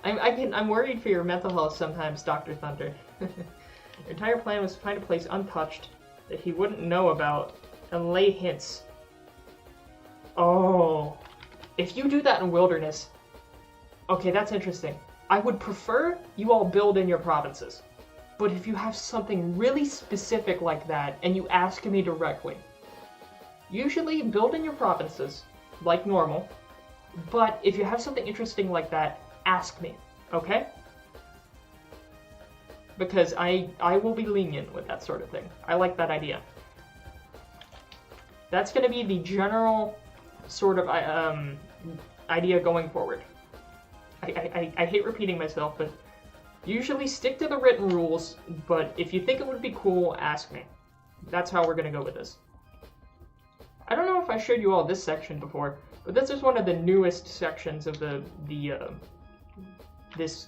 I'm worried for your mental health sometimes, Dr. Thunder. Your entire plan was to find a place untouched that he wouldn't know about and lay hints. Oh. If you do that in Wilderness... Okay, that's interesting. I would prefer you all build in your provinces. But if you have something really specific like that and you ask me directly, usually build in your provinces, like normal, but if you have something interesting like that, ask me, okay? Because I will be lenient with that sort of thing. I like that idea. That's going to be the general sort of idea going forward. I hate repeating myself, but usually stick to the written rules, but if you think it would be cool, ask me. That's how we're going to go with this. I don't know if I showed you all this section before, but this is one of the newest sections of this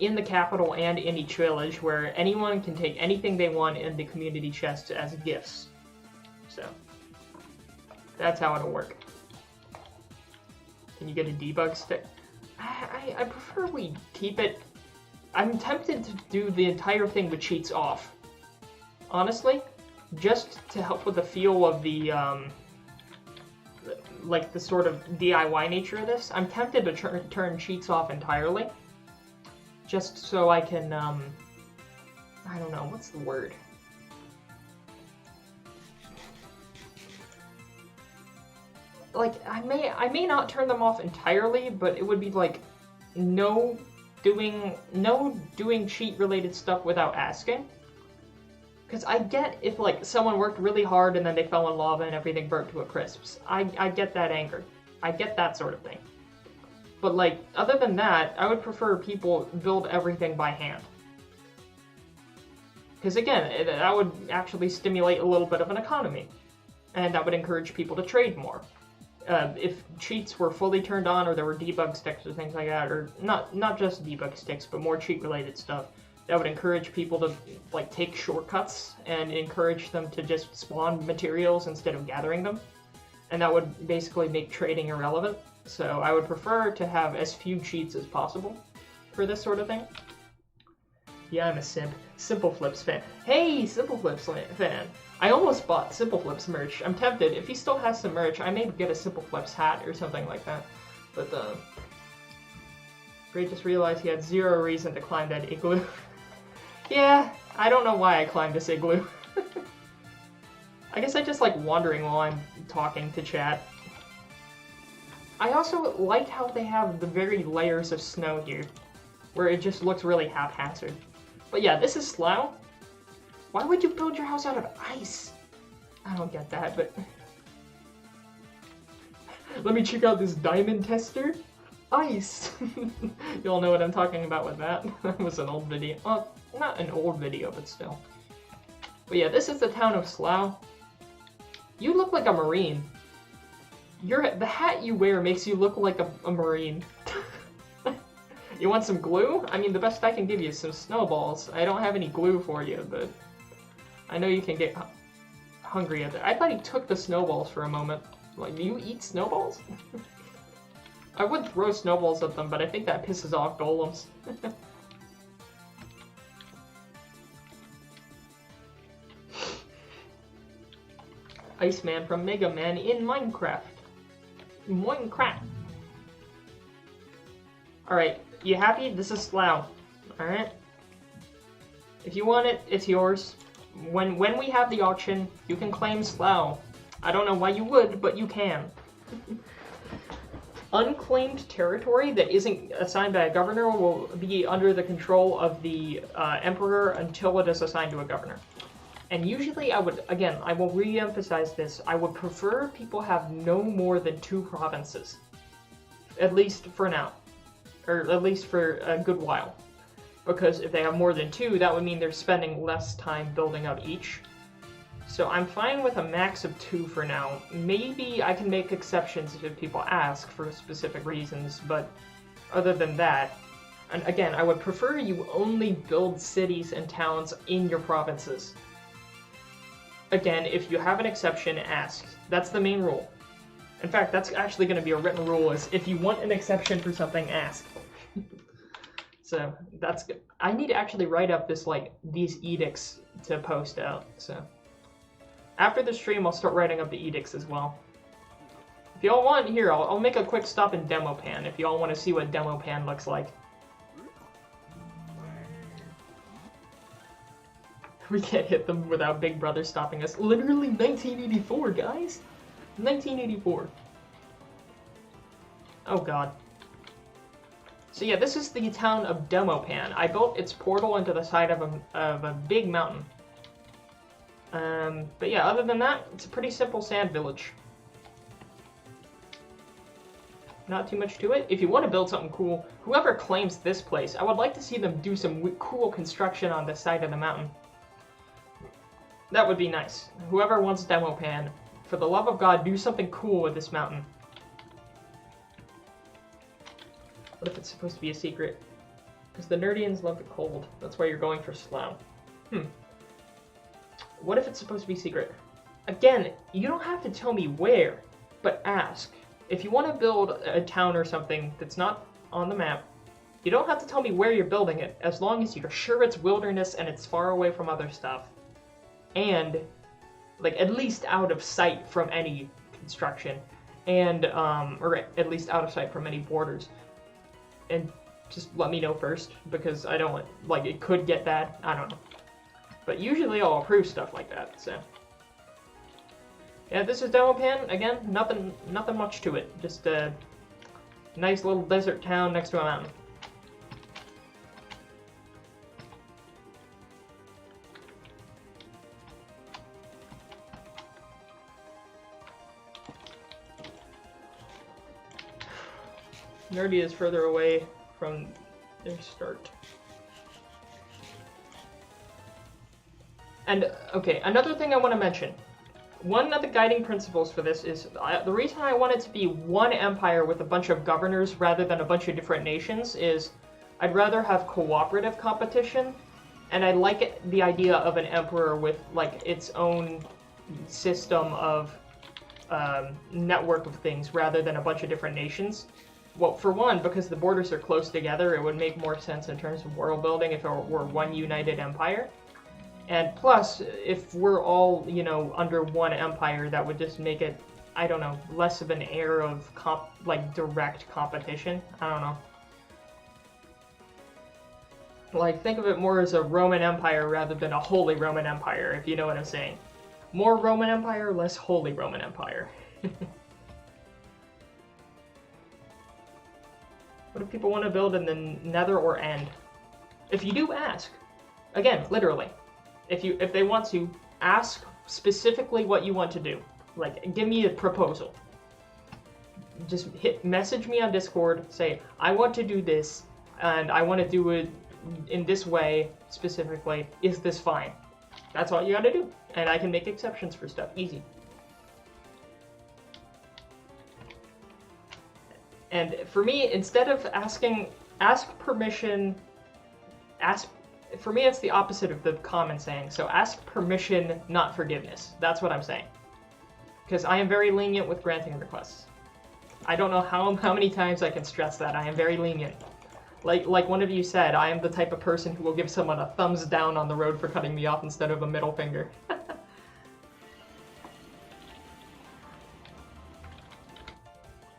in the capital and in each village, where anyone can take anything they want in the community chest as gifts. So that's how it'll work. Can you get a debug stick? I prefer we keep it. I'm tempted to do the entire thing with cheats off. Honestly, just to help with the feel of the like the sort of DIY nature of this. I'm tempted to turn cheats off entirely, just so I can I don't know, what's the word? Like, I may not turn them off entirely, but it would be like no doing cheat related stuff without asking. Because I get if like someone worked really hard and then they fell in lava and everything burnt to a crisp. I get that anger. I get that sort of thing. But like, other than that, I would prefer people build everything by hand. Because again, that would actually stimulate a little bit of an economy. And that would encourage people to trade more. If cheats were fully turned on, or there were debug sticks or things like that, or not just debug sticks, but more cheat related stuff, that would encourage people to like take shortcuts and encourage them to just spawn materials instead of gathering them. And that would basically make trading irrelevant. So I would prefer to have as few cheats as possible for this sort of thing. Yeah, I'm a simp. Simple Flips fan. Hey, Simple Flips fan. I almost bought Simple Flips merch. I'm tempted. If he still has some merch, I may get a Simple Flips hat or something like that. But, Gray just realized he had zero reason to climb that igloo. Yeah, I don't know why I climbed this igloo. I guess I just like wandering while I'm talking to chat. I also like how they have the very layers of snow here, where it just looks really haphazard. But yeah, this is Slough. Why would you build your house out of ice? I don't get that, but... Let me check out this diamond tester. Ice! You all know what I'm talking about with that. That was an old video. Well, not an old video, but still. But yeah, this is the town of Slough. You look like a Marine. The hat you wear makes you look like a Marine. You want some glue? I mean, the best I can give you is some snowballs. I don't have any glue for you, but I know you can get hungry at that. I thought he took the snowballs for a moment. Like, do you eat snowballs? I would throw snowballs at them, but I think that pisses off golems. Iceman from Mega Man in Minecraft. Minecraft. Alright, you happy? This is Slough. Alright? If you want it, it's yours. When we have the auction, you can claim Slough. I don't know why you would, but you can. Unclaimed territory that isn't assigned by a governor will be under the control of the Emperor until it is assigned to a governor. And usually I will re-emphasize this, I would prefer people have no more than 2 provinces. At least for now. Or at least for a good while. Because if they have more than 2, that would mean they're spending less time building up each. So I'm fine with a max of 2 for now. Maybe I can make exceptions if people ask for specific reasons, but other than that, and again, I would prefer you only build cities and towns in your provinces. Again, if you have an exception, ask. That's the main rule. In fact, that's actually going to be a written rule, is if you want an exception for something, ask. So, that's good. I need to actually write up these edicts to post out, so. After the stream, I'll start writing up the edicts as well. If y'all want, here, I'll make a quick stop in Demo Pan, if y'all want to see what Demo Pan looks like. We can't hit them without Big Brother stopping us. Literally 1984, guys! 1984. Oh god. So yeah, this is the town of Demopan. I built its portal into the side of a big mountain. But yeah, other than that, it's a pretty simple sand village. Not too much to it. If you want to build something cool, whoever claims this place, I would like to see them do some cool construction on the side of the mountain. That would be nice. Whoever wants Demopan, for the love of God, do something cool with this mountain. What if it's supposed to be a secret? Because the Nerdians love the cold. That's why you're going for slow. What if it's supposed to be secret? Again, you don't have to tell me where, but ask. If you want to build a town or something that's not on the map, you don't have to tell me where you're building it, as long as you're sure it's wilderness and it's far away from other stuff. And, like, at least out of sight from any construction. And, or at least out of sight from any borders. And just let me know first, because I don't want, like, it could get bad. I don't know. But usually I'll approve stuff like that, so. Yeah, this is Demo Pan. Again, nothing much to it. Just a nice little desert town next to a mountain. Nerdy is further away from their start. And, okay, another thing I want to mention. One of the guiding principles for this is, the reason I want it to be one empire with a bunch of governors rather than a bunch of different nations is, I'd rather have cooperative competition, and I like the idea of an emperor with, like, its own system of network of things rather than a bunch of different nations. Well, for one, because the borders are close together, it would make more sense in terms of world building if it were one united empire. And plus, if we're all, you know, under one empire, that would just make it, I don't know, less of an air of, like, direct competition. I don't know. Like, think of it more as a Roman Empire rather than a Holy Roman Empire, if you know what I'm saying. More Roman Empire, less Holy Roman Empire. What do people want to build in the Nether or End? If you do, ask. Again, literally. If they want to, ask specifically what you want to do. Like, give me a proposal. Just message me on Discord, say, I want to do this, and I want to do it in this way, specifically. Is this fine? That's all you gotta do. And I can make exceptions for stuff. Easy. And for me, instead of asking, ask permission, for me, it's the opposite of the common saying. So ask permission, not forgiveness. That's what I'm saying. Because I am very lenient with granting requests. I don't know how many times I can stress that. I am very lenient. Like one of you said, I am the type of person who will give someone a thumbs down on the road for cutting me off instead of a middle finger.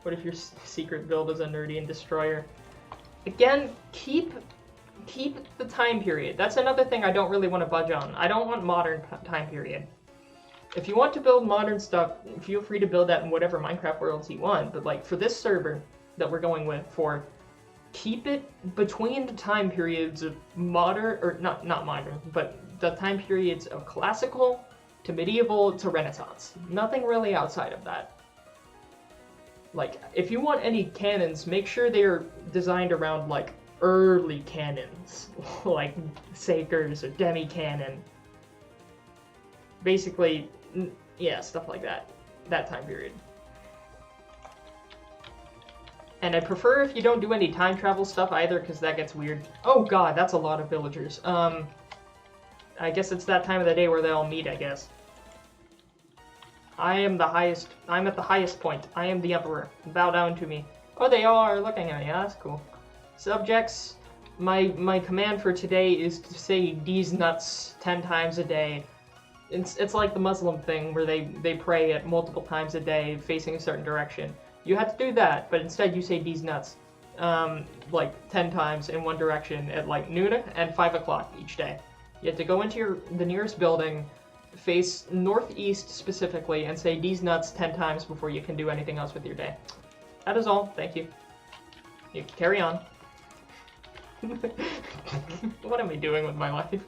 What if your secret build is a nerdy and destroyer? Again, keep the time period. That's another thing I don't really want to budge on. I don't want modern time period. If you want to build modern stuff, feel free to build that in whatever Minecraft worlds you want. But like for this server that we're going with, keep it between the time periods of modern, or not modern, but the time periods of classical to medieval to Renaissance. Nothing really outside of that. Like, if you want any cannons, make sure they're designed around, like, early cannons. Like, Sakers or Demi-Cannon. Basically, yeah, stuff like that. That time period. And I prefer if you don't do any time travel stuff either, because that gets weird. Oh god, that's a lot of villagers. I guess it's that time of the day where they all meet, I guess. I'm at the highest point. I am the emperor. Bow down to me. Oh, they all are looking at me. Yeah, that's cool. Subjects, my command for today is to say these nuts 10 times a day. It's like the Muslim thing where they pray at multiple times a day facing a certain direction. You have to do that, but instead you say these nuts like 10 times in one direction at like noon and 5 o'clock each day. You have to go into the nearest building, face northeast specifically, and say these nuts 10 times before you can do anything else with your day. That is all. Thank you. You can carry on. What am I doing with my life?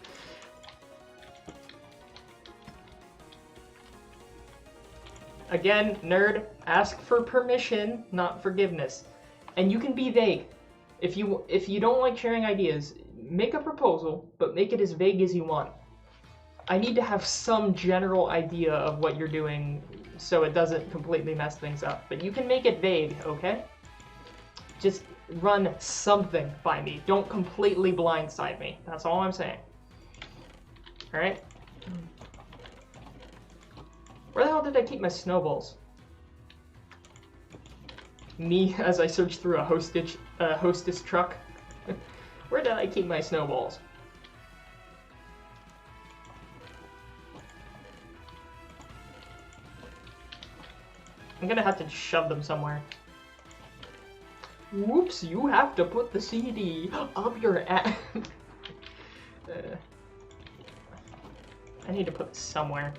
Again, nerd, ask for permission, not forgiveness. And you can be vague. If you don't like sharing ideas, make a proposal, but make it as vague as you want. I need to have some general idea of what you're doing so it doesn't completely mess things up. But you can make it vague, okay? Just run something by me. Don't completely blindside me. That's all I'm saying. Alright? Where the hell did I keep my snowballs? Me, as I search through a hostess truck. Where did I keep my snowballs? I'm gonna have to shove them somewhere. Whoops, you have to put the CD up your ass. I need to put this somewhere.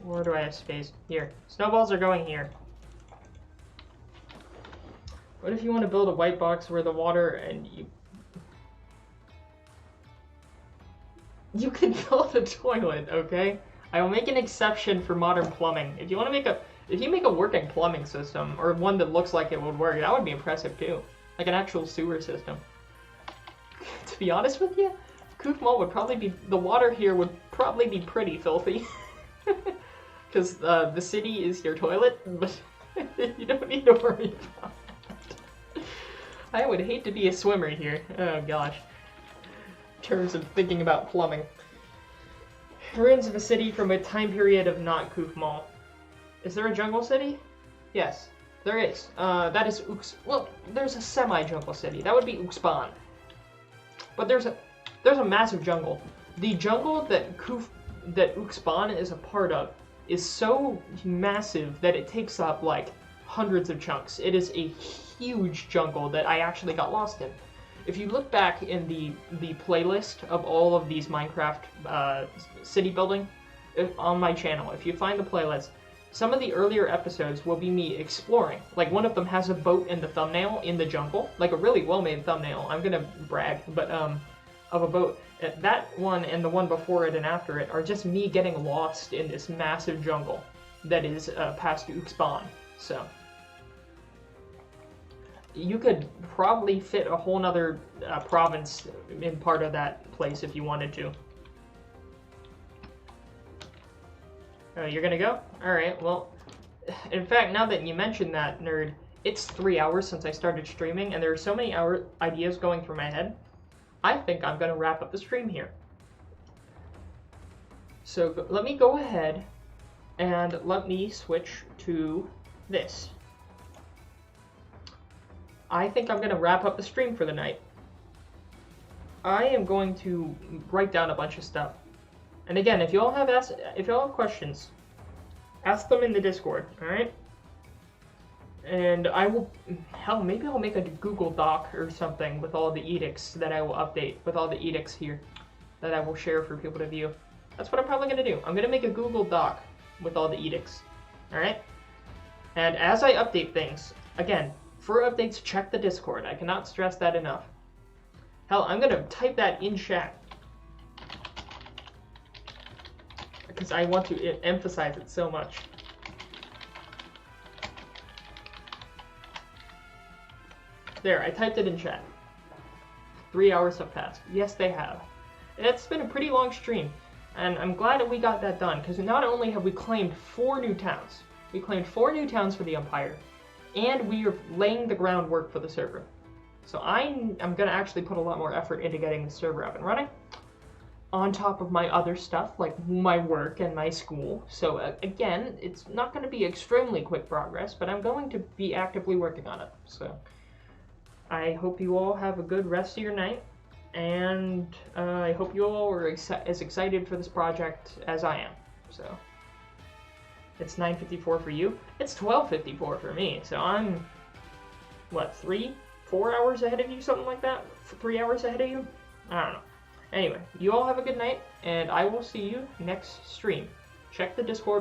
Where do I have space? Here. Snowballs are going here. What if you want to build a white box where the water and you can build a toilet, okay? I will make an exception for modern plumbing. If you want to make if you make a working plumbing system, or one that looks like it would work, that would be impressive too. Like an actual sewer system. To be honest with you, Kufmal would probably be, the water here would probably be pretty filthy. Because the city is your toilet, but you don't need to worry about it. I would hate to be a swimmer here. Oh gosh. In terms of thinking about plumbing. Ruins of a city from a time period of not Kufmal. Is there a jungle city? Yes, there is. That is well, there's a semi-jungle city. That would be Uxban. But there's a massive jungle. The jungle that Uxban is a part of is so massive that it takes up like hundreds of chunks. It is a huge jungle that I actually got lost in. If you look back in the playlist of all of these Minecraft city building on my channel, if you find the playlist, some of the earlier episodes will be me exploring. Like one of them has a boat in the thumbnail in the jungle, like a really well-made thumbnail. I'm gonna brag, but of a boat. That one and the one before it and after it are just me getting lost in this massive jungle that is past Uxban. So you could probably fit a whole nother province in part of that place if you wanted to. You're gonna go? Alright, well, in fact, now that you mentioned that, nerd, it's 3 hours since I started streaming, and there are so many ideas going through my head, I think I'm gonna wrap up the stream here. So let me go ahead and let me switch to this. I think I'm gonna wrap up the stream for the night. I am going to write down a bunch of stuff. And again, if y'all have questions, ask them in the Discord, alright? And I will, hell, maybe I'll make a Google Doc or something with all the edicts that I will update, with all the edicts here that I will share for people to view. That's what I'm probably going to do. I'm going to make a Google Doc with all the edicts, alright? And as I update things, again, for updates, check the Discord. I cannot stress that enough. Hell, I'm going to type that in chat, because I want to emphasize it so much. There, I typed it in chat. 3 hours have passed. Yes, they have. And it's been a pretty long stream, and I'm glad that we got that done, because not only have we claimed 4 new towns, we claimed 4 new towns for the Empire, and we are laying the groundwork for the server. So I'm going to actually put a lot more effort into getting the server up and running, on top of my other stuff, like my work and my school. So again, it's not going to be extremely quick progress, but I'm going to be actively working on it. So I hope you all have a good rest of your night, and I hope you all are as excited for this project as I am. So it's 9:54 for you. It's 12:54 for me. So I'm, what, 4 hours ahead of you, something like that? 3 hours ahead of you? I don't know. Anyway, you all have a good night, and I will see you next stream. Check the Discord